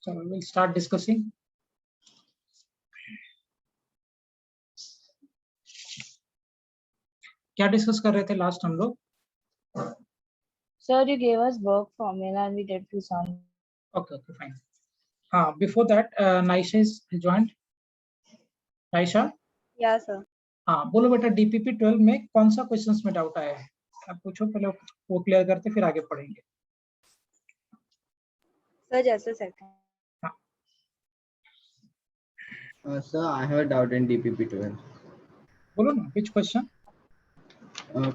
So we'll start discussing. क्या discuss कर रहे थे लास्ट हम लोग? Sir, you gave us work formula and we did few sums. Okay, fine. Before that, Naisha is joined. Naisha? Yeah, sir. बोलो बेटा, DPP 12 में कौन सा क्वेश्चंस में डाउट आया है? आप पूछो, पहले वो क्लियर करते फिर आगे पढ़ेंगे. Sir, just a second. Sir, I have a doubt in DPP 12. बोलो ना, which question?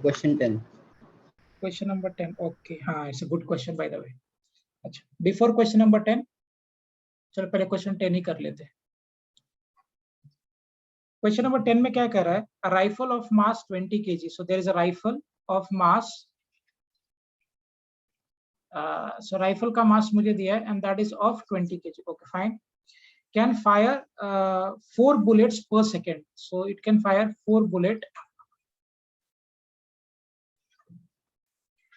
Question 10. Question number 10. Okay, it's a good question by the way. अच्छा, before question number 10, चलो पहले question 10 ही कर लेते हैं. Question number 10 में क्या कह रहा है? A rifle of mass 20 kg. So there is a rifle of mass. So rifle का mass मुझे दिया है and that is of 20 kg. Okay, fine. Can fire 4 bullets per second. So it can fire 4 bullets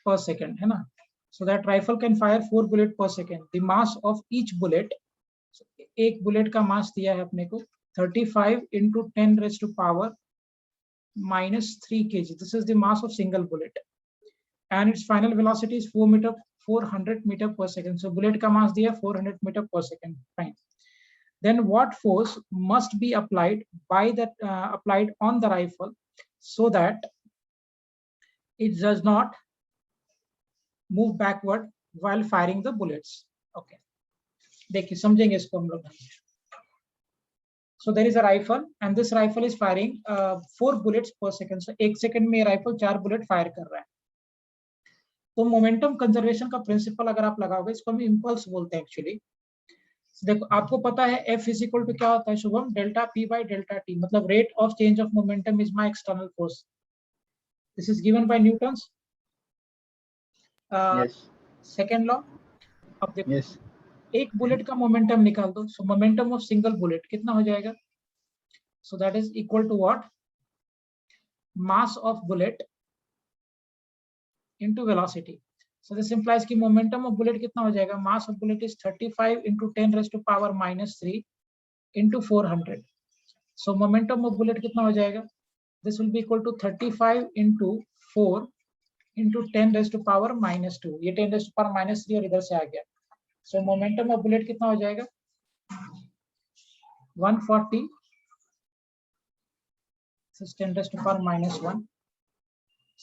per second, है ना? So that rifle can fire 4 bullets per second. The mass of each bullet, so एक bullet का mass दिया है अपने को 35 into 10 raised to power minus 3 kg. This is the mass of single bullet, and its final velocity is 400 meter per second. So bullet का mass दिया 400 meter per second. Fine. Then what force must be applied by that applied on the rifle so that it does not move backward while firing the bullets? Okay, देखिए समझेंगे इसको हम लोग. So there is a rifle and this rifle is firing 4 bullets per second. So 1 second में ये rifle 4 bullet fire कर रहा है. तो मोमेंटम कंजर्वेशन का प्रिंसिपल अगर आप लगाओगे, इसको हम इम्पल्स बोलते हैं एक्चुअली. देखो आपको पता है F इज इक्वल टू क्या होता है Shubham? Delta P by delta T. मतलब rate of change of momentum is my external force. This is given by Newton's second law. अब देखो एक बुलेट का मोमेंटम निकाल दो. So momentum of single bullet कितना हो जाएगा? So that is equal to what? Mass of bullet into velocity. So this implies कि momentum of bullet कितना हो जाएगा? Mass of bullet is 35 into 10 raised to power minus 3 into 400. So momentum of bullet कितना हो जाएगा? This will be equal to 35 into 4 into 10 raised to power minus 2. ये 10 raised to power minus 3 और इधर से आ गया. So momentum of bullet कितना हो जाएगा? 140. So 10 raised to power minus 1.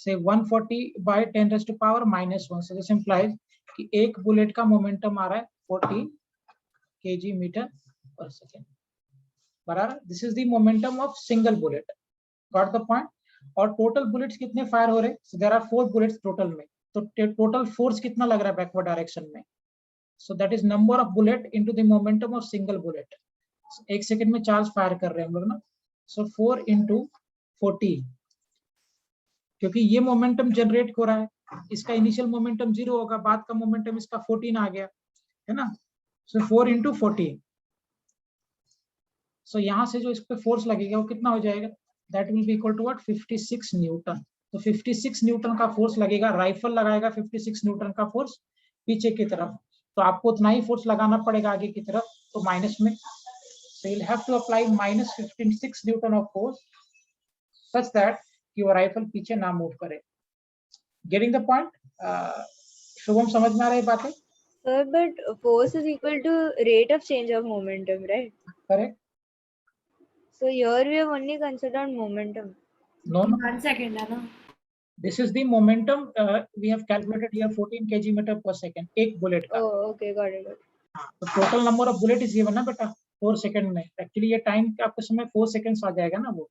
Say 140 by 10 raised to power minus 1. So this implies कि एक बुलेट का मोमेंटम आ रहा है 40 kg meter per second. बराबर. This is the momentum of single bullet. Got the point? और total bullets कितने fire हो रहे? So there are 4 bullets total में. तो total force कितना लग रहा है backward direction में? So that is number of bullet into the momentum of single bullet. So, 1 second में चार्ज फायर कर रहे हैं हम लोग ना. So 4 into 40. क्योंकि ये मोमेंटम जनरेट हो रहा है, इसका इनिशियल मोमेंटम 0 होगा, बाद का मोमेंटम इसका 14 आ गया है ना. सो 4 into 14. सो यहाँ से जो इस पे फोर्स लगेगा वो कितना हो जाएगा? That will be equal to what? 56 newton. तो 56 न्यूटन का फोर्स लगेगा. राइफल लगाएगा 56 न्यूटन का फोर्स पीछे की तरफ, तो आपको उतना ही फोर्स लगाना पड़ेगा आगे की तरफ, तो माइनस में. So you will have to apply minus 56 newton of force such that कि वो राइफल पीछे ना मूव करे. Getting the point? शुभम समझ में आ रही बात है? Sir, but force is equal to rate of change of momentum, right? Correct. So here we have only considered momentum. No. 1 second, है ना? This is the momentum we have calculated here 14 kg meter per second. एक bullet का. Oh, okay, got it. तो total number of bullet is given ना बेटा 4 second में. Actually ये time आपके समय 4 सेकंड्स आ जाएगा ना वो,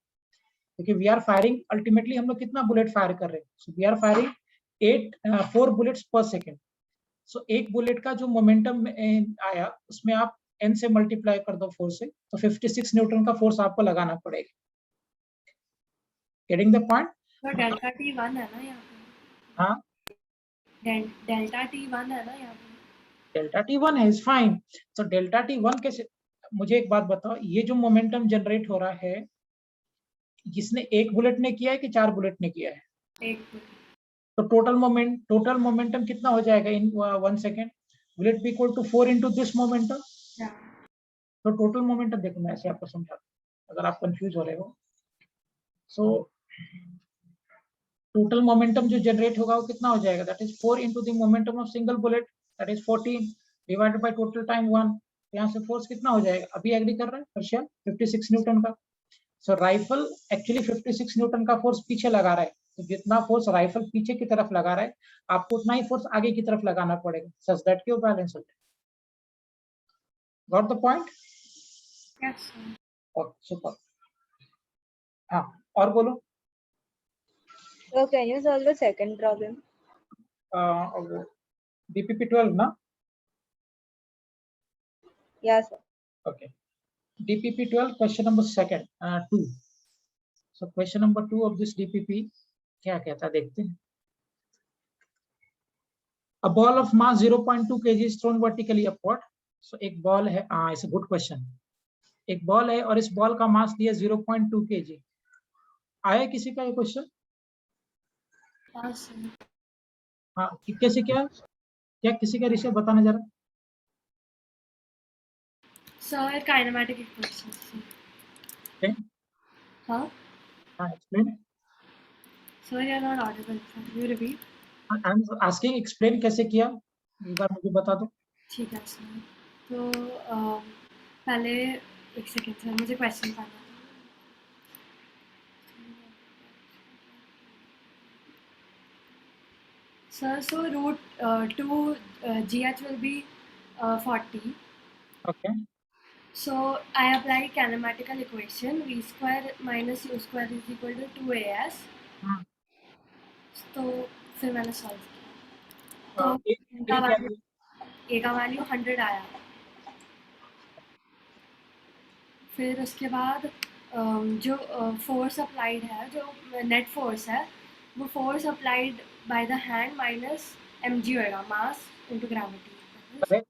क्योंकि वी आर फायरिंग अल्टीमेटली हम लोग कितना बुलेट फायर कर रहे हैं? So we are firing 4 bullets per second. So एक बुलेट का जो मोमेंटम आया उसमें आप n से मल्टीप्लाई कर दो 4 से, तो 56 न्यूटन का फोर्स आपको लगाना पड़ेगा. Getting the point? तो डेल्टा T 1 है ना यहाँ पे? हाँ, डेल्टा T 1 है ना यहाँ पे? डेल्टा T1 है, is fine. So delta T1 कैसे? मुझे एक बात बताओ, ये जो मोमेंटम जनरेट हो रहा है जिसने एक बुलेट ने किया है कि 4 बुलेट ने किया है? एक. तो टोटल मोमेंटम कितना हो जाएगा in 1 second? Will it be equal to 4 into this momentum? तो टोटल मोमेंटम देखो, मैं ऐसे आपको समझाता हूं अगर आप कंफ्यूज हो रहे हो। सो टोटल मोमेंटम जो जनरेट होगा वो कितना हो जाएगा, that is 4 into the momentum of single bullet, that is 14 divided by total time 1। यहाँ से फोर्स कितना हो जाएगा, अभी एग्री कर रहा है हर्षल, 56 न्यूटन का। सो राइफल एक्चुअली 56 न्यूटन का फोर्स पीछे लगा रहा है, तो जितना फोर्स राइफल पीछे की तरफ लगा रहा है आपको उतना ही फोर्स आगे की तरफ लगाना पड़ेगा, सच दैट कि वो बैलेंस हो जाए। Got the point? Yes, sir. Super. हाँ और बोलो। So can you solve the second problem? DPP 12 ना? Yes, sir. Okay. DPP 12 question number second 2. So question number 2 of this DPP क्या कहता है देखते हैं। A ball of mass 0.2 kg is thrown vertically upward. So एक ball है, it's a good question. एक ball है और इस बॉल का मास दिया 0.2 kg। आया किसी का ये क्वेश्चन? Yes, sir. हाँ कैसे क्या किसी का ऋषभ बताना जरा। Sir, kinematic equations. Okay. Huh? हाँ explain. Sir, you're not audible. Can you repeat? I'm asking explain कैसे किया, एक बार मुझे बता दो। ठीक है सर। तो पहले एक सेकेंड सर, मुझे क्वेश्चन करना था। Sir, so root 2 GH will be 40. Okay. So I apply kinematical equation v square minus u square is equal to 2as. तो फिर मैंने सॉल्व किया तो ए का वैल्यू 100 आया। फिर उसके बाद जो फोर्स अप्लाइड है, जो नेट फोर्स है, वो force applied by the hand minus mg होएगा, मास इनटू ग्रेविटी।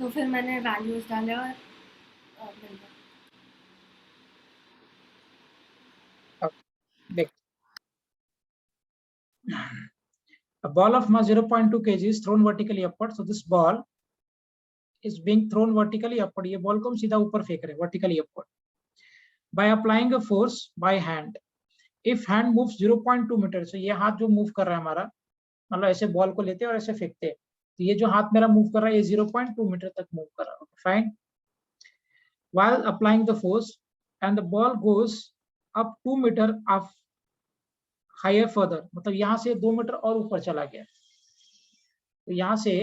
तो फिर मैंने वैल्यूज डाले और मिल गया। देख, a ball of mass 0.2 kg is thrown vertically upward. So this ball is being thrown vertically upward. ये बॉल को हम सीधा ऊपर फेंक रहे हैं vertically upward by applying a force by hand. If hand moves 0.2 metre, so ये हाथ जो मूव कर रहा है हमारा, मतलब ऐसे बॉल को लेते हैं और ऐसे फेंकते हैं, तो ये जो हाथ मेरा मूव कर रहा है ये 0.2 मीटर तक मूव कर रहा है। Fine. While applying the force and the ball goes up 2 metre of higher further, मतलब यहाँ से 2 मीटर और ऊपर चला गया। तो यहाँ से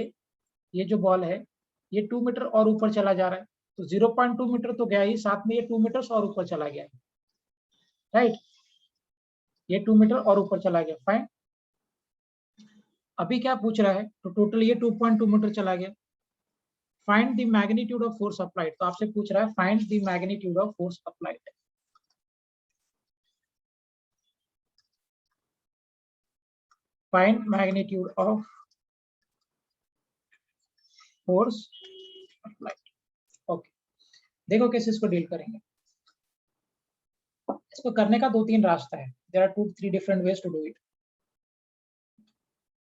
ये जो बॉल है ये 2 मीटर और ऊपर चला जा रहा है, तो 0.2 मीटर तो गया ही, साथ में ये 2 मीटर और ऊपर चला गया, राइट? ये 2 मीटर और ऊपर चला गया। फाइन। अभी क्या पूछ रहा है, तो टोटल ये 2.2 मीटर चला गया। Find the magnitude of force applied, तो आपसे पूछ रहा है find the magnitude of force applied. Find magnitude of force applied. Okay, देखो कैसे इसको डील करेंगे। इसको करने का 2-3 रास्ता है, there are 2-3 different ways to do it.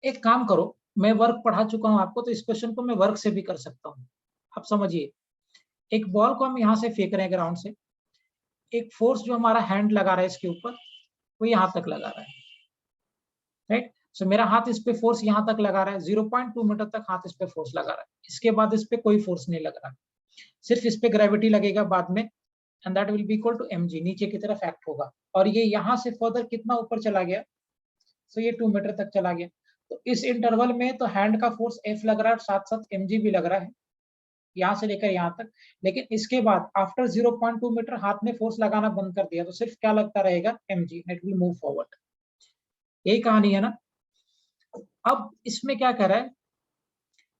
एक काम करो, मैं वर्क पढ़ा चुका हूं आपको, तो इस क्वेश्चन को मैं वर्क से भी कर सकता हूं। आप समझिए, एक बॉल को हम यहां से फेंक रहे हैं ग्राउंड से, एक फोर्स जो हमारा हैंड लगा रहा है इसके ऊपर, वो यहां तक लगा रहा है, राइट? सो मेरा हाथ इस पे फोर्स यहां तक लगा रहा है, 0.2 मीटर तक हाथ इस पे फोर्स लगा रहा है। इसके बाद इस पे कोई फोर्स नहीं लग रहा, सिर्फ इस पे ग्रेविटी लगेगा बाद में, and that will be equal to mg, नीचे की तरफ एक्ट होगा। और ये यहां से फर्दर कितना ऊपर चला गया, सो ये 2 मीटर तक चला गया। तो इस इंटरवल में तो हैंड का फोर्स F लग रहा है, साथ साथ mg भी लग रहा है, यहाँ से लेकर यहाँ तक। लेकिन इसके बाद आफ्टर 0.2 मीटर हाथ ने फोर्स लगाना बंद कर दिया, तो सिर्फ क्या लगता रहेगा, mg, it will move forward. यही कहानी है ना। अब इसमें क्या कर रहा है,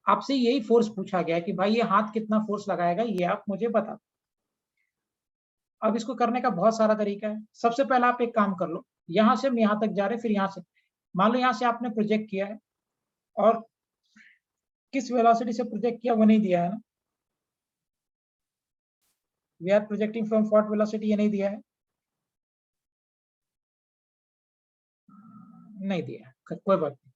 आपसे यही फोर्स पूछा गया कि भाई ये हाथ कितना फोर्स लगाएगा, ये आप मुझे बता। अब इसको करने का बहुत सारा तरीका है। सबसे पहले आप एक काम कर लो, यहां से हम यहां तक जा रहे हैं, फिर यहां से मान लो यहां से आपने प्रोजेक्ट किया है, और किस वेलोसिटी से प्रोजेक्ट किया वो नहीं दिया है ना, we are projecting from what velocity, ये नहीं दिया है, नहीं दिया है, कोई बात नहीं।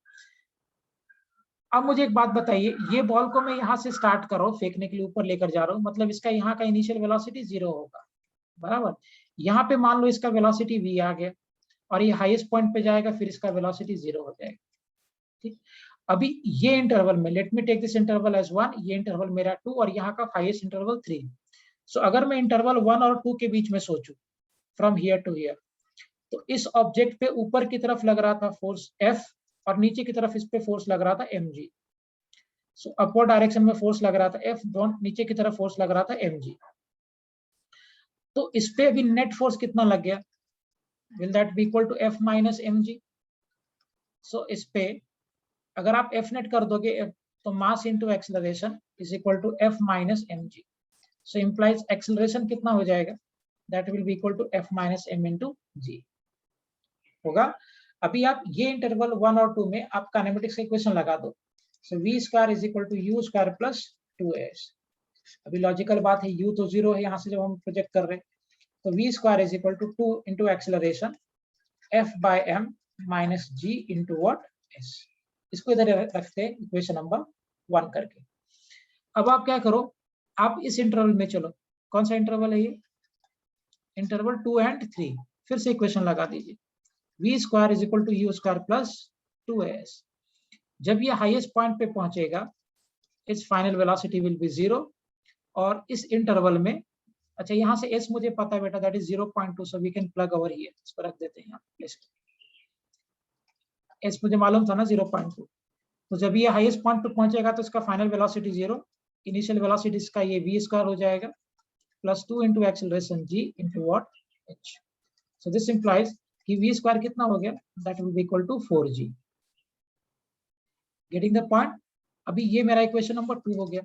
अब मुझे एक बात बताइए, ये बॉल को मैं यहाँ से स्टार्ट कर रहा हूँ फेंकने के लिए, ऊपर लेकर जा रहा हूँ, मतलब इसका यहाँ का इनिशियल वेलोसिटी 0 होगा, बराबर। यहाँ पे मान लो इसका वेलोसिटी v आ गया और ये हाईएस्ट पॉइंट पे जाएगा, फिर इसका वेलोसिटी 0 हो जाएगा, ठीक। अभी ये इंटरवल में, let me take this interval as 1, ये इंटरवल मेरा 2 और यहाँ का हाईएस्ट इंटरवल 3। सो अगर मैं इंटरवल 1 और 2 के बीच में सोचूं, फ्रॉम हियर टू हियर, तो इस ऑब्जेक्ट पे ऊपर की तरफ लग रहा था फोर्स F और नीचे की तरफ इस पे फोर्स लग रहा था mg। सो अपवर्ड डायरेक्शन में फोर्स लग रहा था F, दोनों नीचे की तरफ फोर्स लग रहा था mg। तो इस पे भी नेट फोर्स कितना लग गया, will that be equal to F minus mg। So इस पे अगर आप F नेट कर दोगे तो mass into acceleration is equal to F minus mg। So implies acceleration कितना हो जाएगा, that will be equal to F minus m into g होगा। अभी आप ये इंटरवल 1 और 2 में आप काइनेमेटिक्स का इक्वेशन लगा दो, so v square is equal to u square plus 2s। अभी लॉजिकल बात है, u तो 0 है यहाँ से जब हम प्रोजेक्ट कर रहे हैं, तो v square is equal to 2 into acceleration F by m minus g into what s। इसको इधर रखते हैं इक्वेशन नंबर 1 करके। अब आप क्या करो, आप इस इंटरवल में चलो, कौन सा इंटरवल है ये, इंटरवल 2 एंड 3, फिर से इक्वेशन लगा दीजिए, v square is equal to u square plus 2s। जब ये हाईएस्ट पॉइंट पे पहुंचेगा, it's final velocity will be 0, और इस इंटरवल में, अच्छा यहाँ से s मुझे पता है बेटा, that is 0.2, so we can plug over here, इसको रख देते हैं यहाँ प्लेस। s मुझे मालूम था ना 0.2, तो जब ये हाईएस्ट पॉइंट पे पहुंचेगा तो इसका फाइनल वेलोसिटी 0, इनिशियल वेलोसिटी इसका ये v स्क्वायर हो जाएगा plus 2 into acceleration g into what h। So this implies कि v स्क्वायर कितना हो गया, that will be equal to 4g। Getting the point. अभी ये मेरा इक्वेशन नंबर 2 हो गया।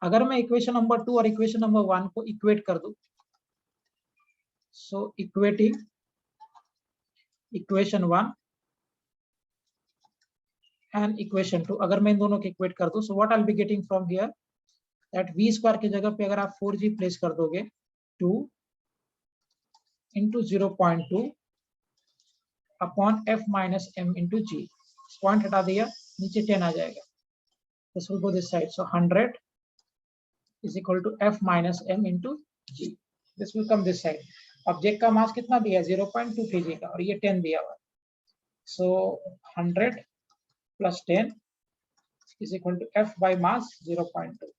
अगर मैं इक्वेशन नंबर 2 और इक्वेशन नंबर 1 को इक्वेट कर दूं, सो इक्वेटिंग इक्वेशन 1 एंड इक्वेशन 2, अगर मैं इन दोनों को इक्वेट कर दूं, so what I will be getting from here, that v square की जगह पे अगर आप 4g प्लेस कर दोगे, 2 into 0.2 upon F minus m into g, point हटा दिया, नीचे 10 आ जाएगा, this will go this side, so 100 is equal to F minus m into g, this will come this side। Object का मास कितना दिया है, 0.2 kg का, और ये 10 दिया हुआ है, so 100 plus 10 is equal to F by mass 0.2।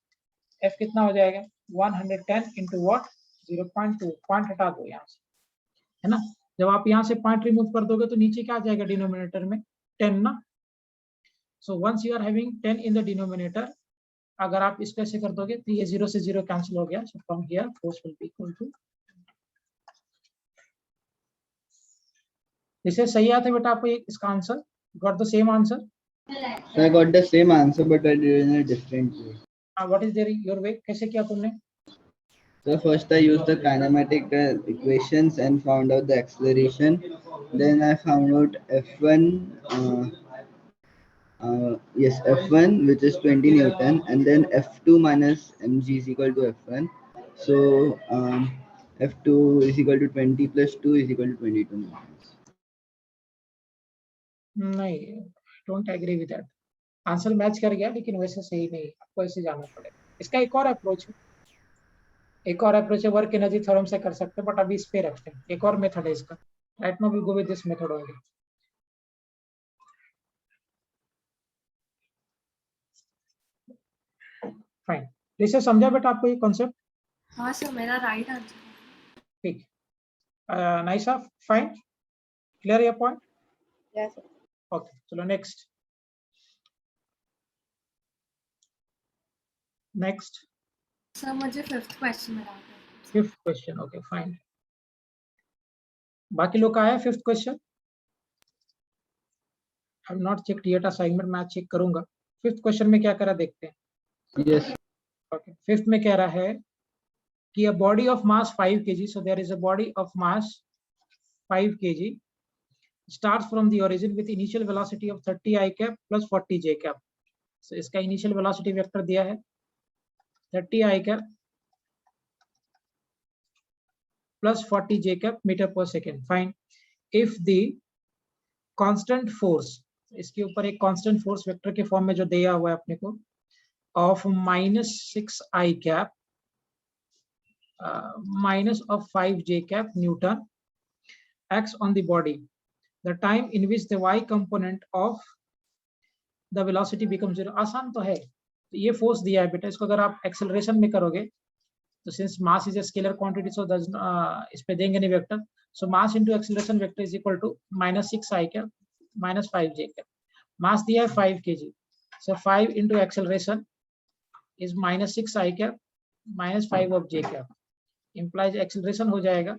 F कितना हो जाएगा, 110 into what, 0.2, पॉइंट हटा दो यहाँ से, है ना। जब आप यहाँ से पॉइंट रिमूव कर दोगे तो नीचे क्या आ जाएगा डिनोमिनेटर में, 10 ना। So once you are having 10 in the denominator, अगर आप इसको ऐसे कर दोगे तो ये 0 से 0 कैंसिल हो गया, so from here force will be equal to, इसे सही आता है बेटा आपको इसका answer, got the same answer. So I got the same answer, but I did it in a different way. What is there your way, कैसे किया तुमने? So first I used the kinematic equations and found out the acceleration. Then I found out F1, yes, F1, which is 20 Newton, and then F2 minus mg is equal to F1. So F2 is equal to 20 plus 2 is equal to 22 Newtons. नहीं, don't agree with that, answer match कर गया लेकिन वैसे सही नहीं, आपको ऐसे जाना पड़ेगा। इसका एक और अप्रोच है, वर्क एनर्जी थ्योरम से कर सकते हैं, बट अभी इस पे रखते हैं, एक और मेथड है इसका। Right now we go with this method only. Fine, इसे समझा बेटा आपको ये कॉन्सेप्ट? हाँ सर, मेरा राइट आंसर। ठीक, nice, fine, clear your point? Yes, sir. Okay, चलो नेक्स्ट। सर मुझे 5th क्वेश्चन में डाउट है। 5th question, okay fine. बाकी लोग का है 5th question? I have not checked yet assignment, मैं चेक करूंगा। 5th क्वेश्चन में क्या करा देखते हैं। Yes. ओके, 5th में कह रहा है कि a body of mass 5 kg, so there is a body of mass 5 kg starts from the origin with initial velocity of 30 I cap plus 40 j cap। so इसका initial velocity vector दिया है 30 I cap plus 40 j cap meter per second। Fine, if the constant force, इसके ऊपर एक constant force vector के form में जो दिया हुआ है अपने को of -6 I cap minus of 5 J cap Newton acts on the body. The time in which the y component of the velocity becomes 0. आसान तो है, तो ये फोर्स दिया है बेटा, इसको अगर आप एक्सेलरेशन में करोगे तो since mass is a scalar quantity so इस पे देंगे नहीं vector, so mass into acceleration vector is equal to -6 I cap minus 5 J cap. Mass दिया है 5 kg, so 5 into acceleration is -6 I cap minus 5 of J cap. implies acceleration हो जाएगा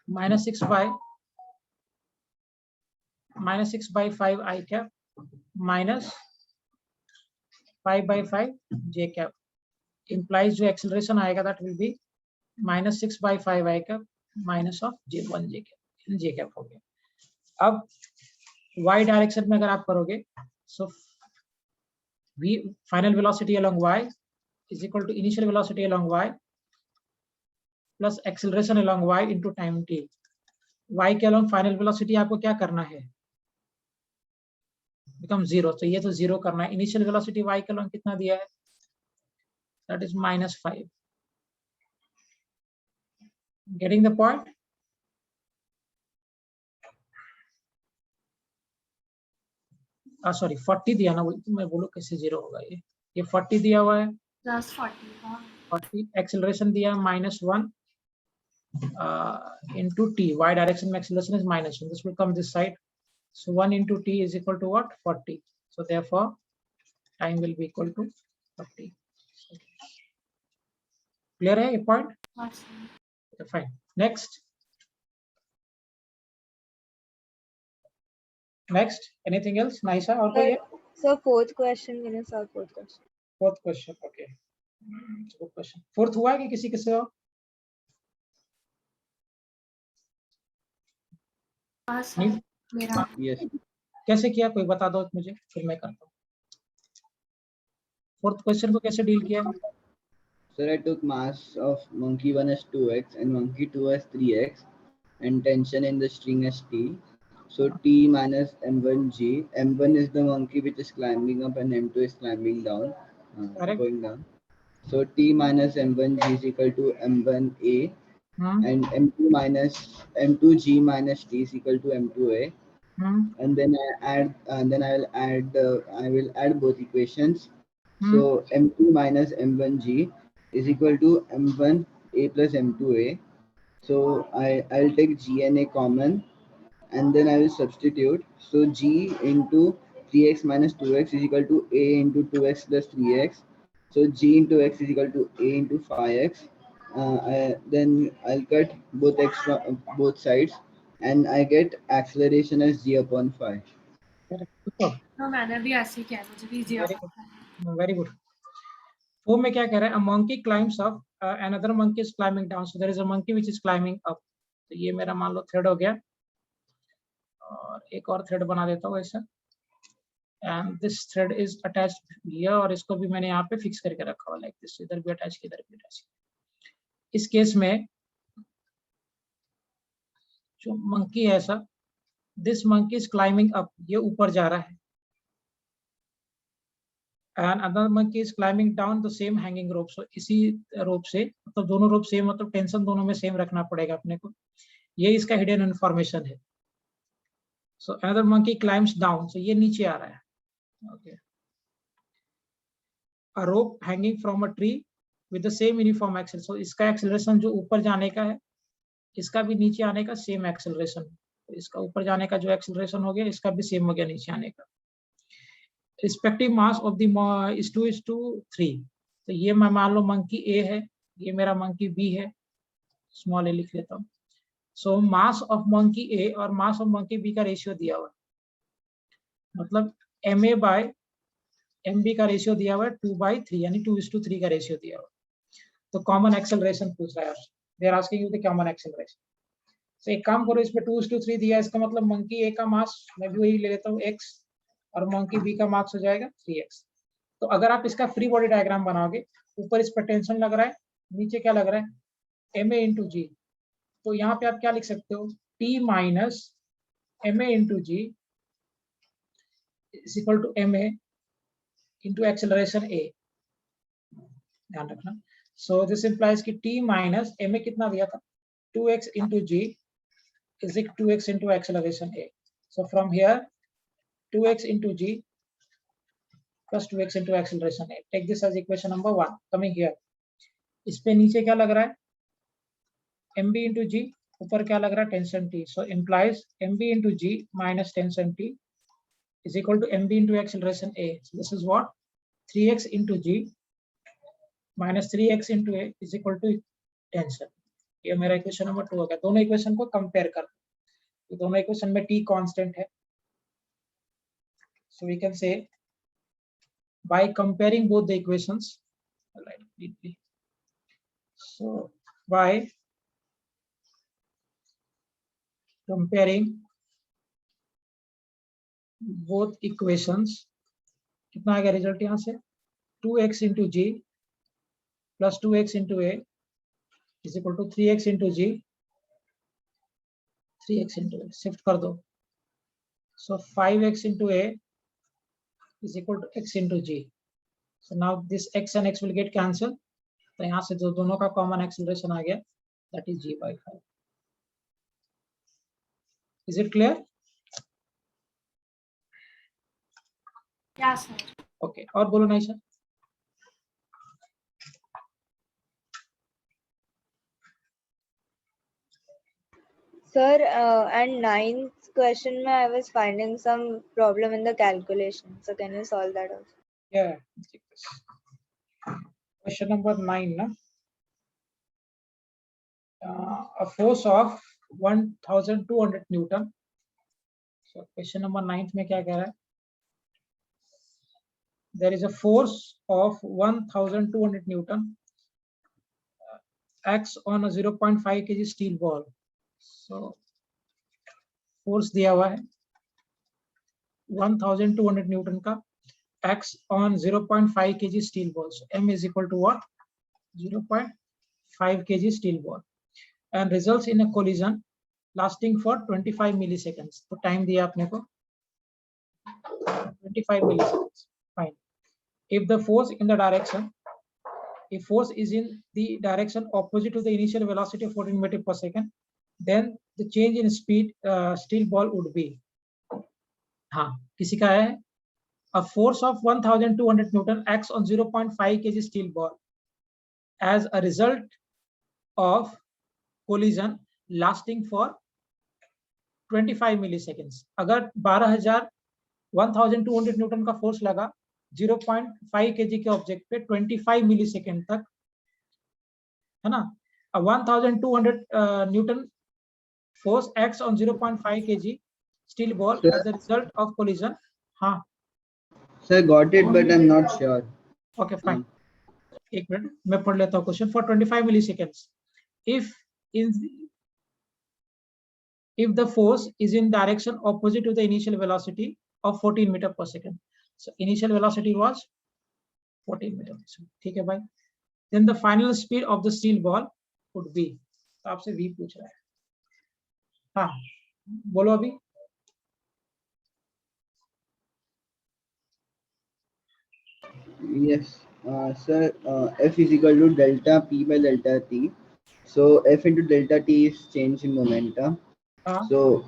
-6 by 5 I cap minus 5 by 5 J cap. implies जो acceleration आएगा that will be -6 by 5 I cap minus of J1 J cap. J cap हो गया. अब y direction में अगर आप करोगे so v final velocity along y is equal to initial velocity along y plus acceleration along y into time t. y के along final velocity आपको क्या करना है, बिकम 0, तो ये तो 0 करना है. इनिशियल वेलोसिटी y के along कितना दिया है, that is -5. Getting the point? Sorry 40 दिया ना, मैं बोलूं कैसे 0 होगा, ये 40 दिया हुआ है, प्लस 40 हाँ 40 एक्सेलरेशन दिया है -1 into t. y direction acceleration is -1. This will come this side. So 1 into t is equal to what? 40. So therefore, time will be equal to 40. Clear है ये point? हाँ sir. Okay, fine. Next. Next. Anything else? Naisa और कोई है? So fourth question, मैंने sir fourth question. Fourth question. Okay. Good question. Fourth हुआ है कि किसी किसी और? हाँ सर नहीं? मेरा Yes. कैसे किया कोई बता दो मुझे, फिर मैं करता हूँ. फोर्थ क्वेश्चन को कैसे डील किया? Sir, I took mass of monkey 1 as 2x and monkey 2 as 3x and tension in the string as t. So t minus m1g. M1 is the monkey which is climbing up and m2 is climbing down, Correct. going down. So t minus m1g is equal to m1a and m2 minus m2g minus t is equal to m2a. And then I will add both equations. So m2 minus m1g is equal to m1a plus m2a. So I'll take g and a common, and then I will substitute. So g into 3x minus 2x is equal to a into 2x plus 3x. So g into x is equal to a into 5x. Then I'll cut both x from both sides, and I get acceleration as g upon 5. हाँ मैंने भी ऐसे ही किया, मुझे भी easy Very आता है. Very good. वो में क्या कह रहा है, a monkey climbs up, another monkey is climbing down, so there is a monkey which is climbing up. तो ये मेरा मान लो थ्रेड हो गया, और एक और थ्रेड बना देता हूँ ऐसा, and this thread is attached here, और इसको भी मैंने यहाँ पे फिक्स करके रखा हुआ लाइक दिस, इधर भी अटैच इधर भी अटैच. इस केस में जो मंकी है ऐसा, this monkey is climbing up, ये ऊपर जा रहा है, and another monkey is climbing down the same hanging rope. So इसी रोप से, मतलब दोनों रोप सेम, मतलब टेंशन दोनों में सेम रखना पड़ेगा अपने को, ये इसका हिडन इन्फॉर्मेशन है. So another monkey climbs down, so ये नीचे आ रहा है. Okay. A rope hanging from a tree with the same uniform acceleration. So इसका एक्सेलरेशन जो ऊपर जाने का है, इसका भी नीचे आने का सेम एक्सेलरेशन. इसका ऊपर जाने का जो एक्सेलरेशन हो गया, इसका भी सेम हो गया नीचे आने का. Respective mass of the is 2:3. तो ये मैं मान लो मंकी ए है, ये मेरा मंकी बी है, स्मॉल ए लिख लेता हूँ. So mass of monkey A और मास ऑफ मंकी बी का रेशियो दिया हुआ है, मतलब M A by M B का रेशियो दिया हुआ है 2/3, यानी 2:3 का रेशियो दिया हुआ है. तो कॉमन एक्सेलरेशन पूछ रहा है, they are asking you the common acceleration. तो एक काम करो, इसमें 2:3 दिया है, इसका मतलब मंकी ए का मास मैं भी वही ले लेता हूँ x, और मंकी बी का मास हो जाएगा 3x. तो अगर आप इसका फ्री बॉडी डायग्राम बनाओगे, ऊपर इस पर टेंशन लग रहा है, नीचे क्या लग रहा है, ma इंटू जी. तो यहाँ पे आप क्या लिख सकते हो, t minus ma into G is equal to ma into acceleration a, ध्यान रखना. So this implies कि t minus ma कितना दिया था 2x into g is equal to 2x into acceleration a. So from here 2x into g plus 2x into acceleration a. Take this as equation number 1. Coming here, इस पे नीचे क्या लग रहा है mb into g, ऊपर क्या लग रहा है tension t. So implies mb into g minus tension t is equal to mb into acceleration a. So this is what 3x into g minus 3x into a is equal to tension. ये मेरा equation number 2 हो गया. दोनों equation को compare कर, तो दोनों equation में t कांस्टेंट है. So we can say by comparing both the equations, so by comparing both equations, कितना आएगा रिजल्ट यहाँ से 2x into g plus 2x into a is equal to 3x into g 3x into a. Shift कर दो. So 5x into a is equal to x into g. So now this x and x will get cancelled. तो यहाँ से जो दोनों का common acceleration आ गया, that is g by 5. Is it clear? Yeah, sir. Okay. और बोलो नहीं sir. Sir, and ninth question, I was finding some problem in the calculation. So can you solve that also? Yeah. Question number 9. Na? A force of 1200 Newton. So question number 9 में क्या कह रहा है? There is a force of 1200 Newton acts on a 0.5 kg steel ball. So force दिया हुआ है 1200 Newton का acts on 0.5 kg steel ball. So m is equal to what? 0.5 kg steel ball, and results in a collision lasting for 25 milliseconds. तो time दिया आपने को 25 milliseconds. Fine. If the force in the direction, if force is in the direction opposite to the initial velocity of 14 meters per second, then the change in speed steel ball would be. हाँ, किसी का है? A force of 1200 Newton acts on 0.5 kg steel ball as a result of collision lasting for 25 milliseconds. अगर 1200 Newton का force लगा 0.5 kg के object पे 25 millisecond तक, है ना? 1200 Newton force acts on 0.5 kg steel ball as a result of collision. हाँ. Sir, got it, but I'm not sure. Okay, fine. एक मिनट मैं पढ़ लेता हूँ question. For 25 milliseconds, if the force is in direction opposite to the initial velocity of 14 meter per second. So initial velocity was 14 meter per second. ठीक है भाई. Then the final speed of the steel ball would be. तो आपसे v पूछ रहा है. हाँ, बोलो अभी. Yes, sir. F is equal to delta p by delta t. So F into delta t is change in momentum. So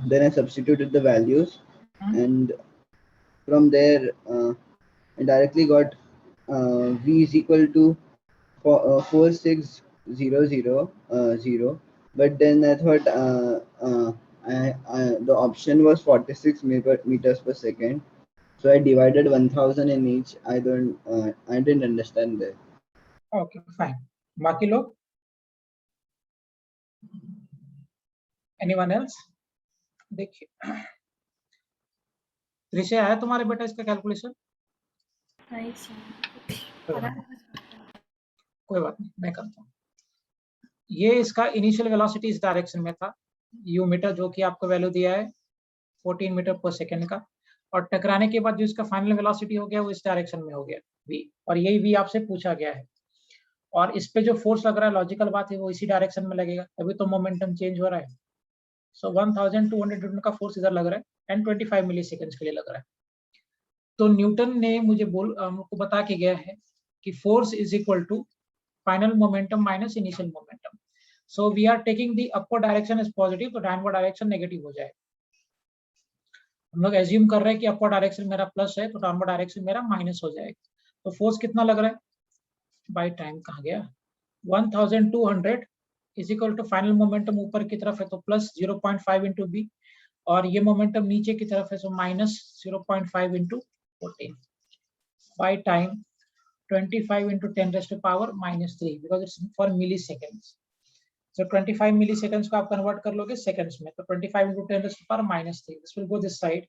then I substituted the values, and from there I directly got v is equal to 4600. But then I thought the option was 46 meters per second. So I divided 1000 in each. I didn't understand that. Okay, fine. बाकी लोग? Anyone else? देखिए, ऋषि आया तुम्हारे बेटा इसका calculation? नहीं sir. कोई बात नहीं, मैं करता हूँ. ये इसका इनिशियल वेलोसिटी इस डायरेक्शन में था, यू मीटर, जो कि आपको वैल्यू दिया है 14 मीटर पर सेकंड का, और टकराने के बाद जो इसका फाइनल वेलोसिटी हो गया वो इस डायरेक्शन में हो गया v, और यही v आपसे पूछा गया है. और इस पे जो फोर्स लग रहा है, लॉजिकल बात है, वो इसी डायरेक्शन में लगेगा, तभी तो मोमेंटम चेंज हो रहा है. सो 1200 न्यूटन का फोर्स इधर लग रहा है एंड 25 मिली सेकेंड्स के लिए लग रहा है। तो न्यूटन ने मुझे हमको बता के गया है कि force is equal to final momentum minus initial momentum. So we are taking the upward direction is positive, तो डाउनवर्ड डायरेक्शन नेगेटिव हो जाएगा। हम लोग एज्यूम कर रहे हैं कि अपवर्ड डायरेक्शन मेरा प्लस है, तो डाउनवर्ड डायरेक्शन मेरा माइनस हो जाएगा। तो फोर्स कितना लग रहा है, बाय टाइम कहाँ गया, 1200 is equal to final momentum ऊपर की तरफ है तो प्लस 0.5 इंटू बी, और ये मोमेंटम नीचे की तरफ है तो minus 0.5 into 14 by time 25 into 10 raised to power -3 because it's for milliseconds. So 25 milliseconds को आप convert कर लोगे seconds में, तो 25 into 10 raised to power -3. This will go this side.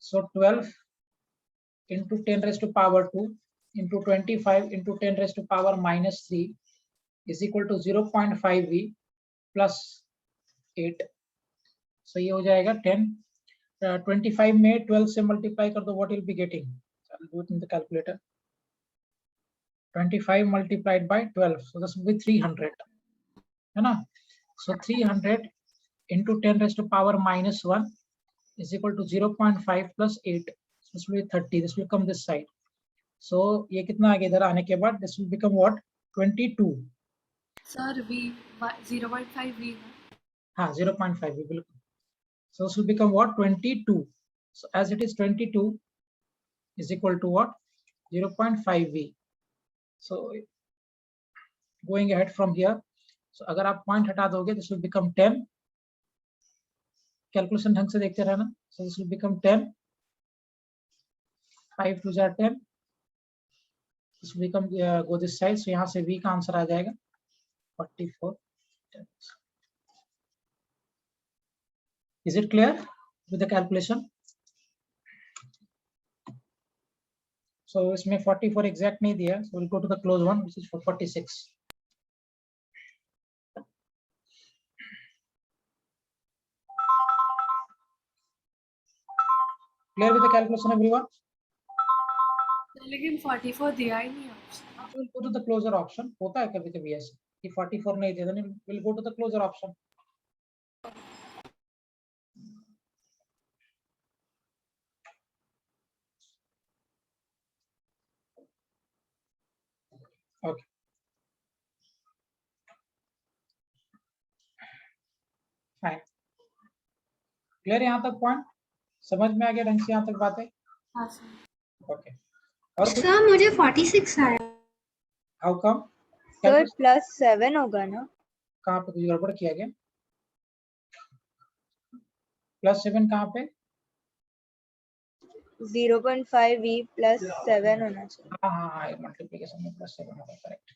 So 12 into 10 raised to power 2 into 25 into 10 raised to power -3 is equal to 0.5 V plus 8. So ये हो जाएगा 10. 25 में 12 से multiply कर दो, what you'll be getting? I'll do it in the calculator. 25 multiplied by 12, so this will be 300, है ना? So 300 into 10 raised to power -1 is equal to 0.5 plus 8. So this will be 30. This will come this side. So ये कितना आगे इधर आने के बाद this will become what? 22. Sir v 0.5 v है। हाँ 0.5 भी बिल्कुल. So this will become what? 22. So as it is 22 is equal to what? 0.5 V. So going ahead from here, so अगर आप पॉइंट हटा दोगे this will become 10. कैलकुलेशन ढंग से देखते रहना. So this will become 10. 5 2 are 10. This will become go this side. So यहाँ से V का आंसर आ जाएगा 44. Is it clear with the calculation? So इसमें 44 exact नहीं दिया. So we'll go to the close one, which is for 46. Clear with the calculation, everyone? लेकिन 44 दिया ही नहीं option. So we'll go to the closer option. होता है कभी कभी ऐसे कि 44 नहीं दिया, then we'll go to the closer option. Okay. Fine. Clear यहाँ तक पॉइंट समझ में आ गया ढंग से यहाँ तक बातें? हाँ सर। Okay. और सर मुझे 46 आया। How come? सर +7 होगा ना? कहाँ पे कुछ गड़बड़ किया गया? +7 कहाँ पे? 0.5 V +7 होना चाहिए। हाँ मल्टीप्लिकेशन में +7 होगा, correct.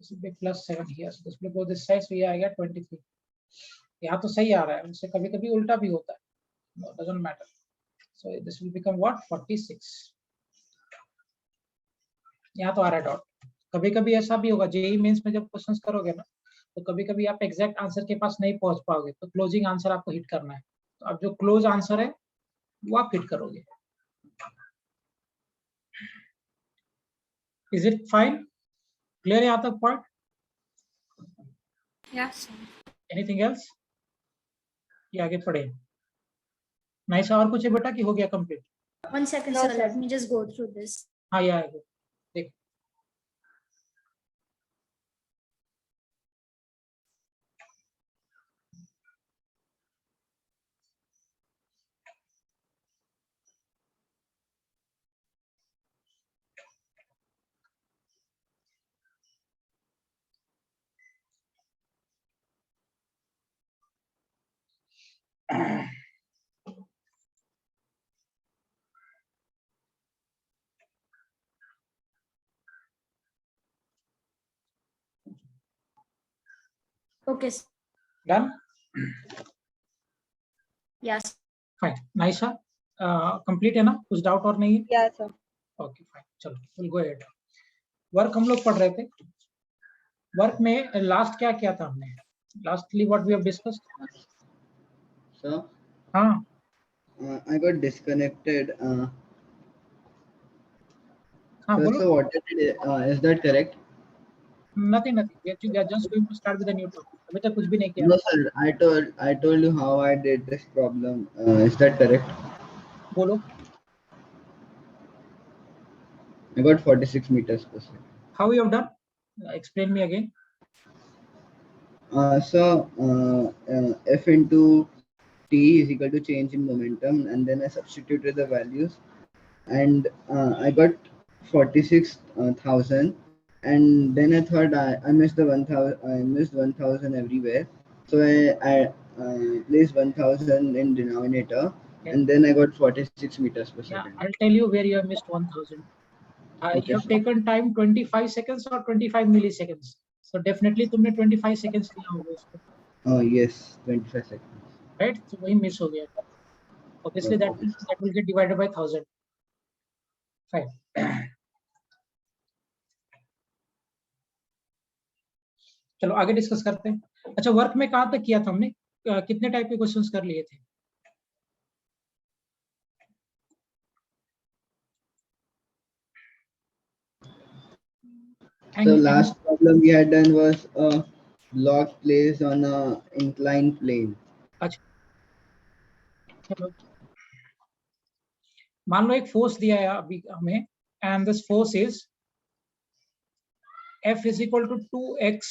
This will be +7 here. So this will go this side. So ये आएगा 23. यहाँ तो सही आ रहा है, उससे कभी कभी उल्टा भी होता है. No, doesn't matter. So this will become what? 46. यहाँ तो आ रहा है डॉट. कभी कभी ऐसा भी होगा जेई मेंस में जब क्वेश्चंस करोगे ना, तो कभी कभी आप एग्जैक्ट आंसर के पास नहीं पहुंच पाओगे, तो क्लोजिंग आंसर आपको हिट करना है. तो अब जो क्लोज आंसर है वो आप हिट करोगे. Is it fine? क्लियर यहाँ तक point? Yes sir. Anything else? ये आगे पढ़े. नाइस. और कुछ है बेटा कि हो गया complete? 1 second No, sir, sir. let me just go through this. हाँ ये आगे देख. Okay. Done. Yes. Fine. Nice. Complete है ना? कुछ डाउट और नहीं है? या सर। Okay fine. चलो विल गो अहेड. वर्क हम लोग पढ़ रहे थे. वर्क में लास्ट क्या किया था हमने? Lastly what we have discussed. So हाँ I got disconnected. हाँ Sir, बोलो. so what is that correct? nothing. We are just going to start with a new topic. अभी तक कुछ भी नहीं किया. No, sir. I told you how I did this problem. Is that correct? बोलो. I got 46 meters per second. How you have done? Explain me again. F into t is equal to change in momentum, and then I substituted the values, and I got 46,000. And then I thought I missed the 1,000. I missed 1,000 everywhere, so I placed 1,000 in denominator, Okay. and then I got 46 meters per Yeah, second. I'll tell you where you have missed 1,000. Okay, You have sir. taken time 25 seconds or 25 milliseconds. So definitely तुमने 25 seconds लिया होगा उसको. Oh yes, 25 seconds. Right? So वही miss हो गया. Obviously that will get divided by 1,000. Fine. चलो आगे discuss करते हैं. अच्छा, वर्क में कहाँ तक किया था हमने? कितने टाइप के क्वेश्चंस कर लिए थे? So last problem we had done was a block placed on a inclined plane. अच्छा, चलो. मान लो एक फोर्स दिया है अभी हमें, and this force is F is equal to 2x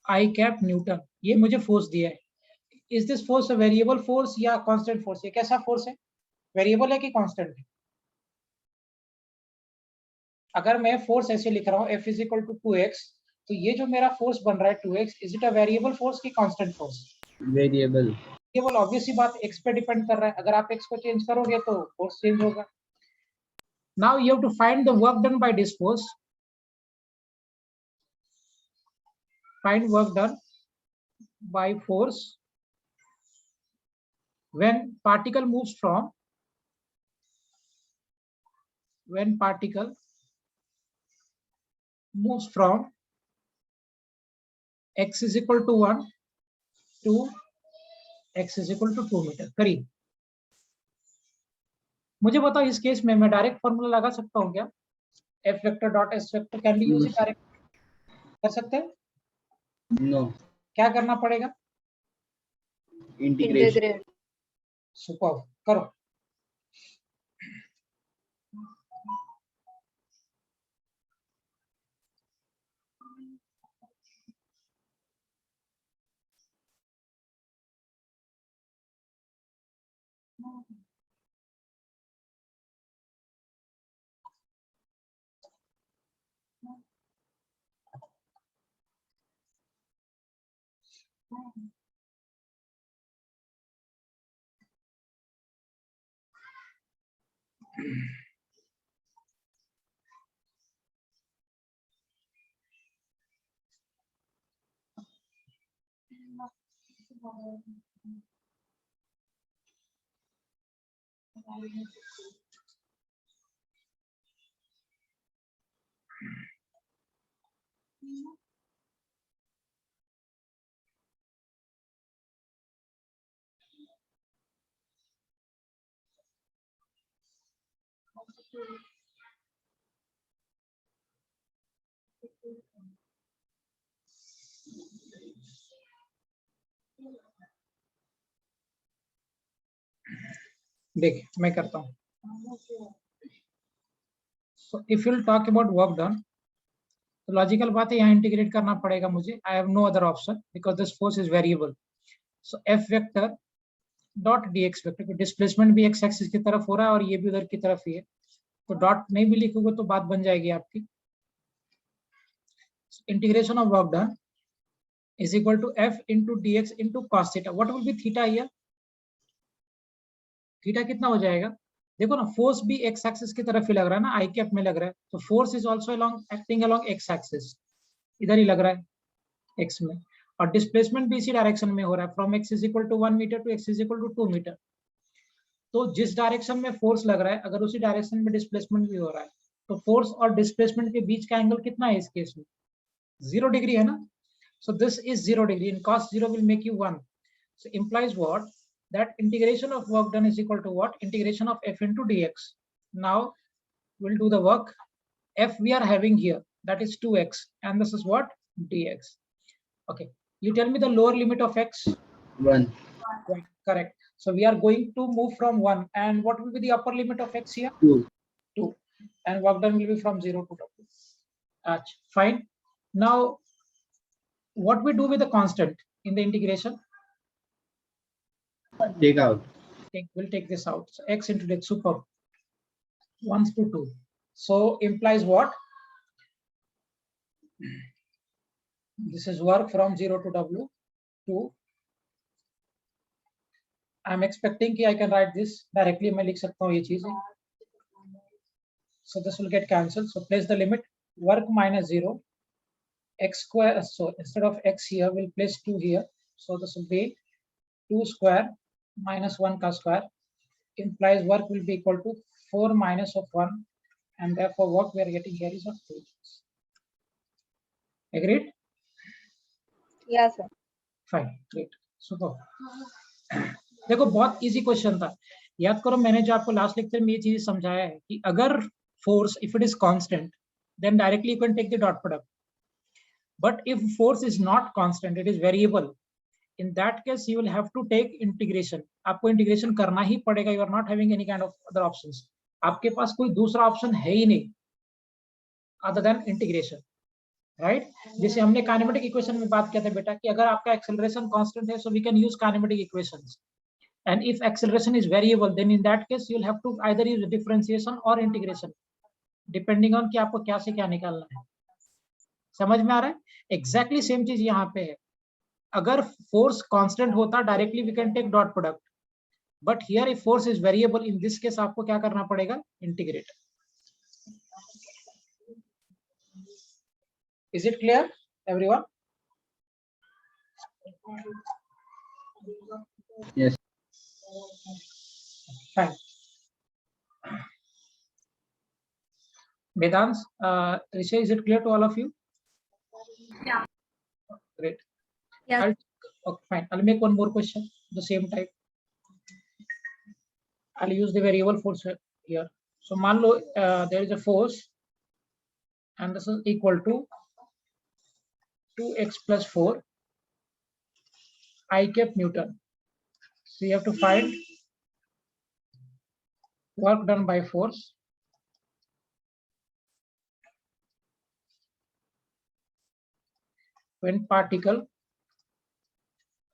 I cap Newton. ये मुझे फोर्स दिया है. Is this force a variable force या कांस्टेंट फोर्स? ये कैसा फोर्स है? वेरिएबल है कि कांस्टेंट है? अगर मैं फोर्स ऐसे लिख रहा हूँ F is equal to 2x, तो ये जो मेरा फोर्स बन रहा है 2x, is it a variable force की कांस्टेंट फोर्स? Variable. केवल ऑब्वियस सी बात x पे डिपेंड कर रहा है. अगर आप x को चेंज करोगे तो फोर्स चेंज होगा. Now you have to find the work done by this force. Find work done by force when particle moves from x is equal to 1 to x is equal to 2 metre. करीब. मुझे बताओ इस case में मैं direct formula लगा सकता हूँ क्या? F vector dot S vector can be used direct. कर सकते हैं? No. क्या करना पड़ेगा? Integration. Integrate. सुपर. करो. देखिए मैं करता हूँ. So if you'll talk about work done, तो लॉजिकल बात है यहाँ इंटीग्रेट करना पड़ेगा मुझे. I have no other option because this force is variable. So F vector dot dx vector की डिस्प्लेसमेंट भी x एक्सिस की तरफ हो रहा है और ये भी उधर की तरफ ही है, तो डॉट नहीं भी लिखोगे तो बात बन जाएगी आपकी. Integration of work done is equal to F into dx into cos theta. What will be theta here? Theta कितना हो जाएगा? देखो ना, फोर्स भी एक्स एक्सिस की तरफ ही लग रहा है ना, आई कैप में लग रहा है, तो force is also along acting along x axis. इधर ही लग रहा है एक्स में, और डिस्प्लेसमेंट भी इसी डायरेक्शन में हो रहा है, from X is equal to 1 metre to X is equal to 2 metre. तो जिस डायरेक्शन में फोर्स लग रहा है, अगर उसी डायरेक्शन में डिस्प्लेसमेंट भी हो रहा है, तो फोर्स और डिस्प्लेसमेंट के बीच का एंगल कितना है इस केस में? 0 डिग्री है ना. So this is 0 degree, and cos 0 will make you 1. So implies what? That integration of work done is equal to what? Integration of F into dx. Now we'll do the work. F we are having here. that is 2x, and this is what? Dx. Okay, you tell me the lower limit of x. 1. 1, correct. So we are going to move from 1, and what will be the upper limit of x here? 2. 2, and work done will be from 0 to w. Fine. Now, what we do with the constant in the integration? Take out. We'll take this out. So x into x, super. 1 to 2. So implies what? This is work from 0 to w. 2. I'm expecting कि I can write this directly. मैं लिख सकता हूँ ये चीजें. So this will get cancelled. So place the limit. Work minus 0. X square. So instead of x here, we'll place 2 here. So this will be 2 square minus 1 ka square. Implies work will be equal to 4 minus of 1, and therefore work we are getting here is of 2. Agreed? Yeah, sir. Fine, great, super. देखो बहुत easy question था. याद करो मैंने जो आपको last lecture में ये चीज समझाया है कि अगर force if it is constant then directly you can take the dot product, but if force is not constant, it is variable, in that case you will have to take integration. आपको integration करना ही पड़ेगा. You are not having any kind of other options. आपके पास कोई दूसरा option है ही नहीं other than integration, right? जैसे हमने काइनेमेटिक इक्वेशन में बात किया था बेटा कि अगर आपका एक्सेलरेशन कांस्टेंट है, so we can use kinematic equations, and if acceleration is variable then in that case you will have to either use differentiation or integration depending on कि आपको क्या से क्या निकालना है. समझ में आ रहा है? एग्जैक्टली सेम चीज यहाँ पे है. अगर फोर्स कांस्टेंट होता directly we can take dot product, but here if force is variable, in this case आपको क्या करना पड़ेगा? Integrate. Is it clear everyone? Yes. Fine. Vedans, Risha, is it clear to all of you? Yeah. Great. Yeah. Okay, fine. I'll make one more question, the same type. I'll use the variable force here. So, मान लो there is a force, and this is equal to 2x plus 4 I cap Newton. So you have to find work done by force when particle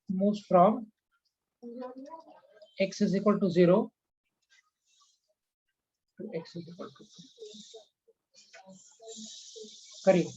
moves from x is equal to 0 to x is equal to 2. करिए.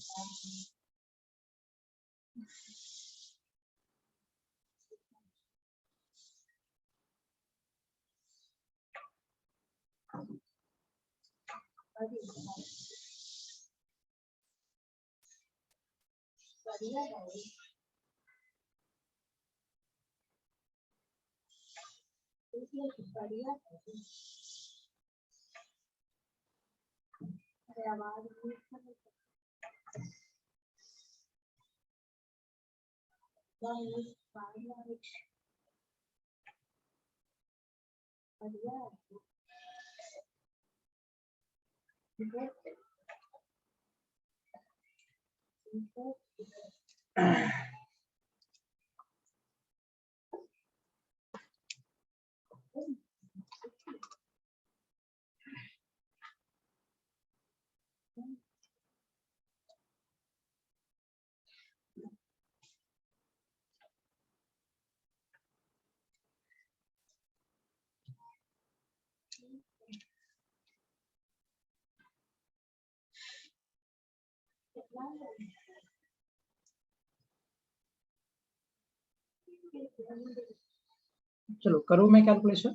चलो करूँ मैं calculation.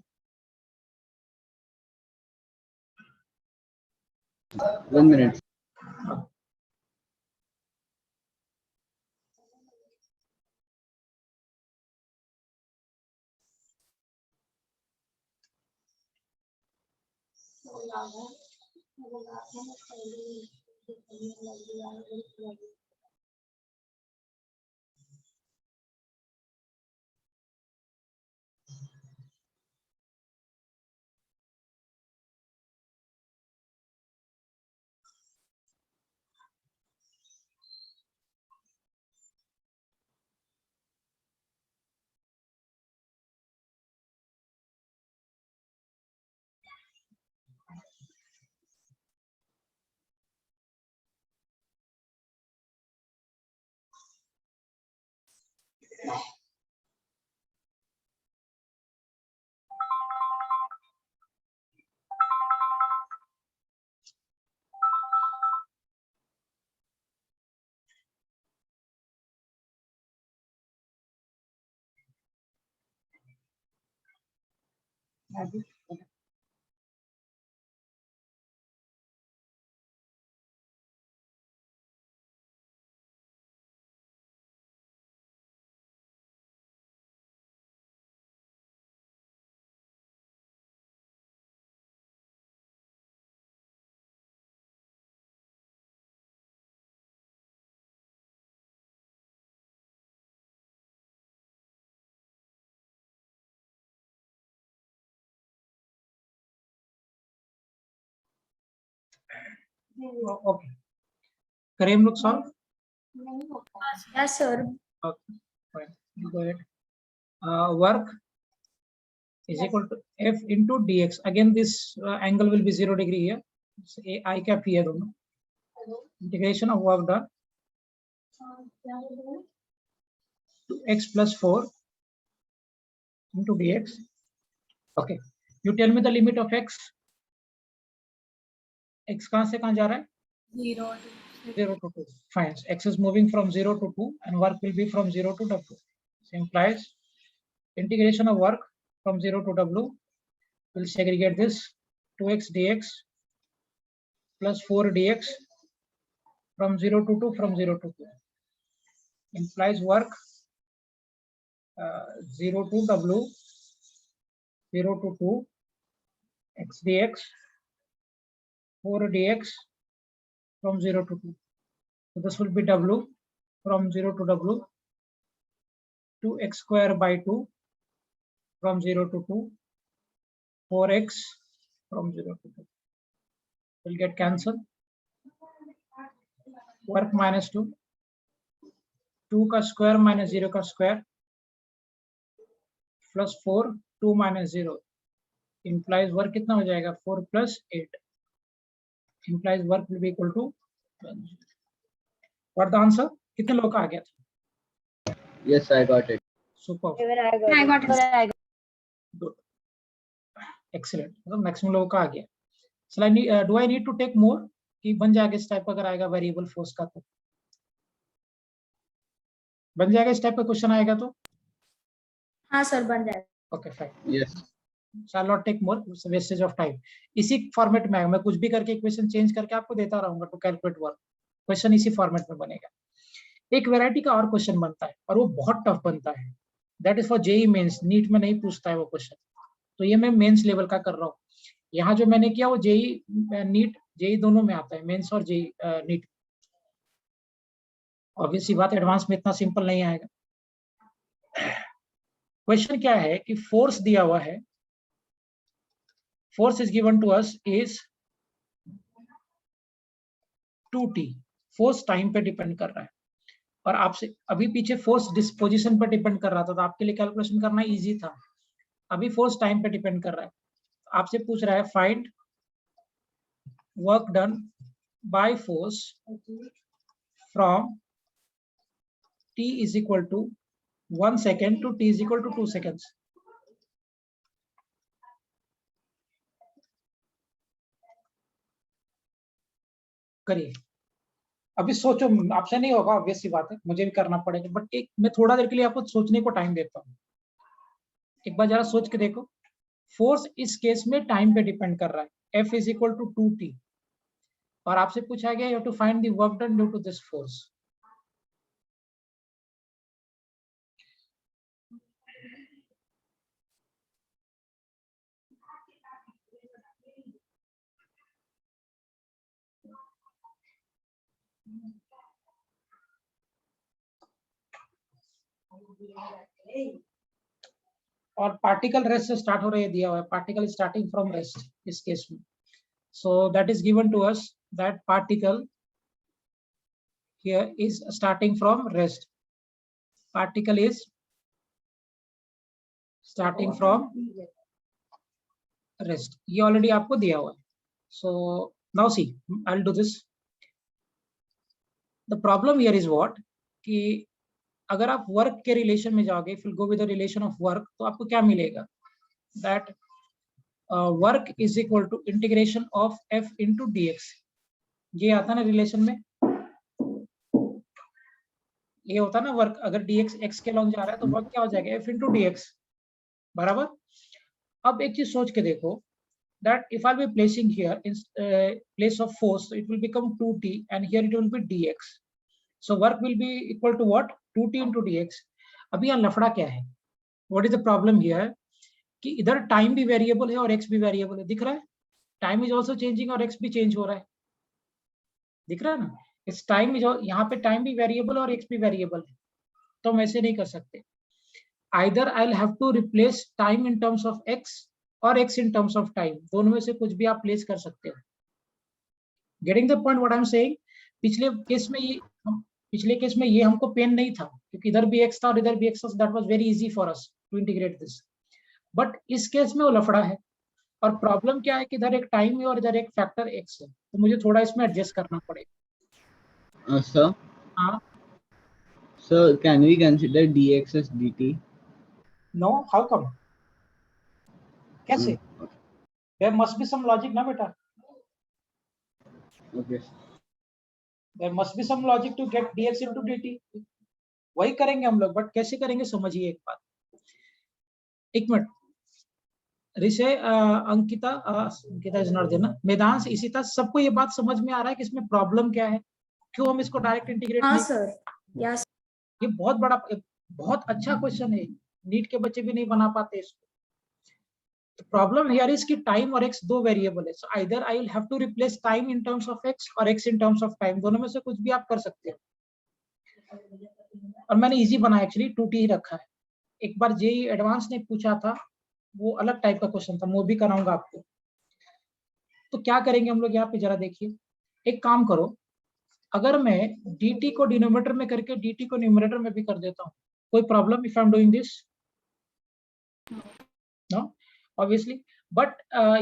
1 minute. Okay. Kareem, look solve. Yes, sir. Okay, fine. You go ahead. Work is equal to F into dx. Again, this angle will be 0 degree here. So I cap here. दोनों. Integration of work done to x plus 4 into dx. Okay. You tell me the limit of x. X कहाँ से कहाँ जा रहा है? 0 to 2. Fine. X is moving from 0 to 2 and work will be from 0 to W. So implies integration of work from 0 to W will segregate this 2x dx plus 4 dx from 0 to 2 from 0 to 2. Implies work 0 to W, 0 to 2, x dx, 4 dx from 0 to 2. So this will be W from 0 to W, 2x square by 2 from 0 to 2, 4x from 0 to 2. Will get cancelled. Work minus 2, 2 का square minus 0 का square plus 4, 2 minus 0. Implies work कितना हो जाएगा? 4 plus 8. Implies work will be equal to 12. What the answer? कितने लोग का आ गया था? Yes, I got it. Super. Even I got it. Good. Excellent. मतलब maximum लोगों का आ गया. So do I need to take more? कि बन जाएगा इस टाइप का अगर आएगा वेरिएबल फोर्स का तो बन जाएगा इस टाइप का क्वेश्चन आएगा तो हाँ सर बन जाएगा. Okay fine. Yes. Shall not take more wastage of time. इसी फॉर्मेट में मैं कुछ भी करके इक्वेशन चेंज करके आपको देता रहूंगा टू कैलकुलेट वर्क. क्वेश्चन इसी फॉर्मेट में बनेगा. एक वैरायटी का और क्वेश्चन बनता है और वो बहुत टफ बनता है. That is for JEE Mains. NEET में नहीं पूछता है वो क्वेश्चन. तो ये मैं मेंस लेवल का कर रहा हूँ. यहाँ जो मैंने किया वो जेई नीट जेई दोनों में आता है, मेंस और जेई नीट. ऑब्वियस सी बात, एडवांस में इतना सिंपल नहीं आएगा. क्वेश्चन क्या है कि फोर्स दिया हुआ है. Force is given to us is 2t. Force time पे डिपेंड कर रहा है और आपसे अभी पीछे फोर्स डिस्पोजिशन पर डिपेंड कर रहा था तो आपके लिए कैलकुलेशन करना इजी था. अभी फोर्स टाइम पे डिपेंड कर रहा है. आपसे पूछ रहा है find work done by force from t is equal to 1 second to t is equal to 2 seconds. करिए. अभी सोचो, आपसे नहीं होगा ऑब्वियस सी बात है, मुझे भी करना पड़ेगा, बट एक मैं थोड़ा देर के लिए आपको सोचने को टाइम देता हूँ. एक बार जरा सोच के देखो. फोर्स इस केस में टाइम पे डिपेंड कर रहा है. F is equal to 2t और आपसे पूछा गया you have to find the work done due to this force. और पार्टिकल रेस्ट से स्टार्ट हो रहा है दिया हुआ है. पार्टिकल स्टार्टिंग फ्रॉम रेस्ट इस केस में. So that is given to us that particle here is starting from rest. Particle is starting from rest. ये ऑलरेडी आपको दिया हुआ है. So now see I will do this. The problem here is what कि अगर आप work के relation में जाओगे, if you go with the relation of work, तो आपको क्या मिलेगा? That work is equal to integration of f into dx. ये आता ना रिलेशन में, ये होता ना वर्क. अगर dx x के लॉन्ग जा रहा है तो वर्क क्या हो जाएगा? f इंटू dx बराबर. अब एक चीज सोच के देखो, that if I'll be placing here in place of force, so it will become 2t and here it will be dx. So work will be equal to what? 2t into dx. अभी यहाँ लफड़ा क्या है? What is the problem here? कि इधर time भी variable है और एक्स भी वेरिएबल है, दिख रहा है? टाइम इज ऑल्सो चेंजिंग और एक्स भी चेंज हो रहा है, दिख रहा है ना? इस टाइम यहाँ पे टाइम भी वेरिएबल और एक्स भी वेरिएबल है, तो हम ऐसे नहीं कर सकते. Either I'll have to replace time in terms of x और x in terms of time, दोनों में से कुछ भी आप प्लेस कर सकते हो. Getting the point what I'm saying? पिछले केस में ये हमको पेन नहीं था क्योंकि इधर भी x था और इधर भी x था, so that was very easy for us to integrate this. But इस केस में वो लफड़ा है और प्रॉब्लम क्या है कि इधर एक टाइम है और इधर एक फैक्टर x है, तो मुझे थोड़ा इसमें एडजस्ट करना पड़ेगा. Sir, हाँ, sir, can we consider dx as dt? no, how come? कैसे? There must be some logic ना बेटा. Okay. There must be some logic to get dx into dt. वही करेंगे हम लोग, बट कैसे करेंगे समझिए एक बात. एक मिनट, ऋषय, अंकिता इज नॉट देयर ना, वेदांश, इशिता, सबको ये बात समझ में आ रहा है कि इसमें प्रॉब्लम क्या है, क्यों हम इसको डायरेक्ट इंटीग्रेट हाँ नहीं? सर. यस. ये बहुत अच्छा क्वेश्चन है, नीट के बच्चे भी नहीं बना पाते इसको. प्रॉब्लम हियर इज कि टाइम और एक्स दो वेरिएबल है, so either I will have to replace time in terms of x और x in terms of time, दोनों में से कुछ भी आप कर सकते हो. और मैंने इजी बनाया, एक्चुअली 2t ही रखा है. एक बार जेई एडवांस ने पूछा था, वो अलग टाइप का क्वेश्चन था, वो भी कराऊंगा आपको. तो क्या करेंगे हम लोग यहाँ पे, जरा देखिए. एक काम करो, अगर मैं dt को डिनोमिनेटर में करके dt को न्यूमरेटर में भी कर देता हूँ, कोई problem if I am doing this? No, obviously. But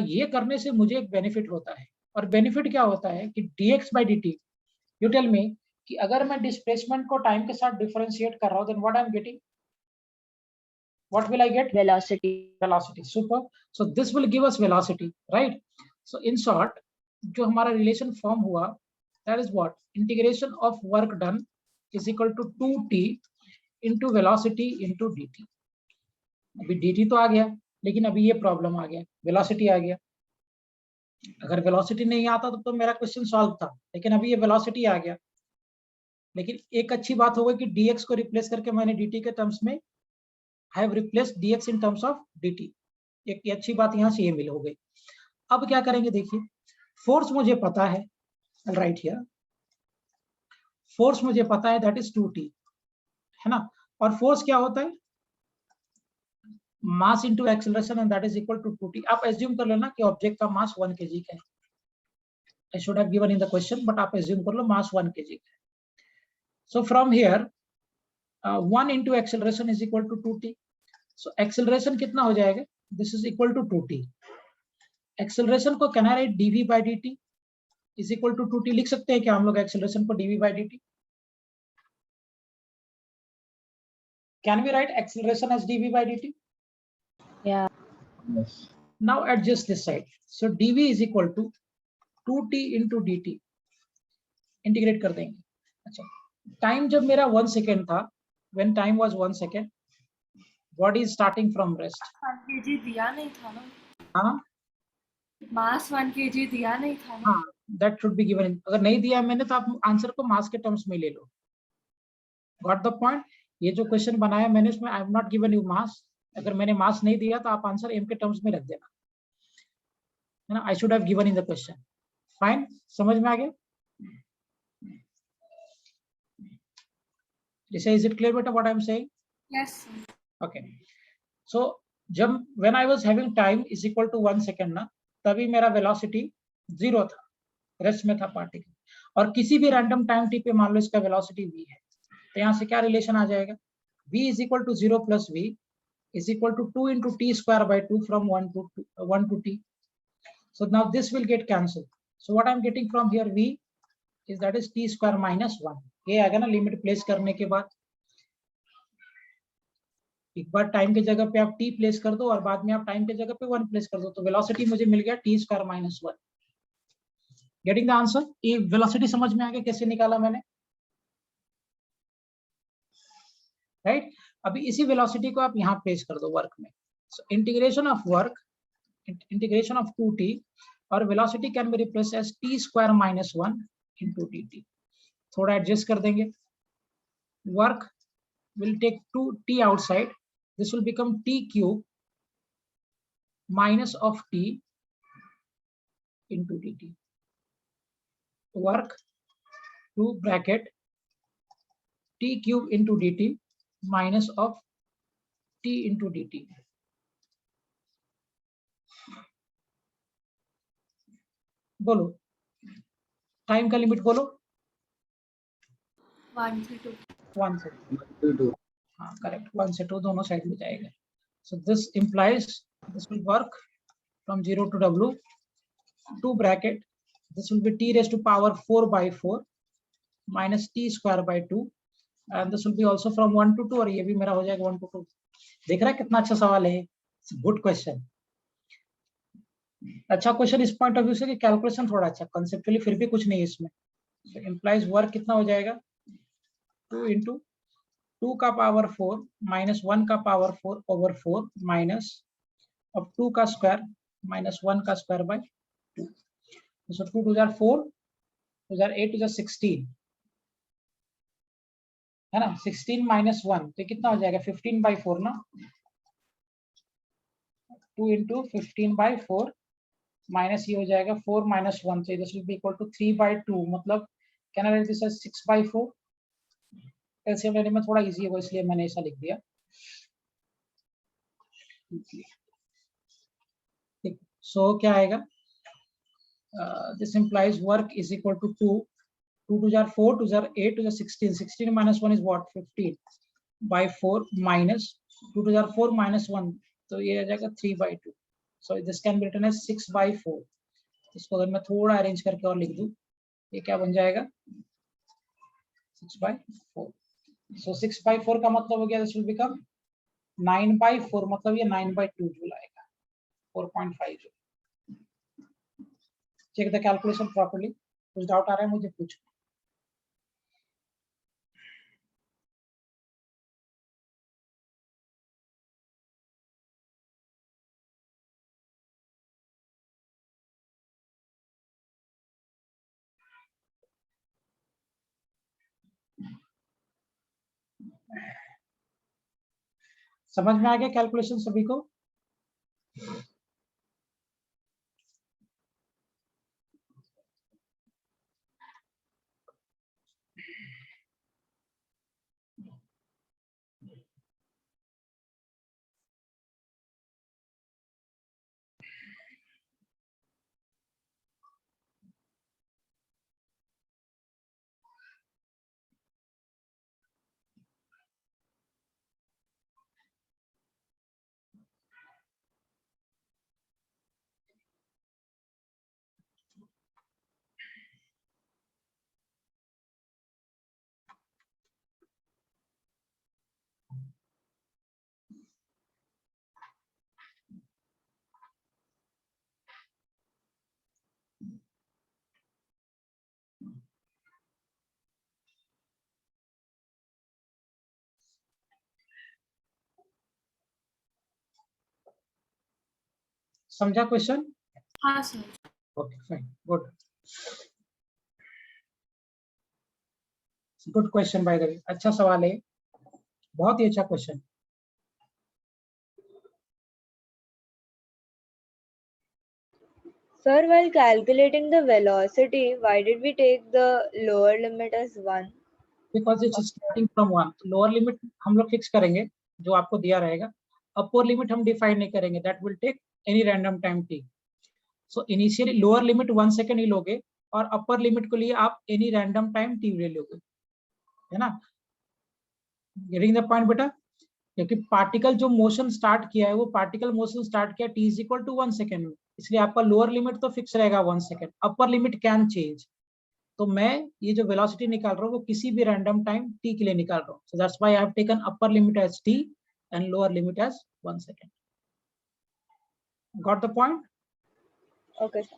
ये करने से मुझे एक बेनिफिट होता है, और बेनिफिट क्या होता है कि dx by dt, you tell me कि अगर मैं डिस्प्लेसमेंट को टाइम के साथ डिफरेंशिएट कर रहा हूँ, then what I am getting? What will I get? Velocity. Velocity. Super. So this will give us velocity, right? So in short, जो हमारा रिलेशन फॉर्म हुआ, that is what? Integration of work done is equal to 2t into velocity into dt. अभी dt तो आ गया, लेकिन अभी ये problem आ गया, वेलोसिटी आ गया. अगर वेलोसिटी नहीं आता तो मेरा क्वेश्चन सॉल्व था, लेकिन अभी ये वेलोसिटी आ गया. लेकिन एक अच्छी बात हो गई कि dx को रिप्लेस करके मैंने dt के टर्म्स में I have replaced dx in terms of dt. एक अच्छी बात यहाँ से ये मिल हो गई. अब क्या करेंगे, देखिए, फोर्स मुझे पता है, राइट हियर, फोर्स मुझे पता है, दैट इज 2t, है ना? और फोर्स क्या होता है? Mass into acceleration, and that is equal to 2t. आप एज्यूम कर लेना कि ऑब्जेक्ट का मास 1 kg का है. I should have given in the question, but आप एज्यूम कर लो मास 1 kg का है. सो from here 1 into acceleration is equal to 2t. So acceleration कितना हो जाएगा? This is equal to 2t. Acceleration को can I write dv by dt is equal to 2t? लिख सकते हैं क्या हम लोग acceleration को dv by dt? Can we write acceleration as dv by dt? Yeah. Yes. Now adjust this side. So dv is equal to 2t into dt. Integrate कर देंगे. अच्छा, टाइम जब मेरा 1 सेकेंड था, when time was 1 second, body is starting from rest. 1 kg दिया नहीं था ना? हाँ, मास 1 kg दिया नहीं था ना? हाँ, that should be given. अगर नहीं दिया मैंने तो आप आंसर को मास के टर्म्स में ले लो. Got the point? ये जो क्वेश्चन बनाया मैंने, इसमें I have not given you mass. अगर मैंने मास नहीं दिया तो आप आंसर m के टर्म्स में रख देना, है ना? I should have given in the question. Fine, समझ में आ गया? Is it clear, beta, what I'm saying? Yes, sir. Okay. So जब when I was having time is equal to 1 second ना, तभी मेरा velocity 0 था, रेस्ट में था पार्टिकल. और किसी भी रैंडम टाइम t पे मान लो इसका वेलोसिटी v है, तो यहाँ से क्या रिलेशन आ जाएगा? v is equal to 0 plus v is equal to 2 into t square by 2 from 1 to t. So now this will get cancelled. So what I'm getting from here v is that is t square minus 1. ये आएगा ना limit place करने के बाद. एक बार time के जगह पे आप t प्लेस कर दो और बाद में आप टाइम के जगह पे 1 प्लेस कर दो, तो वेलोसिटी मुझे मिल गया t square minus 1. Getting the answer? ये वेलोसिटी समझ में आ गया कैसे निकाला मैंने, राइट? अभी इसी वेलोसिटी को आप यहाँ प्लेस कर दो वर्क में. So integration of work integration of 2t, or velocity can be replaced as t square minus 1 into dt. थोड़ा adjust कर देंगे. Work will take 2t outside. This will become t cube minus of t into dt. Work to bracket t cube into dt minus of t into dt. बोलो, time का limit बोलो. 1 से 2. 1 से 2. हाँ correct, 1 से 2 दोनों साइड में जाएगा. So this implies this will work from 0 to w, 2 bracket, this will be t raised to power 4 by 4 minus t square by 2, and this will be also from 1 to 2, और ये भी मेरा हो जाएगा 1 to 2. देख रहा है कितना अच्छा सवाल है. गुड क्वेश्चन, अच्छा क्वेश्चन इस पॉइंट ऑफ व्यू से कि कैलकुलेशन थोड़ा अच्छा, कंसेप्चुअली फिर भी कुछ नहीं है इसमें. इम्प्लाइज वर्क कितना हो जाएगा, 2 into 2 का पावर 4 minus 1 का पावर 4 over 4 minus अब 2 का स्क्वायर minus 1 का square by 2. So 2 to 4, 2 8 to 16 है ना. 16 minus 1 तो कितना हो जाएगा, 15 by 4 ना. 2 into 15 by 4 माइनस ये हो जाएगा 4 minus 1, so this will be equal to 3 by 2. मतलब can I write this as 6 by 4. LCM लेने में थोड़ा इजी होगा इसलिए मैंने ऐसा लिख दिया. सो क्या आएगा, this implies work is equal to 2 to 4, 2 8 to 16, 16 minus 1 is what, 15 by 4 minus 2 to 4 minus 1, तो ये आ जाएगा 3 by 2. So this can be written as 6 by 4. इसको अगर मैं थोड़ा अरेंज करके और लिख दूं, ये क्या बन जाएगा, 6 by 4. So 6 by 4 का मतलब हो गया, this will become 9 by 4, मतलब ये 9 by 2 जूल आएगा, 4.5 joule. Check the calculation properly. कुछ डाउट आ रहा है मुझे पूछो. समझ में आ गया कैलकुलेशन सभी को. समझा क्वेश्चन? हाँ sir. Okay fine, good. Good question by the way, अच्छा सवाल है, बहुत ही अच्छा question. Sir, while calculating the velocity, why did we take the lower limit as 1? Because it's starting from 1. Lower limit हम लोग फिक्स करेंगे जो आपको दिया रहेगा, अपर लिमिट हम डिफाइन नहीं करेंगे, that will take any random time t. So initially lower limit 1 second ही लोगे, और अपर लिमिट के लिए आप एनी रैंडम टाइम टी ले लोगे, है ना. गेटिंग द पॉइंट बेटा. क्योंकि पार्टिकल जो मोशन स्टार्ट किया है, वो पार्टिकल मोशन स्टार्ट किया t is equal to 1 second में, इसलिए आपका लोअर लिमिट तो फिक्स रहेगा 1 second, upper limit can change. तो मैं ये जो वेलोसिटी निकाल रहा हूँ वो किसी भी रैंडम टाइम t के लिए निकाल रहा हूँ. So that's why I have taken upper limit as t and lower limit as 1 second. Got the point? Okay, sir.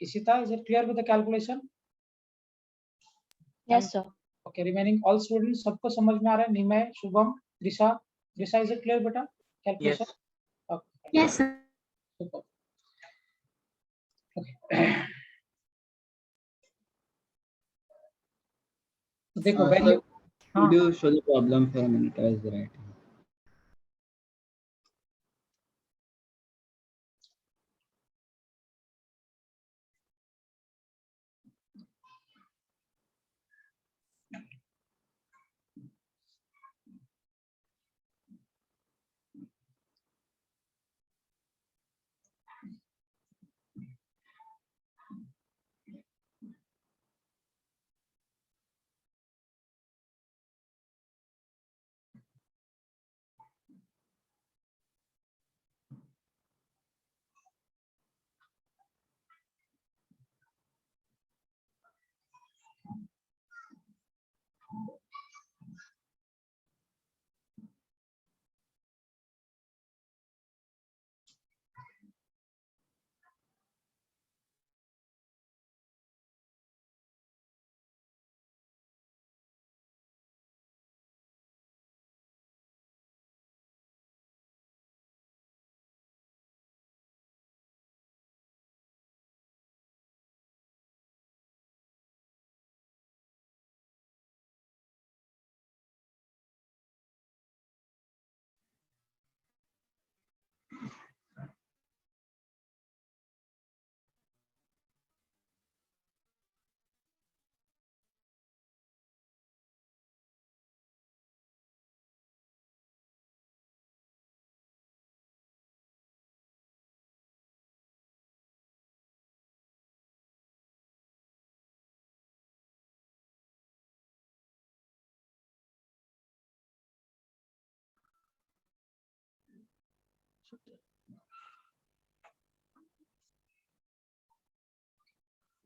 Ishita, is it clear with the calculation? Yes, sir. Okay, remaining all students, सबको समझ में आ रहा है? निमय, Shubham, Trisha, is it clear बेटा? Calculation? Yes. Okay. Yes, sir. Super. Okay. देखो Sir, value. could you show the problem for a minute? I was right.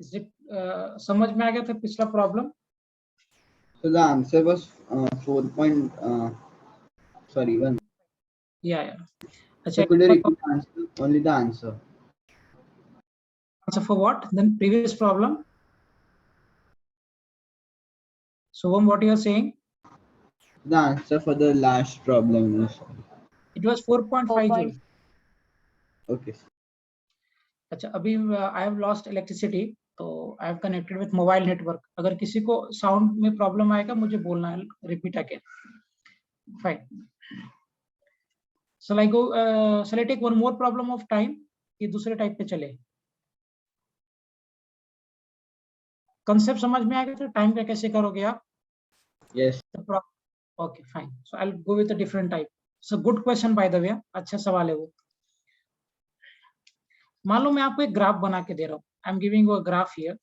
Is it समझ में आ गया था पिछला problem? So the answer was 4 point. Sorry, 1. Yeah. अच्छा. So could you repeat the answer? Only the answer. Answer for what? Then previous problem. Shubham, what you are saying? The answer for the last problem is. It was 4.5 joules. Okay. अच्छा, अभी I have lost electricity, तो I have connected with mobile network. अगर किसी को sound में problem आएगा मुझे बोलना है, repeat again. Fine. Shall I take one more problem of time? ये दूसरे टाइप पे चले. कंसेप्ट समझ में आ गया? तो टाइम का कैसे करोगे आप? Yes. Okay, fine. So I'll go with a different type. So good question by the way. अच्छा सवाल है वो. मान लो मैं आपको एक ग्राफ बना के दे रहा हूँ. I am giving you a graph here.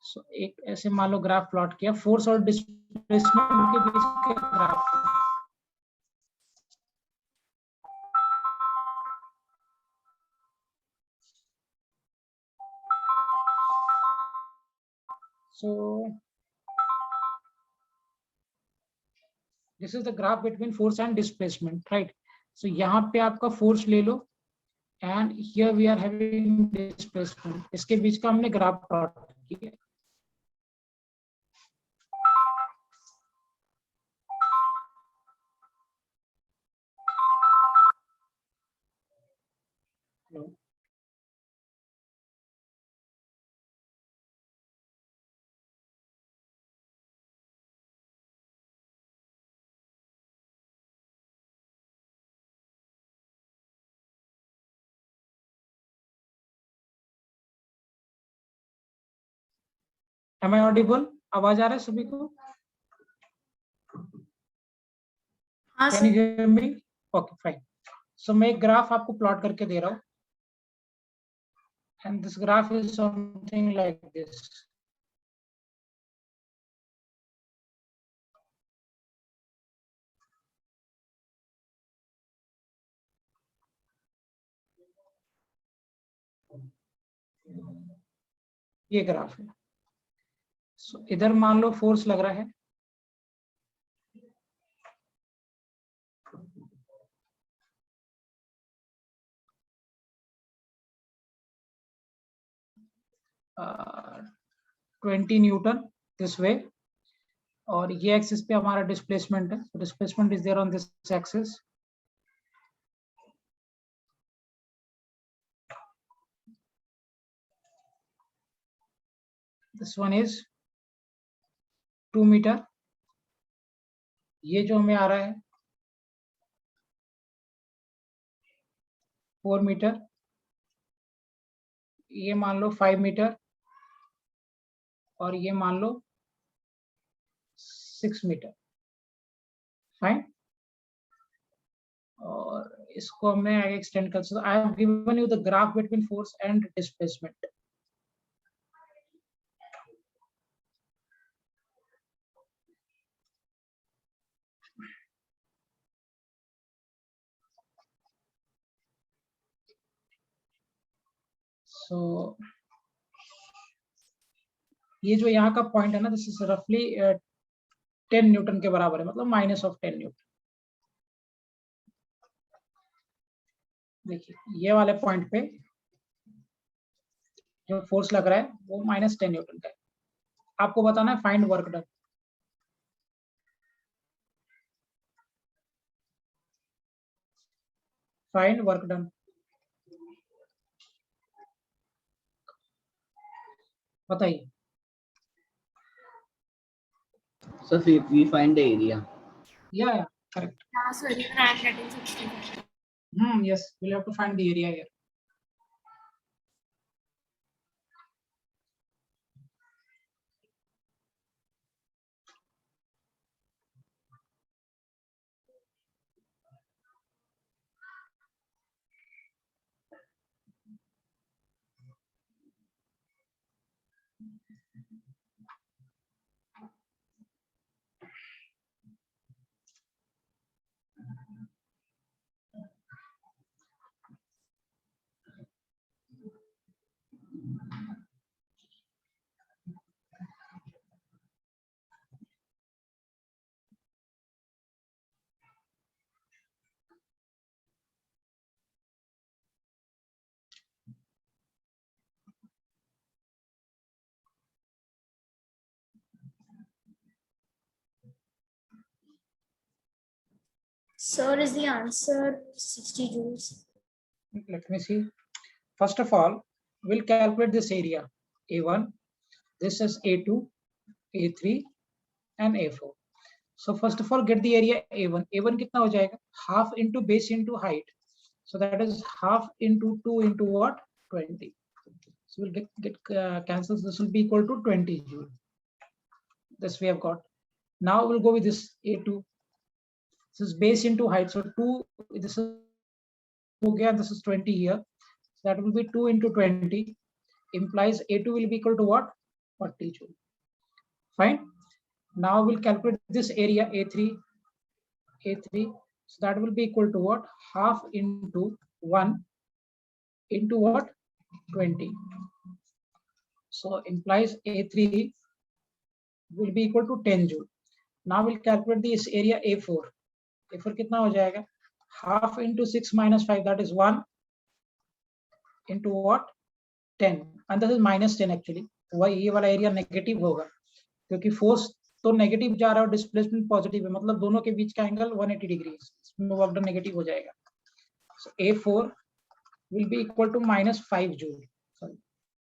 So एक ऐसे मान लो ग्राफ प्लॉट किया, फोर्स और डिस्प्लेसमेंट के बीच का graph. So this is the graph between force and displacement, right? So यहाँ पे आपका फोर्स ले लो and here we are having displacement. इसके बीच का हमने ग्राफ प्लॉट किया. Am I audible? आवाज आ रहा है सभी को? हाँ Can you sir. hear me? Okay, fine. So मैं एक ग्राफ आपको प्लॉट करके दे रहा हूँ. And this graph is something like this. ये ग्राफ है. So इधर मान लो फोर्स लग रहा है. 20 न्यूटन दिस वे, और ये एक्सिस पे हमारा डिस्प्लेसमेंट है, displacement is there on this axis. This one is 2 metre. ये जो हमें आ रहा है 4 मीटर, ये मान लो 5 मीटर, और ये मान लो 6 मीटर. फाइन. और इसको हमने आगे एक्सटेंड कर सकते. I have given you the graph between force and displacement. So ये जो यहाँ का पॉइंट है ना, दिस इज रफली 10 न्यूटन के बराबर है, मतलब माइनस ऑफ 10 न्यूटन. देखिए ये वाले पॉइंट पे जो फोर्स लग रहा है वो -10 न्यूटन का है. आपको बताना है find work done. Find work done. बताइए. So we find the area. Yeah, correct. Yeah, sir, even I am getting 65. Yes, we'll have to find the area here. Sir, is the answer 60 joules? Let me see. First of all, we'll calculate this area A1. This is A2, A3, and A4. So first of all, get the area A1. A1 कितना हो जाएगा? Half into base into height. So that is half into 2 into what? 20. So we'll get cancels. This will be equal to 20 joule. This we have got. Now we'll go with this A2. This is base into height. So 2. This is okay. This is 20 here. So that will be 2 into 20. Implies A2 will be equal to what? 40 joule. Fine. Now we'll calculate this area A3. So that will be equal to what? Half into 1 into what? 20. So implies A3 will be equal to 10 joule. Now we'll calculate this area A4. A4 कितना हो जाएगा? Half into 6 minus 5, that is 1 into what? 10. And this is -10 actually. वही ये वाला area negative होगा क्योंकि force तो negative जा रहा है और डिस्प्लेसमेंट पॉजिटिव है, मतलब दोनों के बीच का एंगल 180 डिग्री है. इसमें वर्क डन नेगेटिव हो जाएगा. So A4 will be equal to -5 joule. Sorry.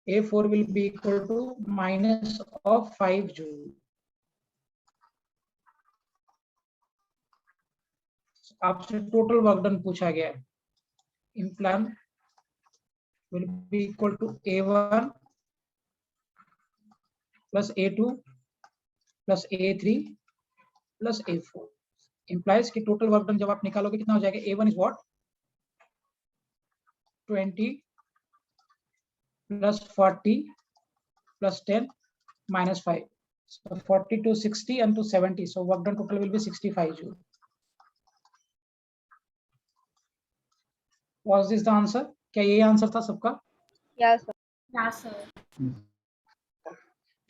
A4 will be equal to -5 joule. आपसे टोटल वर्क डन पूछा गया है. इम्प्लान will be equal to A1 plus A2 plus A3 plus A4. Implies कि total work done जब आप निकालोगे कितना हो जाएगा? A1 is what? 20 plus 40 plus 10 minus 5. So 40 to 60 and to 70. So work done total will be 65 joule. Was this the answer? क्या ये answer था सबका? Yeah, sir. Yeah, sir.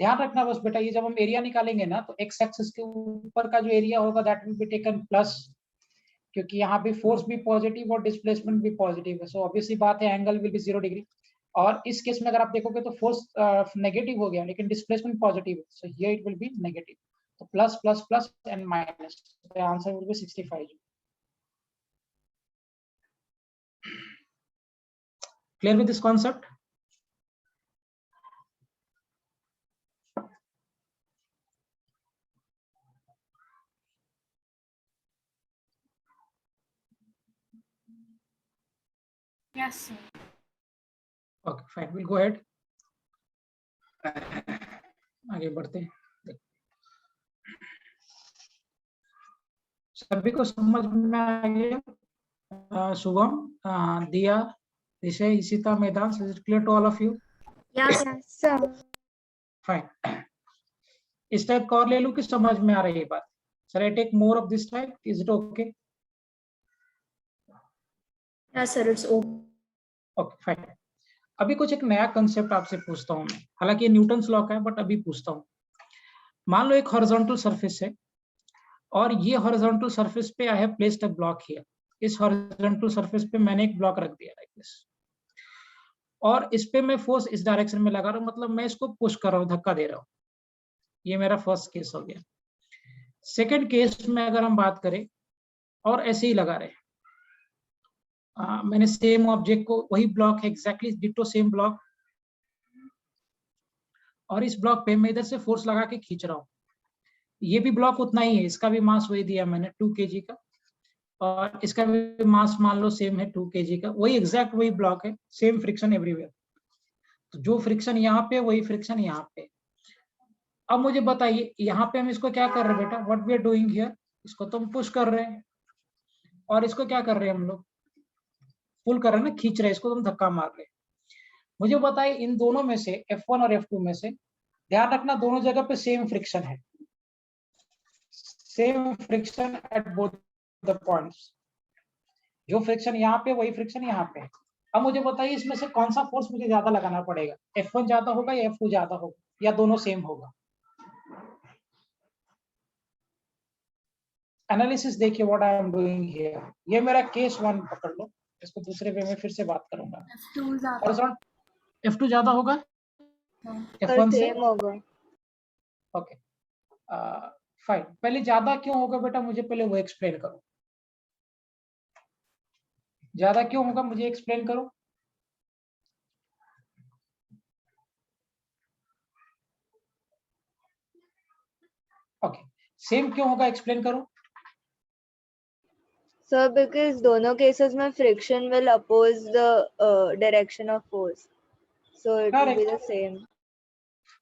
ध्यान रखना बस बेटा, ये जब हम एरिया निकालेंगे ना तो एक्स एक्सिस के ऊपर का जो एरिया होगा that will be taken plus, क्योंकि यहाँ पे फोर्स भी पॉजिटिव और डिस्प्लेसमेंट भी पॉजिटिव है. सो ऑब्वियसली बात है एंगल विल बी 0 डिग्री. और इस केस में अगर आप देखोगे तो फोर्स नेगेटिव हो गया लेकिन डिस्प्लेसमेंट पॉजिटिव है, so here it will be negative, तो plus plus plus and minus, the answer will be 65 joule. Clear with this concept? Yes, sir. Okay, fine. We'll go ahead. आगे बढ़ते हैं। सभी को समझ में आ गया? शुभम, दिया, विषय, इशिता, मैदान, is it clear to all of you? Yes, sir. Fine. इस टाइप का और ले लूं कि समझ में आ रही है बात? Sir, I take more of this type. Is it okay? Yes, sir. It's okay. Okay, fine. अभी कुछ एक नया कंसेप्ट आपसे पूछता हूं मैं, हालांकि ये न्यूटन्स लॉ का है बट अभी पूछता हूं। मान लो एक हॉरिजॉन्टल सरफेस है और ये हॉरिजॉन्टल सरफेस पे I have placed a block here. इस हॉरिजॉन्टल सरफेस पे मैंने एक ब्लॉक रख दिया लाइक दिस, और इस पे मैं फोर्स इस डायरेक्शन में लगा रहा हूं, मतलब मैं इसको पुश कर रहा हूं, धक्का दे रहा हूं। ये मेरा फर्स्ट केस हो गया। सेकेंड केस में अगर हम बात करें और ऐसे ही लगा रहे हैं, मैंने सेम ऑब्जेक्ट को, वही ब्लॉक है एग्जैक्टली डिटो सेम ब्लॉक, और इस ब्लॉक पे मैं इधर से फोर्स लगा के खींच रहा हूँ। ये भी ब्लॉक उतना ही है, इसका भी मास वही दिया मैंने 2 kg का, और इसका भी मास मान लो सेम है 2 kg का, वही एग्जैक्ट वही ब्लॉक है, सेम फ्रिक्शन एवरीवेयर। तो जो फ्रिक्शन यहाँ पे वही फ्रिक्शन यहाँ पे। अब मुझे बताइए यहाँ पे हम इसको क्या कर रहे हैं बेटा, what we are doing here, इसको तो हम पुश कर रहे हैं, और इसको क्या कर रहे हैं हम लोग, पुल कर रहे हैं ना, खींच रहे हैं, इसको तो हम धक्का मार रहे हैं। मुझे बताइए इन दोनों में से F1 और F2 में से, ध्यान रखना दोनों जगह पे सेम फ्रिक्शन है, same friction at both the points. जो फ्रिक्शन यहाँ पे वही फ्रिक्शन यहाँ पे है। अब मुझे बताइए इसमें से कौन सा फोर्स मुझे ज्यादा लगाना पड़ेगा, F1 ज्यादा होगा या F2 ज्यादा होगा, या दोनों सेम होगा? एनालिसिस देखिए what I am doing here. ये मेरा केस 1 पकड़ लो, इसको दूसरे वे में फिर से बात करूंगा। F2 ज़्यादा। F2 ज्यादा होगा सर F1 से? सेम होगा। Okay fine. पहले ज्यादा क्यों होगा बेटा, मुझे पहले वो एक्सप्लेन करो। ज्यादा क्यों होगा मुझे एक्सप्लेन करो। ओके, सेम क्यों होगा एक्सप्लेन करो। Sir, because दोनों cases में friction will oppose the direction of force, so it will be the same.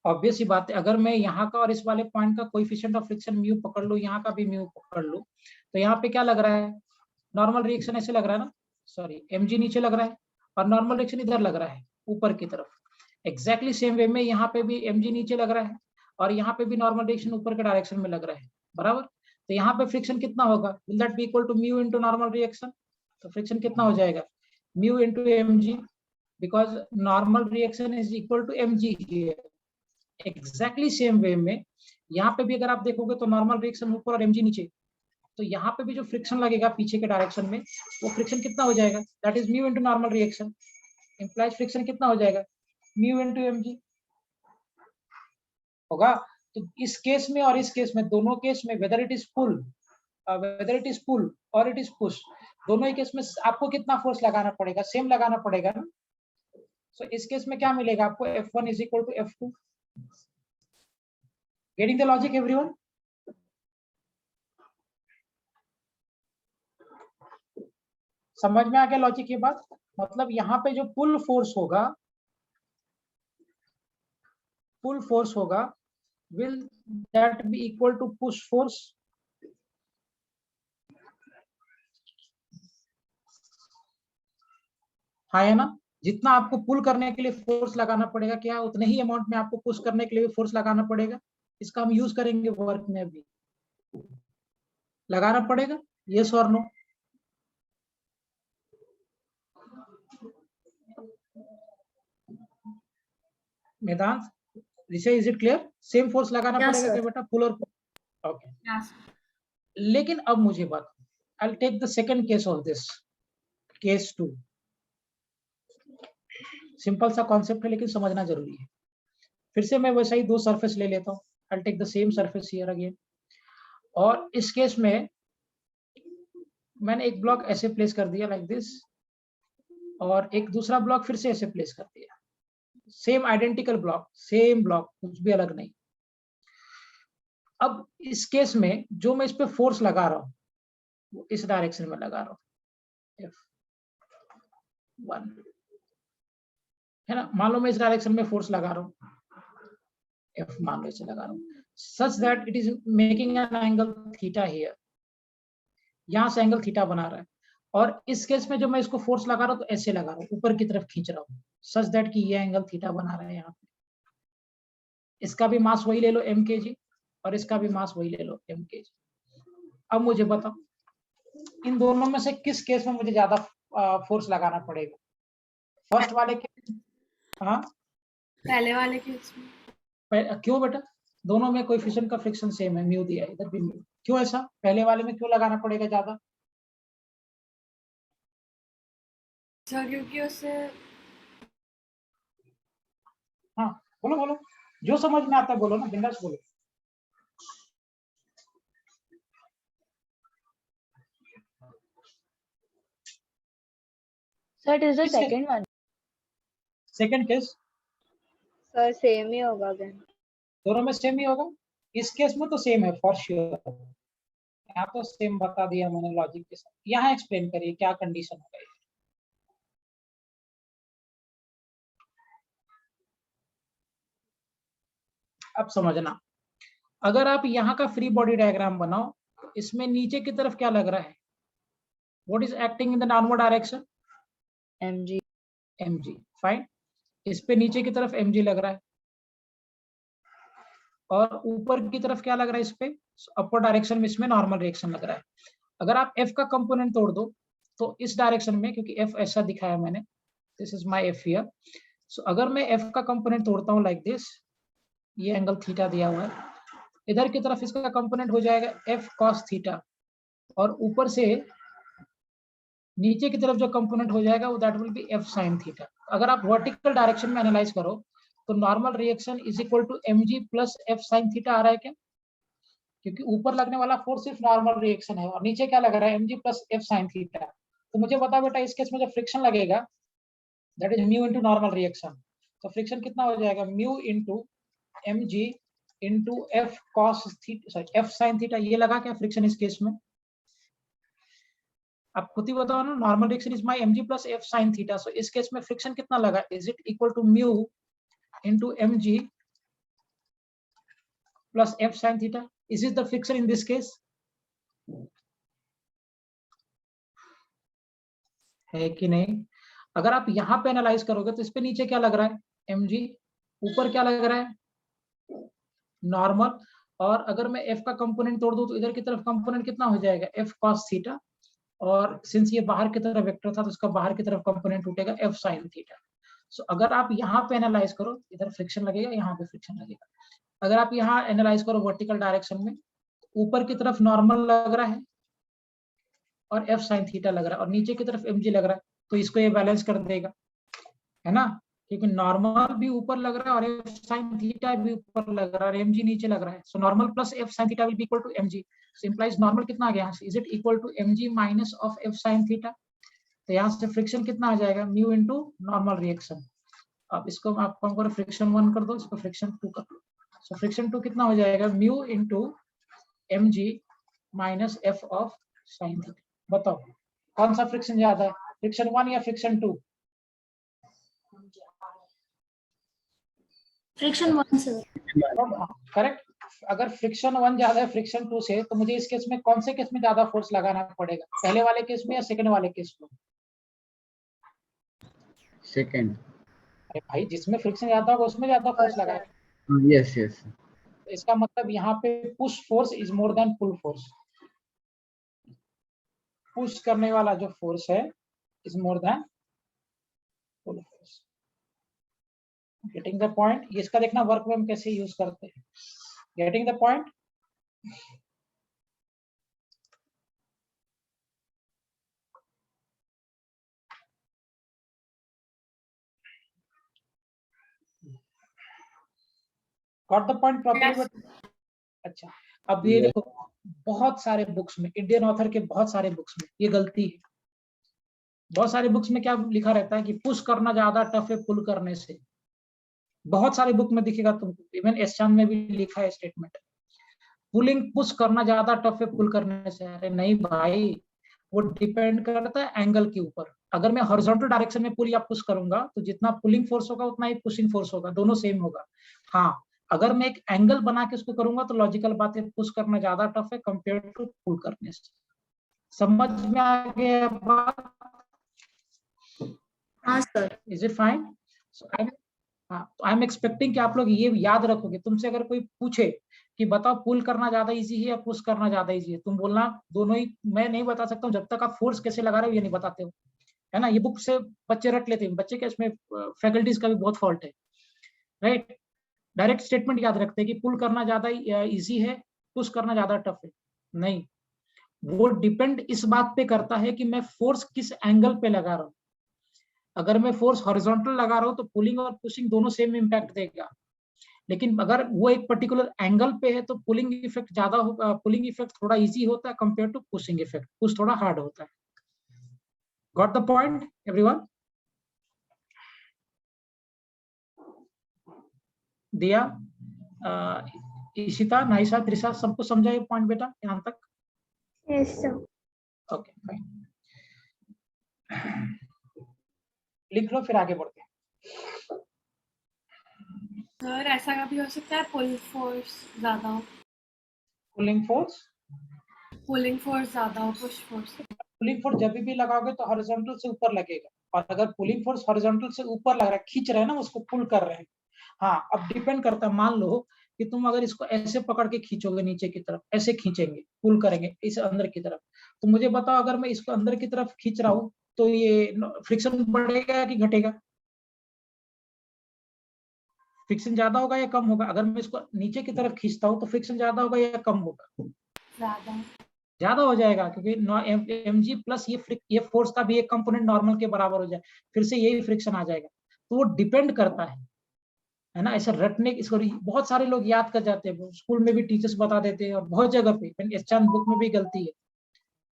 Obvious ही बात है, अगर मैं यहाँ का और इस वाले पॉइंट का कोएफिशिएंट ऑफ फ्रिक्शन म्यू पकड़ लूं, यहाँ का भी म्यू पकड़ लूं, तो यहाँ पे क्या लग रहा है, नॉर्मल रिएक्शन ऐसे लग रहा है ना, सॉरी mg नीचे लग रहा है और नॉर्मल रिएक्शन इधर लग रहा है ऊपर की तरफ। एग्जैक्टली सेम वे में यहाँ पे भी mg नीचे लग रहा है और यहाँ पे भी नॉर्मल रिएक्शन ऊपर के डायरेक्शन में लग रहा है, बराबर। तो यहाँ पे फ्रिक्शन कितना होगा, will that be equal to mu into normal reaction. तो फ्रिक्शन कितना हो जाएगा, mu into mg, because normal reaction is equal to mg here. Exactly same way में यहाँ पे भी अगर आप देखोगे तो नॉर्मल रिएक्शन ऊपर और mg नीचे, तो यहाँ पे भी जो फ्रिक्शन लगेगा पीछे के डायरेक्शन में, वो फ्रिक्शन कितना हो जाएगा, that is mu into normal reaction. Implied friction कितना हो जाएगा, म्यू इनटू mg होगा। तो इस केस में और इस केस में, दोनों केस में वेदर इट इज पुल और इट इज पुश, दोनों ही केस में आपको कितना फोर्स लगाना पड़ेगा, सेम लगाना पड़ेगा ना। सो इस केस में क्या मिलेगा आपको, F1 is equal to F2। Getting the logic everyone? समझ में आ गया लॉजिक ये बात? मतलब यहाँ पे जो पुल फोर्स होगा will that be equal to push force? हाँ है ना, जितना आपको पुल करने के लिए फोर्स लगाना पड़ेगा, क्या उतने ही अमाउंट में आपको पुश करने के लिए फोर्स लगाना पड़ेगा। इसका हम यूज करेंगे वर्क में, अभी लगाना पड़ेगा, यस और नो? मैदान, Rishi, is it clear? Same force लगाना पड़ेगा क्या बेटा, पुल और ओके। लेकिन अब मुझे बात, I'll take the second case of this, case 2. Simple सा कॉन्सेप्ट है लेकिन समझना जरूरी है। फिर से मैं वैसा ही दो सरफेस ले लेता हूँ, I take the same surface here again, और इस केस में मैंने एक ब्लॉक ऐसे प्लेस कर दिया लाइक दिस, और एक दूसरा ब्लॉक फिर से ऐसे प्लेस कर दिया, same identical block, same block, कुछ भी अलग नहीं। अब इस केस में जो मैं इस पे फोर्स लगा रहा हूँ वो इस डायरेक्शन में लगा रहा हूँ, F1 है ना। मान लो मैं इस डायरेक्शन में फोर्स लगा रहा हूँ, F मान लो इसे लगा रहा हूँ, such that it is making an angle theta here, यहां से एंगल थीटा बना रहा है। और इस केस में जब मैं इसको फोर्स लगा रहा हूँ तो ऐसे लगा रहा हूँ, ऊपर की तरफ खींच रहा हूँ, सच दैट कि ये एंगल थीटा बना रहा है यहाँ पे। इसका भी मास वही ले लो m kg, और इसका भी मास वही ले लो m kg। अब मुझे बताओ इन दोनों में से किस केस में मुझे ज्यादा फोर्स लगाना पड़ेगा? फर्स्ट वाले के, हाँ पहले वाले केस में। क्यों बेटा? दोनों में कोएफिशिएंट का फ्रिक्शन सेम है, म्यू दिया है, इधर भी म्यू। क्यों ऐसा? पहले वाले में क्यों लगाना पड़ेगा ज्यादा? सर क्योंकि उससे हाँ बोलो बोलो, जो समझ में आता है बोलो ना, बिंदास बोलो। Sir, it is the second one. Second case Sir, same ही होगा again. दोनों में सेम ही होगा। इस केस में तो सेम है फॉर श्योर, यहाँ तो सेम बता दिया मैंने लॉजिक के साथ। यहाँ एक्सप्लेन करिए क्या कंडीशन होगा ये। अब समझना, अगर आप यहाँ का फ्री बॉडी डायग्राम बनाओ तो इसमें नीचे की तरफ क्या लग रहा है? What is acting in the downward direction? mg. mg, fine. इस पे नीचे की तरफ mg लग रहा है, और ऊपर की तरफ क्या लग रहा है इस पे? अपर डायरेक्शन में इसमें नॉर्मल रिएक्शन लग रहा है। अगर आप f का कंपोनेंट तोड़ दो तो इस डायरेक्शन में, क्योंकि f ऐसा दिखाया मैंने, this is my f here, so अगर मैं f का कंपोनेंट तोड़ता हूँ लाइक दिस, ये एंगल थीटा दिया हुआ है, इधर की तरफ इसका कंपोनेंट हो जाएगा f cos थीटा, और ऊपर से नीचे की तरफ जो कंपोनेंट हो जाएगा वो that will be f sin theta. अगर आप वर्टिकल डायरेक्शन में एनालाइज करो तो normal reaction is equal to mg plus f sin theta आ रहा है क्या? क्योंकि ऊपर लगने वाला फोर्स सिर्फ नॉर्मल रिएक्शन है, और नीचे क्या लग रहा है? mg plus f sin theta. तो मुझे बता बेटा इस केस में जो फ्रिक्शन लगेगा that is mu into normal reaction, तो फ्रिक्शन कितना हो जाएगा? Mu into mg into f cos theta, sorry f sin theta. ये लगा क्या फ्रिक्शन इस केस में? आप खुद ही बताओ ना, normal reaction is my mg plus f sin theta, so इस केस में फ्रिक्शन कितना लगा? Is it equal to mu into mg plus f sin theta? Is is the friction in this case? है कि नहीं? अगर आप यहाँ पे एनालाइज करोगे तो इस पे नीचे क्या लग रहा है? mg, ऊपर क्या लग रहा है? नॉर्मल। और अगर मैं f का कंपोनेंट तोड़ दूं तो इधर की तरफ कंपोनेंट कितना हो जाएगा? f cos थीटा, और सिंस ये बाहर की तरफ वेक्टर था तो इसका बाहर की तरफ कंपोनेंट उठेगा f sin थीटा। सो अगर आप यहाँ पे एनालाइज करो, इधर फ्रिक्शन लगेगा, यहाँ पे फ्रिक्शन लगेगा। अगर आप यहाँ एनालाइज करो वर्टिकल डायरेक्शन में, ऊपर की तरफ नॉर्मल लग रहा है और f sin थीटा लग रहा है, और नीचे की तरफ mg लग रहा है, तो इसको ये बैलेंस कर देगा, है ना? क्योंकि नॉर्मल भी ऊपर लग रहा है और f sin थीटा भी ऊपर लग रहा है और mg नीचे लग रहा है, so normal plus f sin theta will be equal to mg। So implies normal कितना आ गया यहाँ से? Is it equal to mg minus of f sin theta? तो यहाँ से फ्रिक्शन कितना आ जाएगा? Mu into normal reaction. अब इसको आप कम करो, फ्रिक्शन 1 कर दो, इसको फ्रिक्शन 2 कर दो। सो फ्रिक्शन 2 कितना हो जाएगा? Mu into mg minus f of sin theta. बताओ कौन सा फ्रिक्शन ज्यादा है, फ्रिक्शन 1 या फ्रिक्शन 2? Friction 1, sir. करेक्ट। अगर फ्रिक्शन 1 ज्यादा है फ्रिक्शन 2 से, तो मुझे इस केस में कौन से केस में ज्यादा फोर्स लगाना पड़ेगा? पहले वाले केस में या सेकंड वाले केस में? सेकंड। अरे भाई जिसमें फ्रिक्शन ज्यादा होगा उसमें ज्यादा फोर्स लगाए। Yes yes. इसका मतलब यहाँ पे push force is more than pull force. Push करने वाला जो फोर्स है is more than pull force. Getting the point? इसका देखना वर्क में हम कैसे यूज करते हैं। Getting the point? Got the point properly? अच्छा, अब ये Yes. देखो, बहुत सारे बुक्स में, इंडियन ऑथर के बहुत सारे बुक्स में ये गलती है। बहुत सारे बुक्स में क्या लिखा रहता है कि पुश करना ज्यादा टफ है पुल करने से। बहुत सारे बुक में दिखेगा तुमको, इवन एसचान में भी लिखा है स्टेटमेंट, पुलिंग पुश करना ज्यादा टफ है पुल करने से। अरे नहीं भाई, वो डिपेंड करता है एंगल के ऊपर। अगर मैं हॉरिजॉन्टल डायरेक्शन में पुल या पुश करूंगा तो जितना पुलिंग फोर्स होगा उतना ही पुशिंग फोर्स होगा, दोनों सेम होगा। हाँ, अगर मैं एक एंगल बना के उसको करूंगा तो लॉजिकल बात है, पुश करना ज्यादा टफ है कंपेयर टू पुल करने से। समझ में आ गया बात? हाँ sir. Is it fine? I am expecting कि आप लोग ये याद रखोगे। तुमसे अगर कोई पूछे कि बताओ पुल करना ज्यादा इजी है या पुश करना ज्यादा इजी है, तुम बोलना दोनों ही। मैं नहीं बता सकता हूँ जब तक आप फोर्स कैसे लगा रहे हो ये नहीं बताते हो, है ना। ये बुक से बच्चे रट लेते हैं, बच्चे के इसमें फैकल्टीज का भी बहुत फॉल्ट है, राइट। डायरेक्ट स्टेटमेंट याद रखते हैं कि पुल करना ज्यादा इजी है, पुश करना ज्यादा टफ है। नहीं, वो डिपेंड इस बात पे करता है कि मैं फोर्स किस एंगल पे लगा रहा हूँ। अगर मैं फोर्स हॉरिजॉन्टल लगा रहा हूँ तो पुलिंग और पुशिंग दोनों सेम इम्पैक्ट देगा, लेकिन अगर वो एक पर्टिकुलर एंगल पे है तो पुलिंग इफेक्ट ज्यादा होगा, पुलिंग इफेक्ट थोड़ा इजी होता है compare to pushing effect, push थोड़ा हार्ड होता है। Got the point everyone? Diya, Ishita, Naisa, Trisha, सबको समझा ये पॉइंट बेटा यहाँ तक? Yes sir. ओके फाइन, लिख लो फिर आगे बढ़ते हैं। सर ऐसा कभी हो सकता है पुल फोर्स ज्यादा हो, पुलिंग फोर्स ज्यादा हो पुश फोर्स? पुलिंग फोर्स जब भी लगाओगे तो हॉरिजॉन्टल से ऊपर लगेगा, और अगर पुलिंग फोर्स हॉरिजॉन्टल से ऊपर लग रहा है, खींच रहे हैं ना उसको, पुल कर रहे हैं। हाँ, अब डिपेंड करता है, मान लो कि तुम अगर इसको ऐसे पकड़ के खींचोगे नीचे की तरफ, ऐसे खींचेंगे, पुल करेंगे इस अंदर की तरफ, तो मुझे बताओ अगर मैं इसको अंदर की तरफ खींच रहा हूँ तो ये फ्रिक्शन बढ़ेगा कि घटेगा? फ्रिक्शन ज्यादा होगा या कम होगा? अगर मैं इसको नीचे की तरफ खींचता हूँ तो फ्रिक्शन ज्यादा होगा या कम होगा? ज्यादा हो जाएगा, क्योंकि mg प्लस ये फोर्स का भी एक कंपोनेंट नॉर्मल के बराबर हो जाए, फिर से यही फ्रिक्शन आ जाएगा। तो वो डिपेंड करता है ना। ऐसा रटने इसको बहुत सारे लोग याद कर जाते हैं, स्कूल में भी टीचर्स बता देते हैं और बहुत जगह पे एसचान बुक में भी गलती है,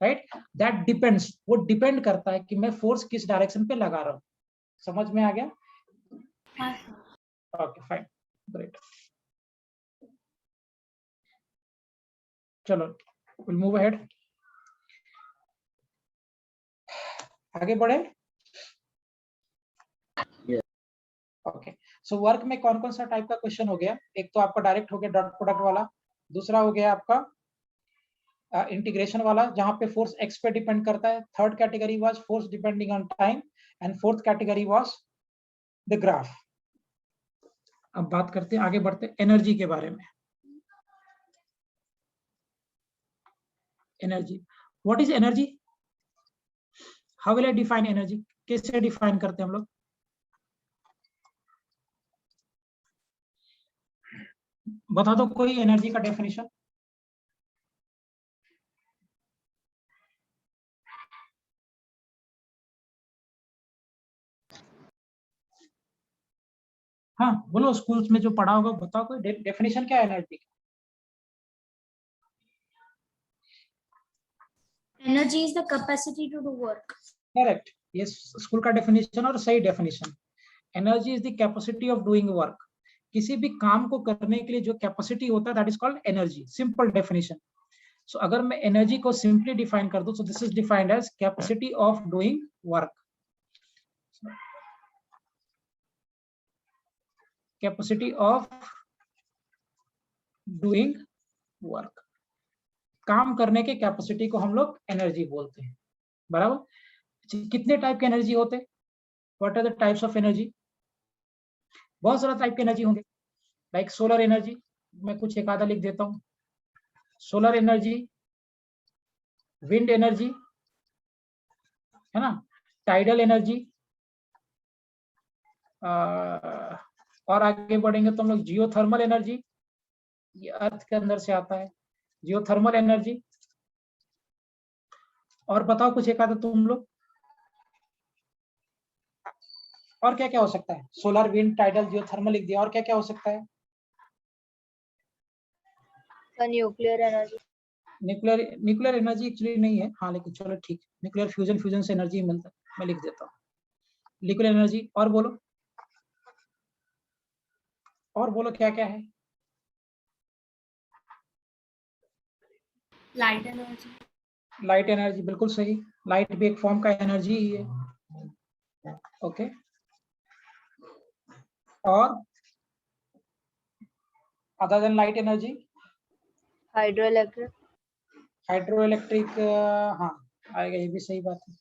राइट। दैट डिपेंड्स, वो डिपेंड करता है कि मैं फोर्स किस डायरेक्शन पे लगा रहा हूँ। समझ में आ गया? Okay fine, great. चलो विल मूव अहेड, आगे बढ़े। ओके, सो वर्क में कौन कौन सा टाइप का क्वेश्चन हो गया? एक तो आपका डायरेक्ट हो गया डॉट प्रोडक्ट वाला, दूसरा हो गया आपका इंटीग्रेशन वाला जहां पे फोर्स एक्स पे डिपेंड करता है, third category was force depending on time, and fourth category was the graph. अब बात करते हैं, आगे बढ़ते हैं एनर्जी के बारे में। Energy, what is energy? How will I define energy? कैसे डिफाइन करते हैं हम लोग? बता दो कोई एनर्जी का डेफिनेशन। हाँ बोलो, स्कूल्स में जो पढ़ा होगा बताओ, कोई डेफिनेशन क्या है एनर्जी का? Energy is the capacity to do work. Correct, ये स्कूल का डेफिनेशन और सही definition. Energy is the capacity of doing work. किसी भी काम को करने के लिए जो कैपेसिटी होता है that is called energy, simple definition. So अगर मैं एनर्जी को सिंपली डिफाइन कर दूं, so this is defined as capacity of doing work. Capacity of doing work, काम करने के कैपेसिटी को हम लोग एनर्जी बोलते हैं, बराबर। कितने टाइप के एनर्जी होते हैं? What are the types of energy? बहुत सारा टाइप के एनर्जी होंगे, लाइक सोलर एनर्जी, मैं कुछ एक आधा लिख देता हूँ। सोलर एनर्जी, विंड एनर्जी, है ना, टाइडल एनर्जी, और आगे बढ़ेंगे तो हम लोग जियोथर्मल एनर्जी, ये अर्थ के अंदर से आता है, जियोथर्मल एनर्जी। और बताओ कुछ एक आधा तुम लोग, और क्या क्या हो सकता है? सोलर, विंड, टाइडल, जियोथर्मल लिख दिया, और क्या क्या हो सकता है? Nuclear energy. Nuclear energy actually नहीं है, हाँ लेकिन चलो ठीक, न्यूक्लियर फ्यूजन से एनर्जी मिलता है, मैं लिख देता हूँ न्यूक्लियर एनर्जी। और बोलो, और बोलो क्या क्या है। Light energy. लाइट एनर्जी बिल्कुल सही, लाइट भी एक फॉर्म का एनर्जी ही है। ओके, और other than light energy, hydro electric. Hydro electric, हाँ आएगा, ये भी सही बात है।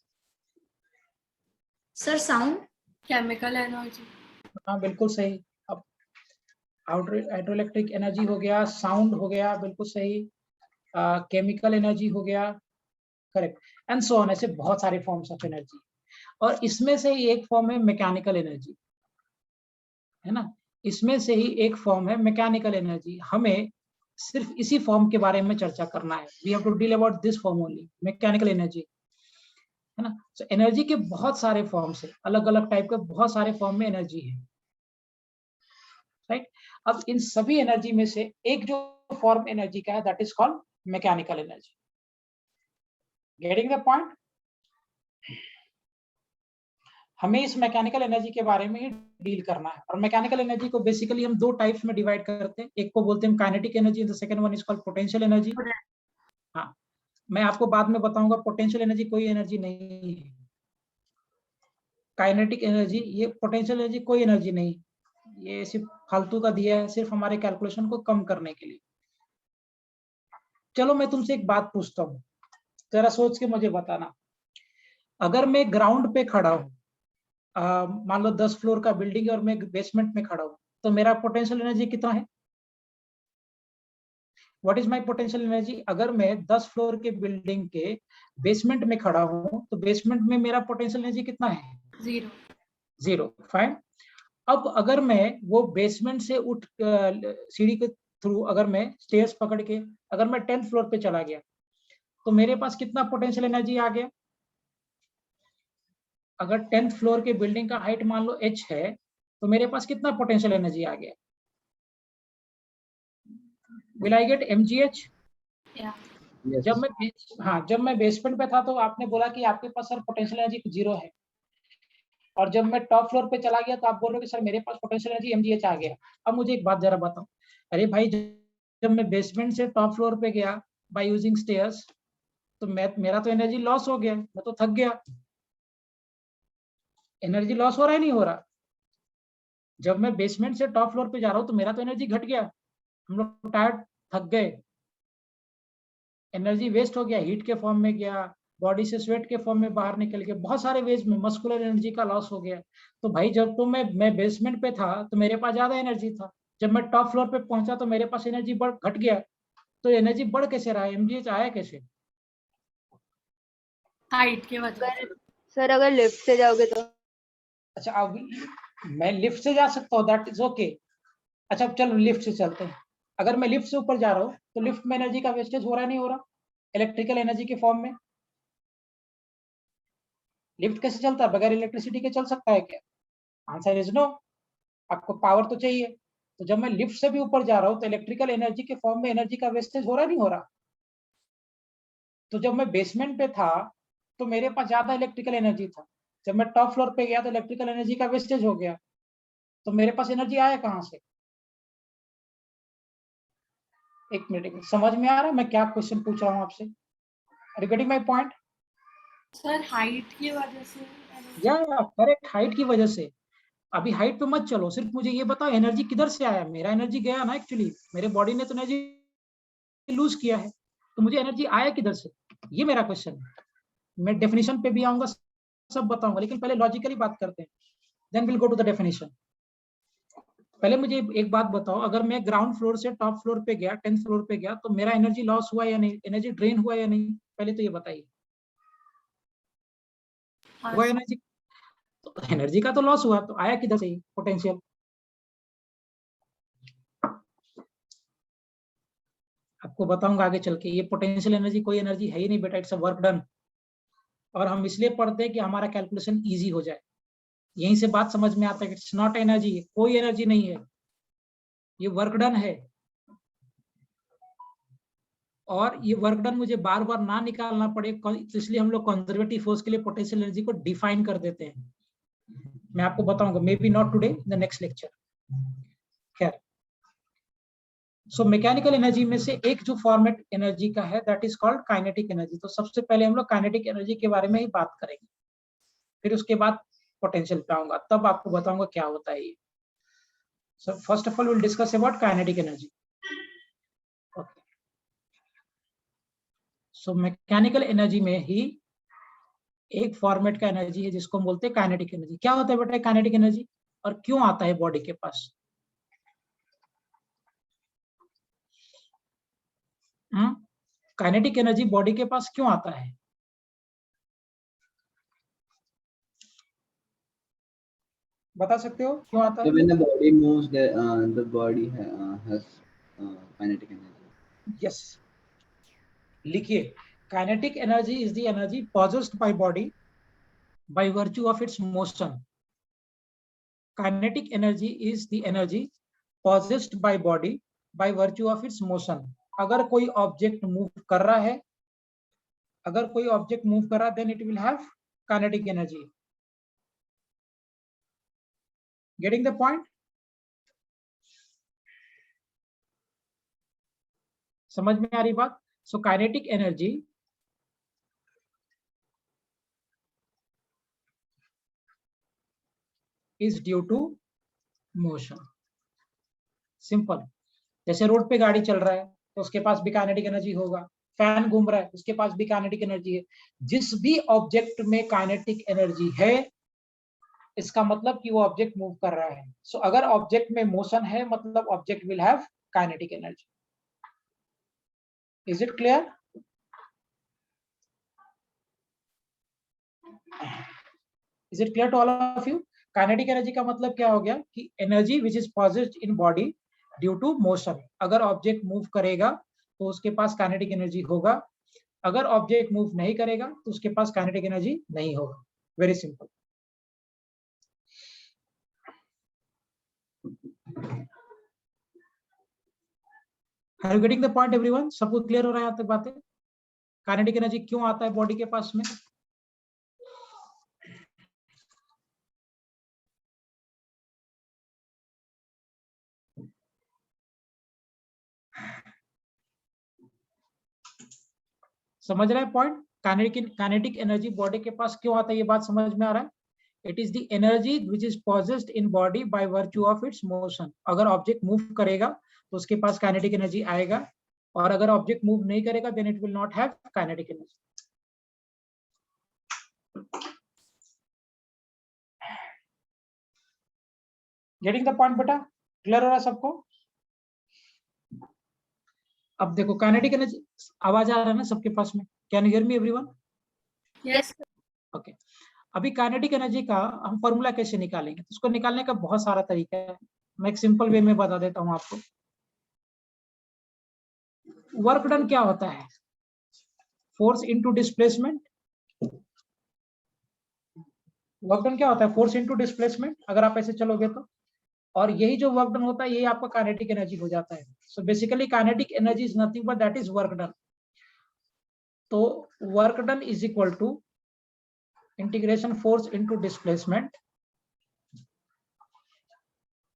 Sir, sound. Chemical energy. हाँ बिल्कुल सही। अब हाइड्रो इलेक्ट्रिक एनर्जी हो गया, साउंड हो गया बिल्कुल सही, केमिकल एनर्जी हो गया, करेक्ट, एंड सो ऑन, ऐसे बहुत सारे फॉर्म्स ऑफ एनर्जी। और इसमें से ही एक फॉर्म है मैकेनिकल एनर्जी, है ना, इसमें से ही एक फॉर्म है मैकेनिकल एनर्जी। हमें सिर्फ इसी फॉर्म के बारे में चर्चा करना है, we have to deal about this form only, mechanical energy, है ना। तो एनर्जी के बहुत सारे फॉर्म्स है, अलग अलग टाइप के बहुत सारे फॉर्म में एनर्जी है, राइट। अब इन सभी एनर्जी में से एक जो फॉर्म एनर्जी का है, that is called mechanical energy. Getting the point. हमें इस मैकेनिकल एनर्जी के बारे में ही डील करना है। और मैकेनिकल एनर्जी को बेसिकली हम दो टाइप्स में डिवाइड करते हैं, एक को बोलते हैं kinetic energy, the second one is called potential energy. हाँ, मैं आपको बाद में बताऊंगा पोटेंशियल एनर्जी कोई एनर्जी नहीं है, काइनेटिक एनर्जी, ये पोटेंशियल एनर्जी कोई एनर्जी नहीं, ये सिर्फ फालतू का दिया है, सिर्फ हमारे कैलकुलेशन को कम करने के लिए। चलो मैं तुमसे एक बात पूछता हूँ, जरा सोच के मुझे बताना। अगर मैं ग्राउंड पे खड़ा हूँ, मान लो 10 फ्लोर का बिल्डिंग है और मैं बेसमेंट में खड़ा हूँ, तो मेरा पोटेंशियल एनर्जी कितना है? What is my potential energy? अगर मैं 10 फ्लोर के बिल्डिंग के बेसमेंट में खड़ा हूँ, तो बेसमेंट में मेरा पोटेंशियल एनर्जी कितना है? 0। 0, फाइन। अब अगर मैं वो बेसमेंट से उठ सीढ़ी के थ्रू, अगर मैं स्टेयर्स पकड़ के अगर मैं 10th फ्लोर पे चला गया, तो मेरे पास कितना पोटेंशियल एनर्जी आ गया? अगर 10th फ्लोर के बिल्डिंग का हाइट मान लो h है, तो मेरे पास कितना पोटेंशियल एनर्जी आ गया? Will I get mgh? Yes. जब मैं बेसमेंट पे था तो आपने बोला कि आपके पास सर पोटेंशियल एनर्जी 0 है, और जब मैं टॉप फ्लोर पे चला गया तो आप बोल रहे हो कि सर मेरे पास पोटेंशियल एनर्जी mgh आ गया। अब मुझे एक बात जरा बताओ, अरे भाई जब मैं बेसमेंट से टॉप फ्लोर पे गया बाय यूजिंग स्टेयर्स, तो मेरा तो एनर्जी लॉस हो गया, मैं तो थक गया। एनर्जी लॉस हो रहा है नहीं हो रहा? जब मैं बेसमेंट से टॉप फ्लोर पे जा रहा हूँ तो मेरा तो एनर्जी घट गया, हम लोग टायर्ड, थक गए, एनर्जी वेस्ट हो गया, हीट के फॉर्म में गया, बॉडी से स्वेट के फॉर्म में बाहर निकल के, बहुत सारे वेज में मस्कुलर एनर्जी का लॉस हो गया। तो भाई जब तो मैं बेसमेंट पे था तो मेरे पास ज्यादा एनर्जी था, जब मैं टॉप फ्लोर पे पहुंचा तो मेरे पास एनर्जी घट गया। तो एनर्जी बढ़ कैसे रहा है, एमजीएच आया कैसे? हाइट की वजह से। सर अगर लिफ्ट से जाओगे तो? अच्छा, अब मैं लिफ्ट से जा सकता हूँ, दैट इज ओके। अच्छा अब चलो लिफ्ट से चलते हैं। अगर मैं लिफ्ट से ऊपर जा रहा हूँ तो लिफ्ट में एनर्जी का वेस्टेज हो रहा है नहीं हो रहा, इलेक्ट्रिकल एनर्जी के फॉर्म में? लिफ्ट कैसे चलता है, बगैर इलेक्ट्रिसिटी के चल सकता है क्या? आंसर इज नो, आपको पावर तो चाहिए। तो जब मैं लिफ्ट से भी ऊपर जा रहा हूँ तो इलेक्ट्रिकल एनर्जी के फॉर्म में एनर्जी का वेस्टेज हो रहा नहीं हो रहा? तो जब मैं बेसमेंट पे था तो मेरे पास ज्यादा इलेक्ट्रिकल एनर्जी था, जब मैं टॉप फ्लोर पे गया तो इलेक्ट्रिकल एनर्जी का वेस्टेज हो गया, तो मेरे पास एनर्जी आया कहाँ से? एक मिनट, समझ में आ रहा है मैं क्या क्वेश्चन पूछ रहा हूँ आपसे? Regarding my point? Sir height की वजह से। या करेक्ट, हाइट की वजह से। अभी हाइट पे मत चलो, सिर्फ मुझे ये बताओ एनर्जी किधर से आया? मेरा एनर्जी गया ना, एक्चुअली मेरे बॉडी ने तो एनर्जी लूज किया है, तो मुझे एनर्जी आया किधर से, ये मेरा क्वेश्चन है। मैं डेफिनेशन पे भी आऊंगा, सब बताऊंगा, लेकिन पहले लॉजिकली बात करते हैं, then will go to the definition. पहले मुझे एक बात बताओ, अगर मैं ग्राउंड फ्लोर से टॉप फ्लोर पे गया, 10th फ्लोर पे गया, तो मेरा एनर्जी लॉस हुआ या नहीं, एनर्जी ड्रेन हुआ या नहीं, पहले तो ये बताइए। हुआ एनर्जी, तो एनर्जी का तो लॉस हुआ, तो आया किधर से पोटेंशियल? आपको बताऊंगा आगे चल के, ये पोटेंशियल एनर्जी कोई एनर्जी है ही नहीं बेटा, इट्स अ वर्क डन। और हम इसलिए पढ़ते हैं कि हमारा कैलकुलेशन इजी हो जाए, यहीं से बात समझ में आता है कि इट्स नॉट एनर्जी, कोई एनर्जी नहीं है, ये वर्क डन है। और ये वर्क डन मुझे बार बार ना निकालना पड़े, तो इसलिए हम लोग कंजर्वेटिव फोर्स के लिए पोटेंशियल एनर्जी को डिफाइन कर देते हैं। मैं आपको बताऊंगा, may be not today, the next lecture. खैर, सो मैकेनिकल एनर्जी में से एक जो फॉर्मेट एनर्जी का है that is called kinetic energy. तो सबसे पहले हम लोग काइनेटिक एनर्जी के बारे में ही बात करेंगे, फिर उसके बाद पोटेंशियल पे आऊंगा, तब आपको बताऊंगा क्या होता है ये। So first of all will discuss about kinetic energy. Okay, so mechanical energy में ही एक फॉर्मेट का एनर्जी है जिसको हम बोलते हैं काइनेटिक एनर्जी। क्या होता है बेटा काइनेटिक एनर्जी, और क्यों आता है बॉडी के पास? काइनेटिक एनर्जी बॉडी के पास क्यों आता है? बता सकते हो क्यों आता है? So when the body moves, the body has kinetic energy. Yes. लिखिए, kinetic energy is the energy possessed by body by virtue of its motion. Kinetic energy is the energy possessed by body by virtue of its motion. अगर कोई object move कर रहा है, then it will have kinetic energy. Getting the point? समझ में आ रही बात? So kinetic energy is due to motion. Simple. जैसे रोड पे गाड़ी चल रहा है तो उसके पास भी काइनेटिक एनर्जी होगा, फैन घूम रहा है उसके पास भी काइनेटिक एनर्जी है। जिस भी ऑब्जेक्ट में काइनेटिक एनर्जी है, इसका मतलब कि वो ऑब्जेक्ट मूव कर रहा है। सो अगर ऑब्जेक्ट में मोशन है, मतलब object will have kinetic energy. Is it clear? Is it clear to all of you? Kinetic energy का मतलब क्या हो गया कि energy which is positive in body due to motion. अगर ऑब्जेक्ट मूव करेगा तो उसके पास काइनेटिक एनर्जी होगा, अगर ऑब्जेक्ट मूव नहीं करेगा तो उसके पास काइनेटिक एनर्जी नहीं होगा। Very simple. Are you getting the point everyone? सबको क्लियर हो रहा है यहाँ तक बातें? काइनेटिक एनर्जी क्यों आता है बॉडी के पास में? समझ रहे हैं पॉइंट? काइनेटिक एनर्जी बॉडी के पास क्यों आता है, ये बात समझ में आ रहा है? It is the energy which is possessed in body by virtue of its motion. अगर ऑब्जेक्ट मूव करेगा तो उसके पास काइनेटिक एनर्जी आएगा, और अगर ऑब्जेक्ट मूव नहीं करेगा then it will not have kinetic energy. Getting the point बेटा? क्लियर हो रहा है सबको? अब देखो काइनेटिक एनर्जी, आवाज आ रहा है ना सबके पास में? Can you hear me everyone? Yes okay, अभी काइनेटिक एनर्जी का हम फॉर्मूला कैसे निकालेंगे? तो उसको निकालने का बहुत सारा तरीका है, मैं एक सिंपल वे में बता देता हूं आपको। वर्क डन क्या होता है? Force into displacement. Work done क्या होता है? Force into displacement. अगर आप ऐसे चलोगे तो, और यही जो वर्क डन होता है यही आपका काइनेटिक एनर्जी हो जाता है। So basically kinetic energy is nothing but that is work done. तो work done is equal to integration force into displacement,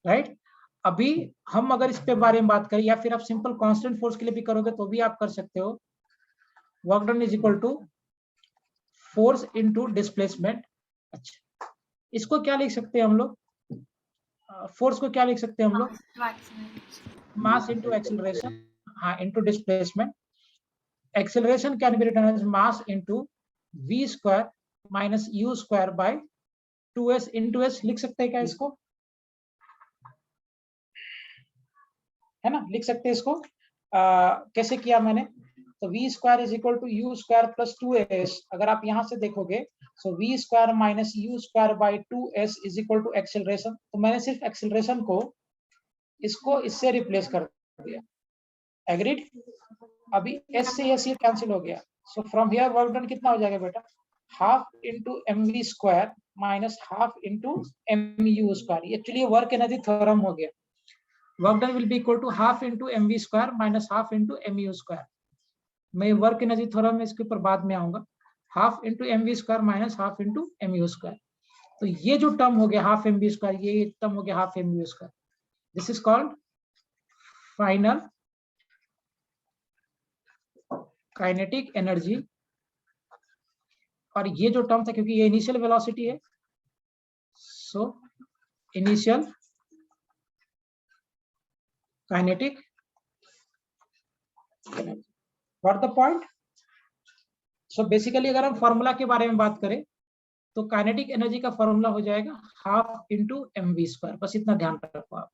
right? अभी हम अगर इस पे बारे में बात करें, या फिर आप सिंपल कांस्टेंट फोर्स के लिए भी करोगे तो भी आप कर सकते हो। Work done is equal to force into displacement. अच्छा, इसको क्या लिख सकते हैं हम लोग? फोर्स को क्या लिख सकते हैं हम लोग? मास इनटू एक्सेलरेशन, हाँ, into displacement. Acceleration can be written as mass into v square minus u square by 2s into s। लिख सकते हैं क्या इसको? है ना, लिख सकते हैं इसको। कैसे किया मैंने? तो v square is equal to u square plus 2s। अगर आप यहां से देखोगे so v square minus u square by 2s is equal to acceleration. तो मैंने सिर्फ एक्सेलरेशन को इसको इससे रिप्लेस कर दिया। एग्रीड? अभी s से s ये कैंसिल हो गया। So from here work done कितना हो जाएगा बेटा? Half into mv square minus half into mu square. Actually work energy theorem हो गया। Work done will be equal to half into mv square minus half into mu square. मैं work energy theorem में इसके ऊपर बाद में आऊंगा। Half into M V square minus half into M U square. तो ये जो टर्म हो गया हाफ एम वी स्क्वायर, ये टर्म हो गया half M U square, this is called final kinetic energy. और ये जो टर्म था, क्योंकि ये इनिशियल वेलोसिटी है, so initial kinetic energy. What the point? So basically अगर हम फॉर्मूला के बारे में बात करें तो काइनेटिक एनर्जी का फॉर्मूला हो जाएगा half into M V square. बस इतना ध्यान रखो आप।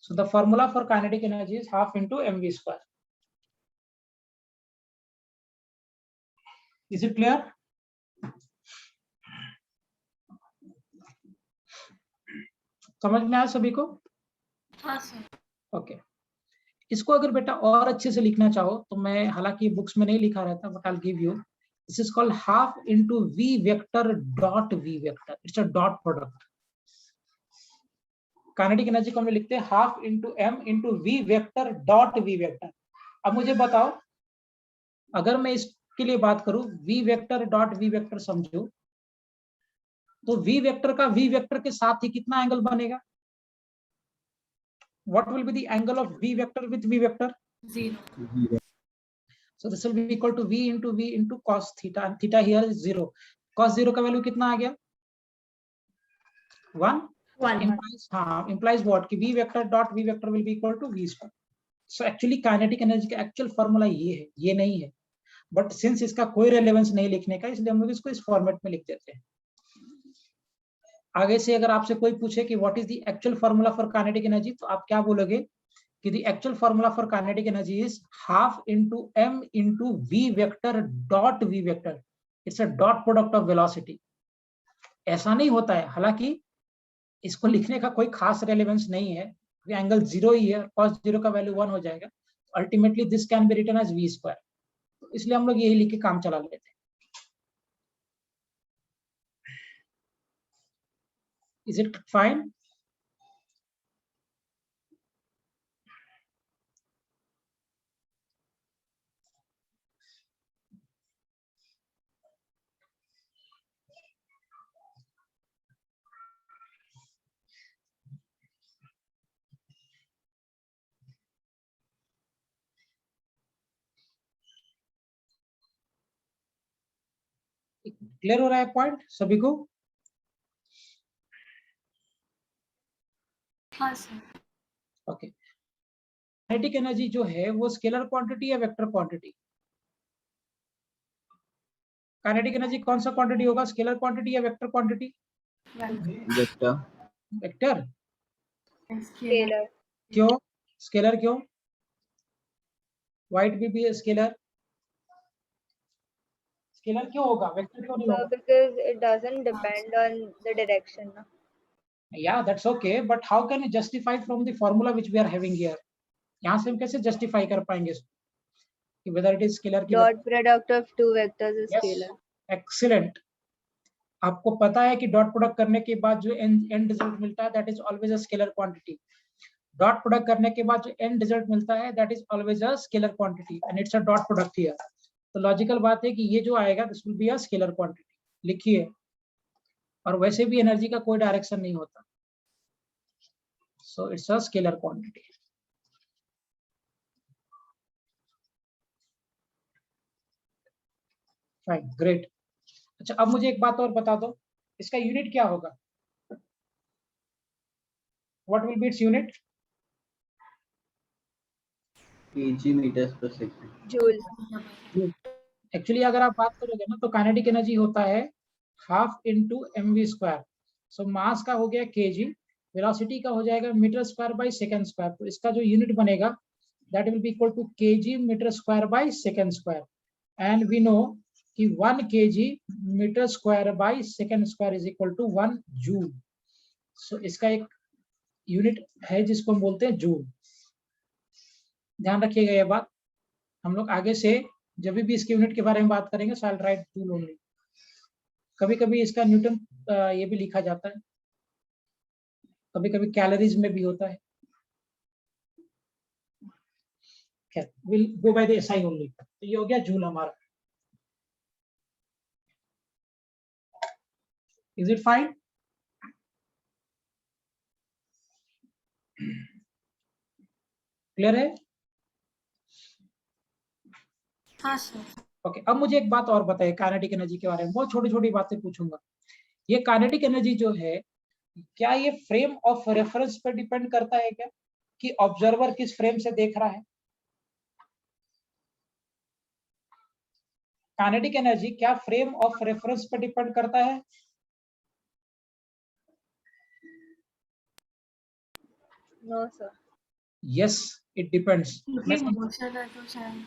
So the formula for kinetic energy is half into M V square. Is it clear? समझ में आया सभी को? हाँ सर। ओके। इसको अगर बेटा और अच्छे से लिखना चाहो तो मैं, हालांकि बुक्स में नहीं लिखा रहता, but I will give you. This is called half into we vector dot we vector. It's a dot product. Kinetic energy को हम लिखते हैं half into M into we vector dot we vector. अब मुझे बताओ, अगर मैं इसके लिए बात करूं V vector dot we vector समझो, तो वी वेक्टर का वी वेक्टर के साथ ही कितना एंगल बनेगा? What will be the angle of v vector with v vector? 0. So this will be equal to v into cos theta, and theta here is 0. Cos 0 का value कितना आ गया? 1. 1. implies what कि v vector dot v vector will be equal to v square. So actually kinetic energy का actual formula ये है, ये नहीं है, but since इसका कोई relevance नहीं लिखने का, इसलिए हम लोग इसको इस फॉर्मेट में लिख देते हैं। आगे से अगर आपसे कोई पूछे कि what is the actual formula for kinetic energy, तो आप क्या बोलोगे कि the actual formula for kinetic energy is half into M into we vector dot we vector. It's a dot product of velocity. ऐसा नहीं होता है, हालांकि इसको लिखने का कोई खास रेलेवेंस नहीं है, एंगल 0 ही है, cos 0 का वैल्यू 1 हो जाएगा। Ultimately this can be written as v square, तो इसलिए हम लोग यही लिख के काम चला लेते हैं। Is it fine? क्लियर हो रहा है पॉइंट सभी को? हाँ सर। ओके। काइनेटिक एनर्जी जो है वो स्केलर क्वांटिटी या वेक्टर क्वांटिटी? काइनेटिक एनर्जी कौन सा क्वांटिटी होगा, स्केलर क्वांटिटी या vector quantity? Vector. Vector. Scalar. क्यों स्केलर? क्यों? वाइट भी स्केलर? स्केलर क्यों होगा, वेक्टर क्यों नहीं होगा? Because it doesn't depend on the direction. No? Yeah, that's okay, but how can you justify from the formula which we are having here? यहाँ से हम कैसे justify कर पाएंगे कि whether it is scalar की? Dot product of two vectors is Yes, scalar. excellent. आपको पता है कि डॉट प्रोडक्ट करने के बाद जो एंड रिजल्ट मिलता है that is always a scalar quantity. Dot product करने के बाद जो एंड रिजल्ट मिलता है that is always a scalar quantity and it's a dot product here. तो लॉजिकल बात है कि ये जो आएगा this will be a scalar quantity. लिखिए, और वैसे भी एनर्जी का कोई डायरेक्शन नहीं होता, so it's a scalar quantity. Fine, great. अच्छा, अब मुझे एक बात और बता दो, इसका यूनिट क्या होगा? What will be its unit? kg meters per second. Joule. Actually अगर आप बात करोगे ना तो काइनेटिक एनर्जी होता है half into M V square. So mass का हो गया केजी, वेलोसिटी का हो जाएगा metre square by second square. तो इसका जो यूनिट बनेगा that will be equal to kg metre square by second square. And we know कि 1 kg metre square by second square is equal to 1 joule. So इसका एक unit है जिसको हम बोलते हैं जूल। ध्यान रखिएगा ये बात, हम लोग आगे से जब भी इसके यूनिट के बारे में बात करेंगे so I will write joule only. कभी कभी इसका न्यूटन ये भी लिखा जाता है, कभी कभी कैलोरीज में भी होता है। खैर will go by the SI only. तो ये हो गया जूल हमारा। Is it fine? क्लियर है? हाँ सर। ओके, अब मुझे एक बात और बताइए काइनेटिक एनर्जी के बारे में, बहुत छोटी छोटी बातें पूछूंगा। ये काइनेटिक एनर्जी जो है, क्या ये फ्रेम ऑफ रेफरेंस पे डिपेंड करता है क्या, कि ऑब्जर्वर किस फ्रेम से देख रहा है? काइनेटिक एनर्जी क्या फ्रेम ऑफ रेफरेंस पे डिपेंड करता है? No, sir. Yes it depends. क्योंकि मोशन है तो शायद।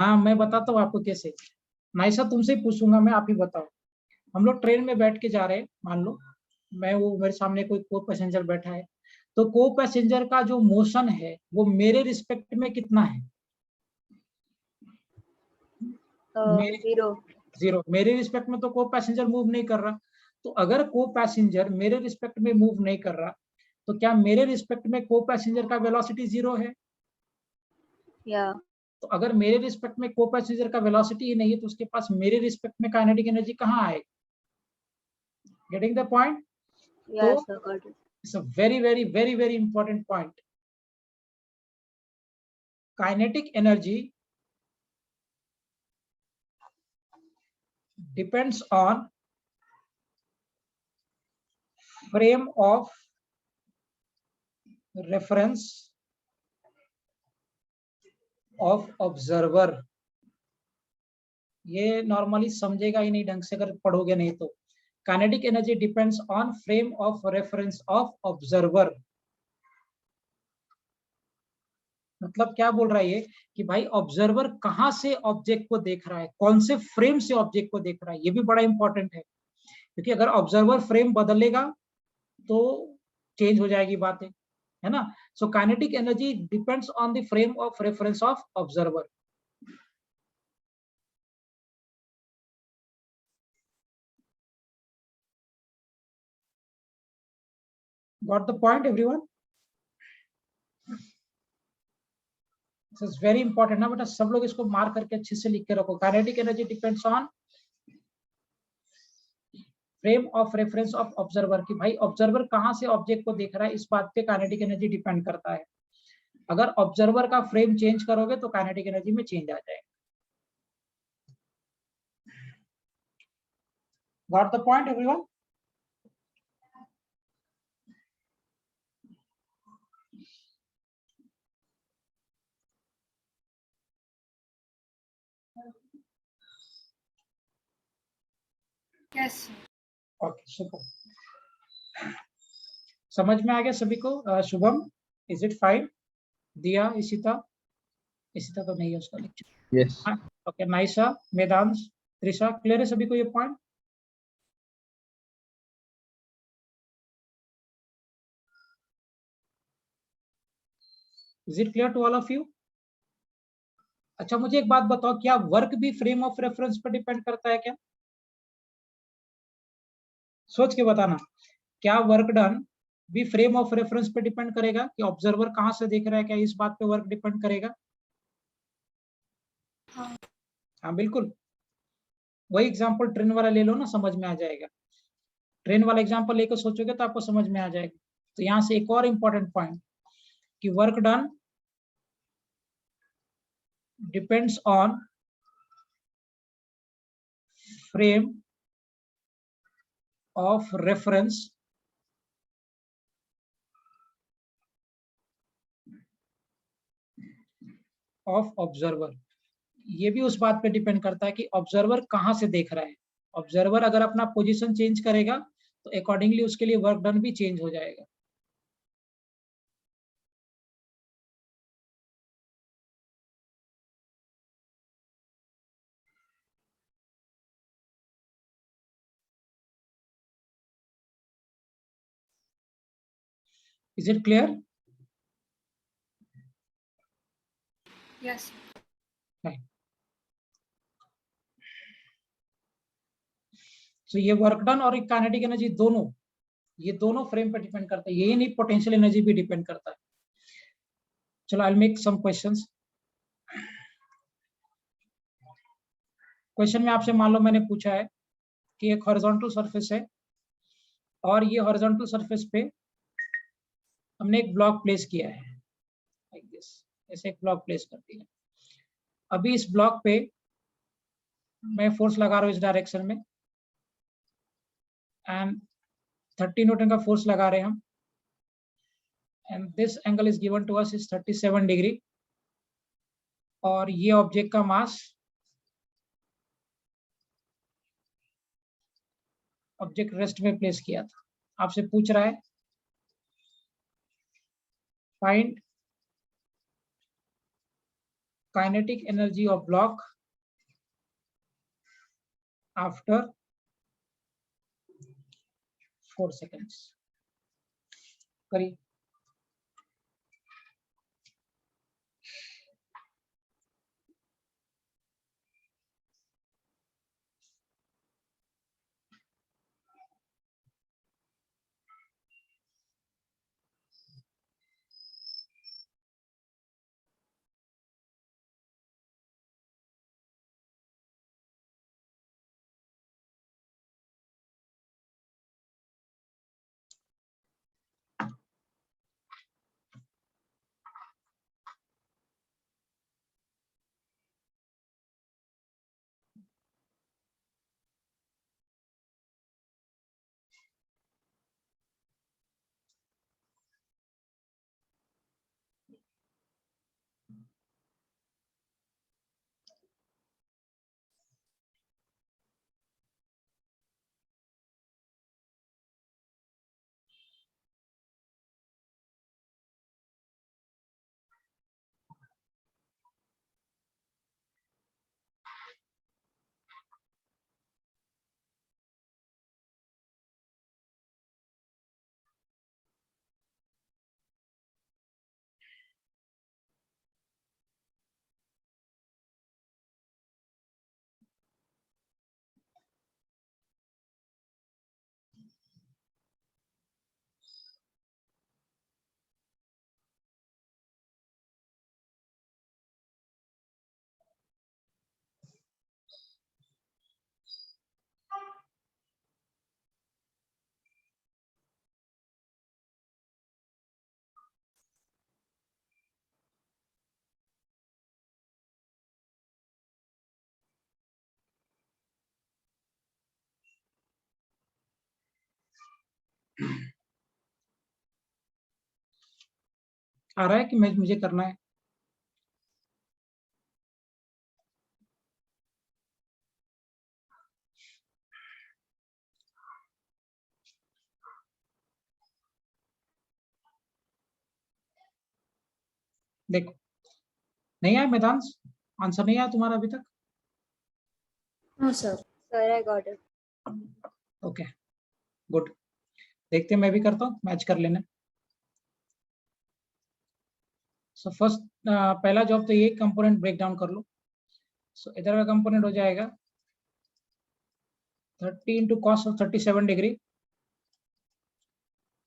हाँ मैं बताता हूँ आपको कैसे। नाइसा तुमसे ही पूछूंगा मैं, आप ही बताओ। हम लोग ट्रेन में बैठ के जा रहे हैं, मान लो मैं, वो मेरे सामने कोई को पैसेंजर बैठा है, तो को पैसेंजर का जो मोशन है वो मेरे रिस्पेक्ट में कितना है? मेरे 0. जीरो। मेरे रिस्पेक्ट में तो को पैसेंजर मूव नहीं कर रहा। तो अगर को पैसेंजर मेरे रिस्पेक्ट में मूव नहीं कर रहा, तो क्या मेरे रिस्पेक्ट में को पैसेंजर का वेलोसिटी जीरो है? Yeah. तो अगर मेरे रिस्पेक्ट में को पैसेंजर का वेलोसिटी ही नहीं है, तो उसके पास मेरे रिस्पेक्ट में काइनेटिक एनर्जी कहाँ आएगी? Getting the point? Yeah, तो sir. Got it. It's a very very very very important point. Kinetic energy depends on frame of reference of observer. ये नॉर्मली समझेगा ही नहीं ढंग से अगर पढ़ोगे नहीं तो। Kinetic energy depends on frame of reference of observer. मतलब क्या बोल रहा है ये, कि भाई ऑब्जर्वर कहां से ऑब्जेक्ट को देख रहा है, कौन से फ्रेम से ऑब्जेक्ट को देख रहा है, ये भी बड़ा इंपॉर्टेंट है। क्योंकि अगर ऑब्जर्वर फ्रेम बदलेगा तो चेंज हो जाएगी बातें, है ना। सो kinetic energy depends on the frame of reference of observer. Got the point everyone? This is very important ना बेटा, सब लोग इसको मार्क करके अच्छे से लिख के रखो। Kinetic energy depends on frame of reference of observer, कि भाई ऑब्जर्वर कहां से ऑब्जेक्ट को देख रहा है, इस बात पे काइनेटिक एनर्जी डिपेंड करता है। अगर ऑब्जर्वर का फ्रेम चेंज करोगे तो काइनेटिक एनर्जी में चेंज आ जाएगा। Got the point everyone? Yes sir. Okay super. समझ में आ गया सभी को? Shubham is it fine? Diya, Ishita? Ishita तो नहीं है उसका lecture. Yes. Okay, Naisa, Vedansh, Trisha, clear है सभी को ये point? Is it clear to all of you? अच्छा मुझे एक बात बताओ, क्या वर्क भी फ्रेम ऑफ रेफरेंस पर डिपेंड करता है क्या? सोच के बताना। क्या वर्क डन भी फ्रेम ऑफ रेफरेंस पे डिपेंड करेगा, कि ऑब्जर्वर कहां से देख रहा है, क्या इस बात पे वर्क डिपेंड करेगा? हाँ बिल्कुल। वही एग्जांपल ट्रेन वाला ले लो ना, समझ में आ जाएगा। ट्रेन वाला एग्जांपल लेकर सोचोगे तो आपको समझ में आ जाएगा। तो यहां से एक और इंपॉर्टेंट पॉइंट, कि work done depends on frame of reference of observer. ये भी उस बात पे डिपेंड करता है कि ऑब्जर्वर कहां से देख रहा है। ऑब्जर्वर अगर अपना पोजीशन चेंज करेगा तो अकॉर्डिंगली उसके लिए वर्क डन भी चेंज हो जाएगा। Is it clear? यस तो ये वर्क डन और काइनेटिक एनर्जी दोनों, ये दोनों फ्रेम पे डिपेंड करता है। यही नहीं, पोटेंशियल एनर्जी भी डिपेंड करता है। चलो I will make some questions. Question में आपसे मान लो मैंने पूछा है कि एक हॉरिजॉन्टल सरफेस है और ये हॉरिजॉन्टल सरफेस पे हमने एक ब्लॉक प्लेस किया है, लाइक दिस, ऐसे एक ब्लॉक प्लेस कर दिया। अभी इस ब्लॉक पे मैं फोर्स लगा रहा हूँ इस डायरेक्शन में, एंड 30 न्यूटन का फोर्स लगा रहे हैं हम, and this angle is given to us is 37 degree, और ये ऑब्जेक्ट का मास, ऑब्जेक्ट रेस्ट में प्लेस किया था। आपसे पूछ रहा है find kinetic energy of block after 4 seconds. करिए। आ रहा है कि मुझे करना है? देखो, नहीं आया मैदान, आंसर नहीं आया तुम्हारा अभी तक? No, sir. Sir, I got it. Okay, good. देखते हैं, मैं भी करता हूँ, मैच कर लेना। सो फर्स्ट पहला जॉब तो ये कंपोनेंट ब्रेक डाउन कर लो। सो इधर का कंपोनेंट हो जाएगा 30 into cos of 37 degree,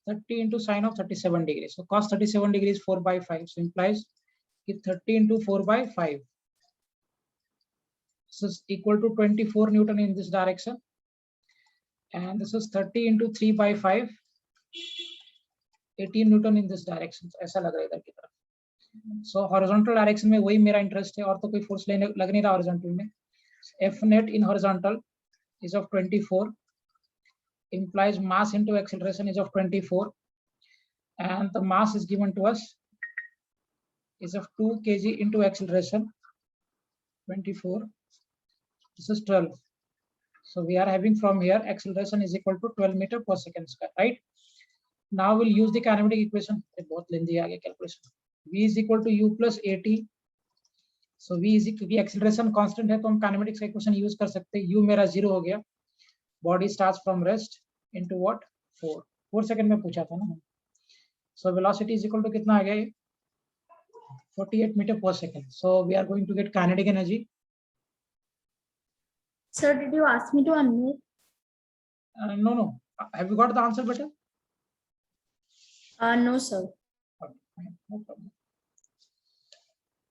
30 into sine of 37 degree. So cos 37 degree is 4/5, so implies कि 30 into 4/5 this is equal to 24 Newton in this direction, and this is 30 into 3/5, 18 Newton in this direction. ऐसा लग रहा है इधर की तरफ। So horizontal direction में वही मेरा इंटरेस्ट है, और तो कोई फोर्स लेने लग नहीं रहा horizontal में। F net in horizontal is of 24, implies mass into acceleration is of 24, and the mass is given to us is of 2 kg into acceleration 24. This is 12. So we are having from here acceleration is equal to 12 meter per second square, right? Now we'll use the kinematic equation. बहुत लेंदी आ गया calculation. V is equal to U plus AT. So V is क्योंकि acceleration constant है तो हम kinematics का equation use कर सकते हैं। U मेरा 0 हो गया, body starts from rest into what 4 second में पूछा था ना। So velocity is equal to कितना आ गया, 48 meter per second. So we are going to get kinetic energy. Sir, did you ask me to unmute? No. Have you got the answer better? No, sir. Okay, fine, no problem.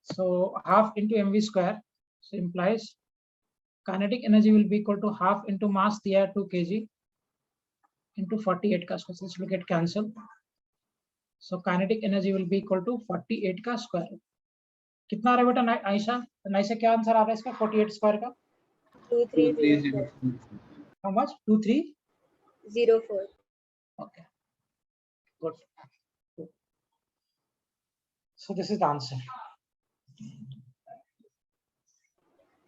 So half into mv square, so implies kinetic energy will be equal to half into mass दिया है 2 kg into 48 का square, this will get cancel. So kinetic energy will be equal to 48 का square. कितना आ रहा है बेटा आयशा? नाइसा क्या answer आ रहा है इसका 48 स्क्वायर का? 2304. How much? 2304। Okay, good. So this is the answer.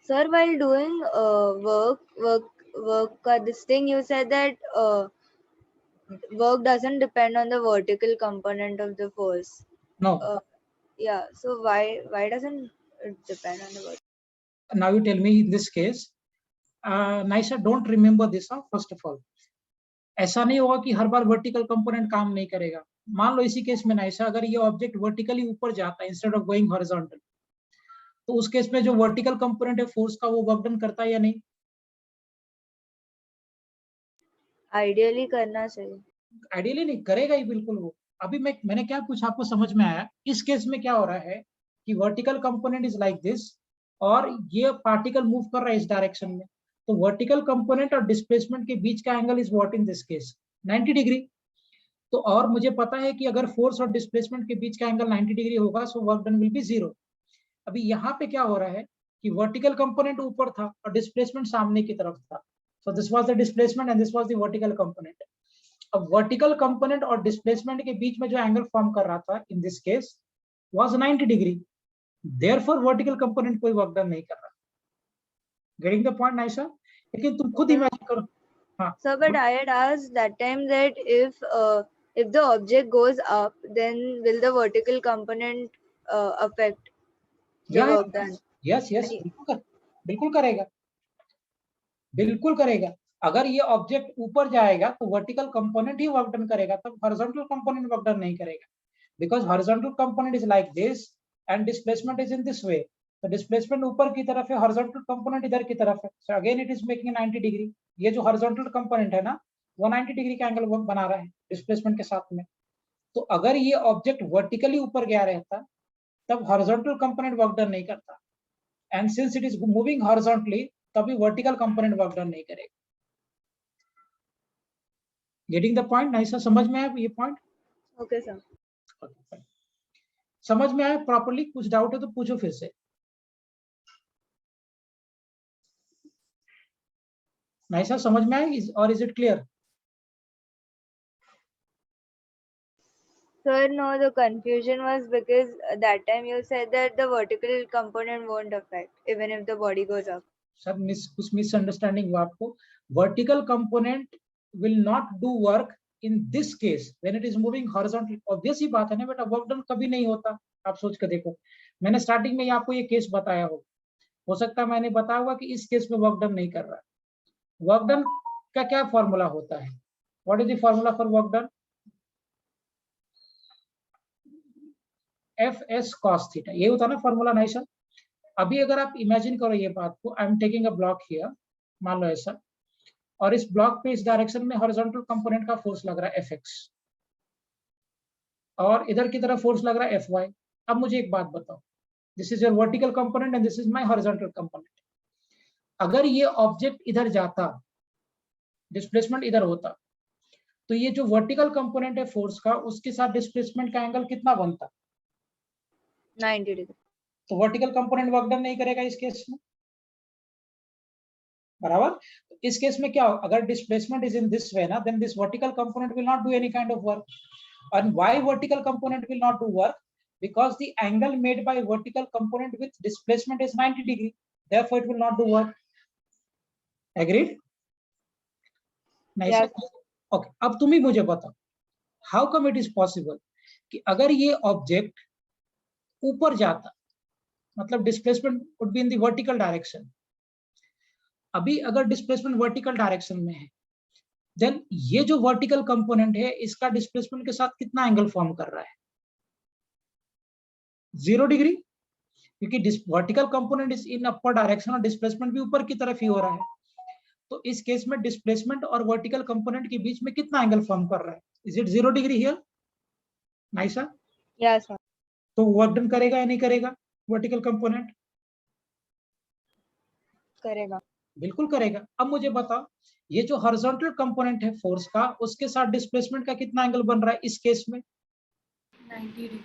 Sir, while doing work this thing, you said that work doesn't depend on the vertical component of the force. No. Yeah. So why doesn't it depend on the vertical? Now you tell me in this case, Naisha, don't remember this, first of all. ऐसा नहीं होगा कि हर बार vertical component काम नहीं करेगा। मान लो इसी case में नाइसा, अगर ये ऑब्जेक्ट वर्टिकली ऊपर जाता है इंस्टेड ऑफ गोइंग हॉरिजॉन्टल, तो उस केस में जो वर्टिकल कंपोनेंट है फोर्स का, वो वर्क डन करता है या नहीं? आइडियली करना चाहिए। आइडियली नहीं करेगा ही बिल्कुल वो। अभी मैंने क्या पूछा आपको समझ में आया? इस केस में क्या हो रहा है कि vertical component is like this और ये पार्टिकल मूव कर रहा है इस डायरेक्शन में, तो वर्टिकल कंपोनेंट और डिस्प्लेसमेंट के बीच का angle is what in this case? 90 degree. तो और मुझे पता है कि अगर फोर्स और डिस्प्लेसमेंट के बीच का एंगल 90 डिग्री होगा, so work done will be 0। अभी यहाँ पे क्या हो रहा है कि वर्टिकल कंपोनेंट ऊपर था और डिस्प्लेसमेंट सामने की तरफ था, so this was the displacement and this was the vertical component. अब वर्टिकल कंपोनेंट और डिस्प्लेसमेंट के बीच में जो एंगल फॉर्म कर रहा था इन this case was 90 degree, therefore vertical component कोई वर्क डन नहीं कर रहा। Getting the point Naisa? लेकिन तुम खुद इमेजिन करो। हाँ Sir, but I had asked that time that if the object goes up, then will the vertical component affect the work done? Yes बिल्कुल करेगा, बिल्कुल करेगा। अगर ये ऑब्जेक्ट ऊपर जाएगा तो वर्टिकल कंपोनेंट ही वर्क डन करेगा, तब हॉरिजॉन्टल कंपोनेंट वर्क डन नहीं करेगा, because horizontal component is like this and displacement is in this वे। तो डिस्प्लेसमेंट ऊपर की तरफ है, हॉरिजॉन्टल कंपोनेंट इधर की तरफ है, so again it is making 90 degree. ये जो हॉरिजॉन्टल कंपोनेंट है ना, वो 90 डिग्री का एंगल बना रहा है डिस्प्लेसमेंट के साथ में। तो अगर ये ऑब्जेक्ट वर्टिकली ऊपर गया रहता तब हॉरिजॉन्टल कंपोनेंट वर्क डन नहीं करता, and since it is moving horizontally तभी वर्टिकल कंपोनेंट वर्क डन नहीं करेगा। Getting the point Naisa? समझ में आया ये पॉइंट? Okay, sir. समझ में आया प्रॉपर्ली? कुछ डाउट है तो पूछो फिर से। नाइसा समझ में आया और is it clear? Sir, no, the confusion was because that time you said that the vertical component won't affect even if the body goes up. Sir कुछ मिसअंडरस्टैंडिंग हुआ आपको। Vertical component will not do work in this case when it is moving horizontally. Obvious ही बात है ना बेटा, work done कभी नहीं होता। आप सोच कर देखो, मैंने स्टार्टिंग में आपको ये केस बताया हो सकता है मैंने बताया होगा कि इस केस में वर्क डन नहीं कर रहा है। वर्क डन का क्या फॉर्मूला होता है? What is the formula for work done? F S cos theta, ये होता ना फॉर्मूला नाइसा। अभी अगर आप इमेजिन करो ये बात को, I am taking a block here, मान लो ऐसा, और इस ब्लॉक पे इस डायरेक्शन में हॉरिजॉन्टल कंपोनेंट का फोर्स लग रहा है Fx और इधर की तरफ फोर्स लग रहा है Fy। अब मुझे एक बात बताओ, this is your vertical component and this is my horizontal component. अगर ये ऑब्जेक्ट इधर जाता, डिस्प्लेसमेंट इधर होता, तो ये जो वर्टिकल कंपोनेंट है फोर्स का, उसके साथ डिस्प्लेसमेंट का एंगल कितना बनता? 90 डिग्री। तो वर्टिकल कंपोनेंट वर्क डन नहीं करेगा इस केस में, बराबर। तो इस केस में क्या हो, अगर displacement is in this way ना, then this vertical component will not do any kind of work. And why vertical component will not do work? Because the angle made by vertical component with displacement is 90 degree. Therefore, it will not do work. Agreed? Nice. Yes. Okay. अब तुम ही मुझे बताओ, how come it is possible कि अगर ये object ऊपर जाता, मतलब displacement would be in the vertical direction. अभी अगर डिस्प्लेसमेंट वर्टिकल डायरेक्शन में है, देन ये जो वर्टिकल कंपोनेंट है इसका डिस्प्लेसमेंट के साथ कितना एंगल फॉर्म कर रहा है? 0 डिग्री, क्योंकि vertical component is in upper direction और डिस्प्लेसमेंट भी ऊपर की तरफ ही हो रहा है। तो इस केस में डिस्प्लेसमेंट और वर्टिकल कंपोनेंट के बीच में कितना एंगल फॉर्म कर रहा है? Is it 0 degree here Naisa? Yes sir. तो वर्क डन करेगा या नहीं करेगा वर्टिकल कंपोनेंट? करेगा। बिल्कुल करेगा। अब मुझे बताओ, ये जो हॉरिजॉन्टल कंपोनेंट है फोर्स का, उसके साथ डिस्प्लेसमेंट का कितना एंगल बन रहा है इस केस में? 90 डिग्री।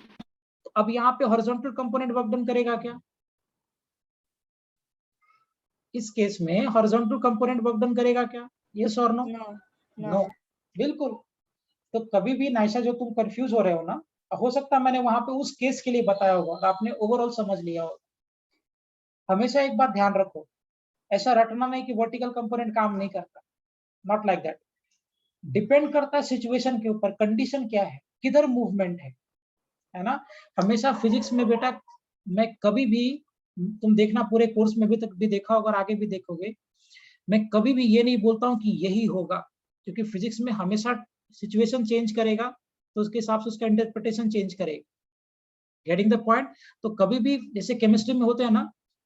तो अब यहाँ पे हॉरिजॉन्टल कंपोनेंट वर्क डन करेगा क्या? इस केस में हॉरिजॉन्टल कंपोनेंट वर्क डन करेगा क्या? यस और नो? No, no, no. बिल्कुल। तो कभी भी नाइशा, जो तुम कंफ्यूज हो रहे हो ना, हो सकता है मैंने वहां पे उस केस के लिए बताया होगा और आपने ओवरऑल समझ लिया होगा। हमेशा एक बात ध्यान रखो, ऐसा रटना नहीं कि वर्टिकल कंपोनेंट काम नहीं करता, नॉट लाइक दैट। डिपेंड करता है सिचुएशन के ऊपर, कंडीशन क्या है, किधर मूवमेंट है ना। हमेशा फिजिक्स में बेटा, मैं कभी भी, तुम देखना पूरे कोर्स में भी तक भी देखा होगा और आगे भी देखोगे, मैं कभी भी ये नहीं बोलता हूँ कि यही होगा, क्योंकि फिजिक्स में हमेशा सिचुएशन चेंज करेगा तो उसके हिसाब से उसका इंटरप्रिटेशन चेंज करेगा। Getting the point? तो कभी भी जैसे केमिस्ट्री में होते हैं ना,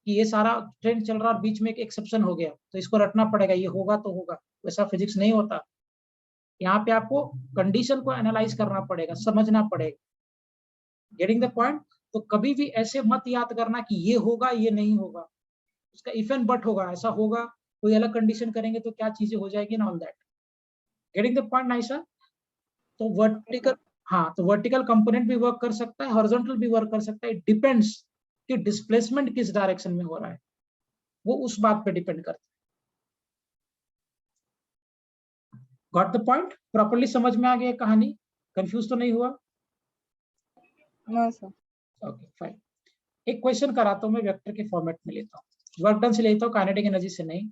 कि ये सारा ट्रेंड चल रहा और बीच में एक एक्सेप्शन हो गया तो इसको रटना पड़ेगा, ये होगा तो होगा, वैसा फिजिक्स नहीं होता। यहाँ पे आपको कंडीशन को एनालाइज करना पड़ेगा, समझना पड़ेगा। Getting the point? तो कभी भी ऐसे मत याद करना कि ये होगा ये नहीं होगा, उसका इफ एंड बट होगा, ऐसा होगा, कोई अलग कंडीशन करेंगे तो क्या चीजें हो जाएगी ना, all that. Getting the point Naisa? तो वर्टिकल, हाँ, तो वर्टिकल कंपोनेंट भी वर्क कर सकता है, हॉरिजॉन्टल भी वर्क कर सकता है। इट डिपेंड्स कि डिस्प्लेसमेंट किस डायरेक्शन में हो रहा है, वो उस बात पे डिपेंड करता है। Got the point? प्रॉपर्ली समझ में आ गया कहानी? कंफ्यूज तो नहीं हुआ? No, sir. Okay fine. एक क्वेश्चन कराता हूं मैं, वेक्टर के फॉर्मेट में लेता हूँ, वर्क डन से लेता हूँ, काइनेटिक एनर्जी से नहीं।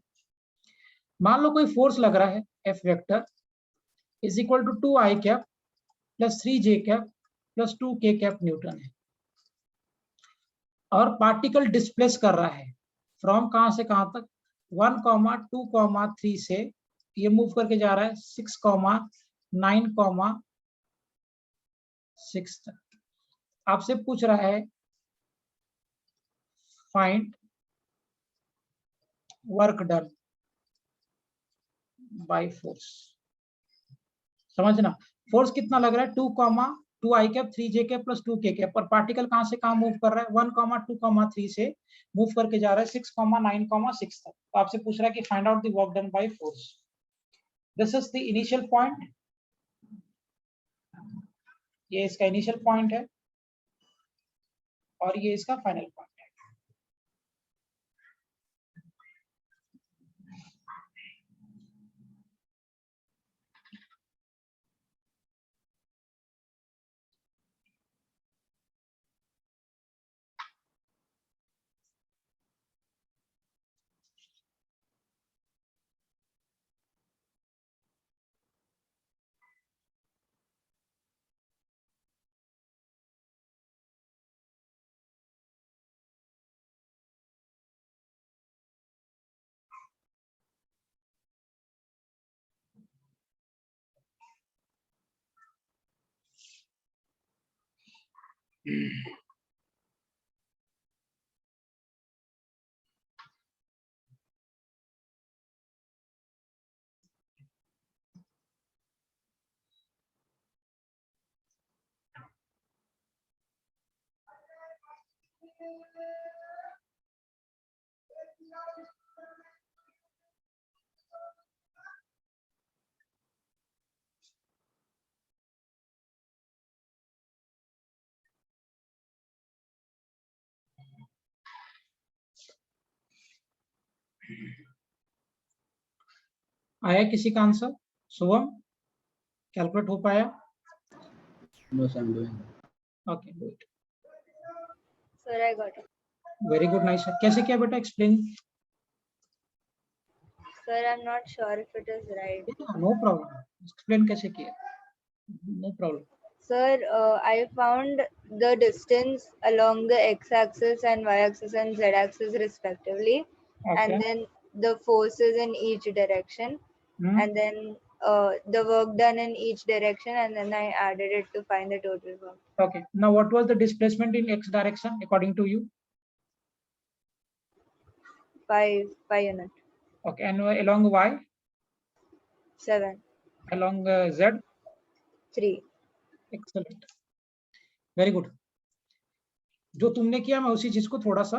मान लो कोई फोर्स लग रहा है, F vector is equal to 2i cap plus 3j cap plus 2k cap newton है, और पार्टिकल डिस्प्लेस कर रहा है फ्रॉम कहां से कहां तक, 1, 2, 3 से ये मूव करके जा रहा है 6, 9, 6 तक। आपसे पूछ रहा है find work done by force. समझना, फोर्स कितना लग रहा है, 2 i cap 3j cap plus 2k cap, और पार्टिकल कहां से कहां मूव कर रहा है, 1, 2, 3 से मूव करके जा रहा है 6, 9, 6 तक। तो आपसे पूछ रहा है कि find out the work done by force. This is the initial point, ये इसका इनिशियल पॉइंट है और ये इसका फाइनल पॉइंट है। आया किसी का आंसर? शुभम, कैलकुलेट हो पाया? No, sir, I'm doing. Okay good, Sir, I got it. Very good nice. कैसे किया बेटा, explain? Sir, I'm not sure if it is right. No problem, explain कैसे किया, no problem. Sir, I found the distance along the x-axis and y-axis and z-axis respectively, okay, and then the forces in each direction, and then the work done in each direction, and then I added it to find the total work. okay, now what was the displacement in x direction according to you? 5 unit. Okay, and along y, 7, along z? 3. Excellent, very good. जो तुमने किया मैं उसी चीज को थोड़ा सा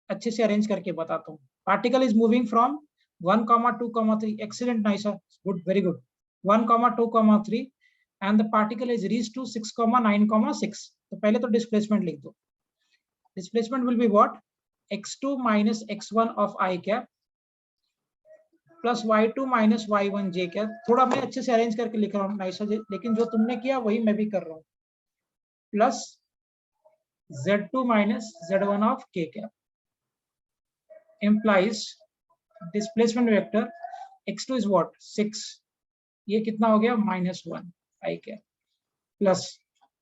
अच्छे से अरेंज करके बताता हूँ। Particle is moving from 1 comma 2 comma 3. Excellent, nice, good, very good. 1 comma 2 comma 3 and the particle is reached to 6 comma 9 comma 6. तो पहले तो displacement लिख दो. Displacement will be what? x2 minus x1 of I cap plus y2 minus y1 j cap. थोड़ा मैं अच्छे से arrange करके लिख रहा हूँ नाइसा, लेकिन जो तुमने किया वही मैं भी कर रहा हूँ. Plus z2 minus z1 of k cap implies displacement vector x2 is what? 6. ये कितना हो गया? -1 I cap प्लस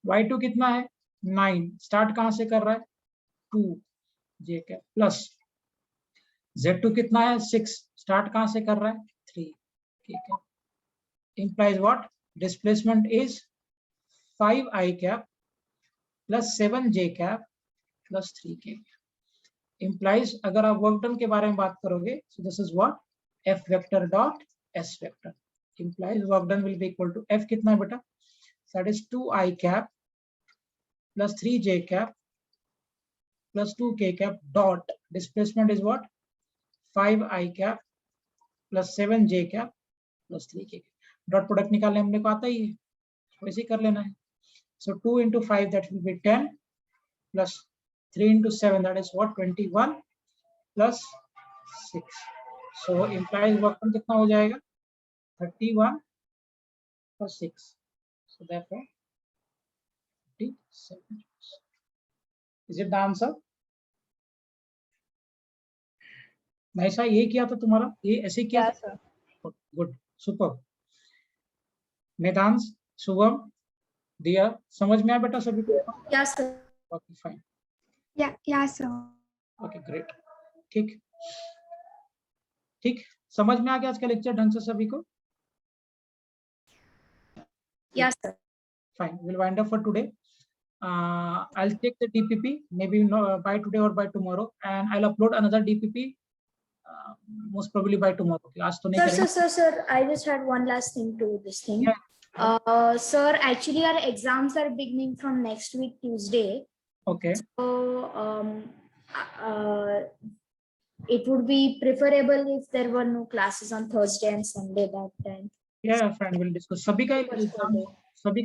y2 कितना है? 9. स्टार्ट कहां से कर रहा है? 2 j cap प्लस z2 कितना है? 6. स्टार्ट कहां से कर रहा है? 3 k cap implies what? Displacement is 5 I cap plus 7 j cap plus 3 k cap. Implies अगर आप वर्क डन के बारे में बात करोगे, so this is what? F vector dot S vector. Implies work done will be equal to F कितना है बेटा? That is 2 I cap plus 3 j cap plus 2 k cap dot displacement is what? 5 I cap plus 7 j cap plus 3 k cap. Dot product निकालने हमने को आता ही है, वैसे ही कर लेना है. So 2 into 5 that will be 10 plus 3 into 7 that is what? 21 plus 6. So implies work done कितना हो जाएगा? 31 plus 6. So therefore 37. Is it the answer? Naisa, ये किया था तुम्हारा, ये ऐसे किया Yeah, था? sir. Good, super. Medansh, Shubham, Diya, समझ में आया बेटा सभी को? Yes, sir. Okay fine. Yeah, sir. Okay great. ठीक ठीक, समझ में आ गया आज का लेक्चर ढंग से सभी को? Yes, sir. Fine, we'll wind up for today. I'll take the DPP maybe by today or by tomorrow, and I'll upload another DPP most probably by tomorrow. आज तो नहीं करेंगे. Sir, I just had one last thing to this thing. Yeah. Sir, actually our exams are beginning from next week, Tuesday. Okay. So, it would be preferable if there were no classes on Thursday and Sunday that time. Yeah, fine, we'll discuss. सभी का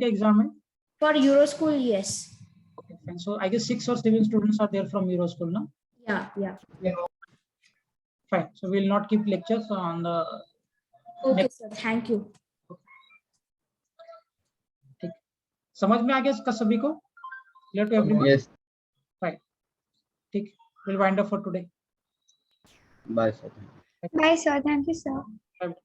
exam है? For Euroschool, yes. Okay, fine. So I guess 6 or 7 students are there from Euroschool, no? Yeah. Fine. So we'll not keep lectures on the. Okay, Next. sir. Thank you. ठीक, समझ में आ गया इसका सभी को? Clear to everyone? Yes. Fine. ठीक, we'll wind up for today. Bye, sir. Bye, sir. Thank you, sir. Bye.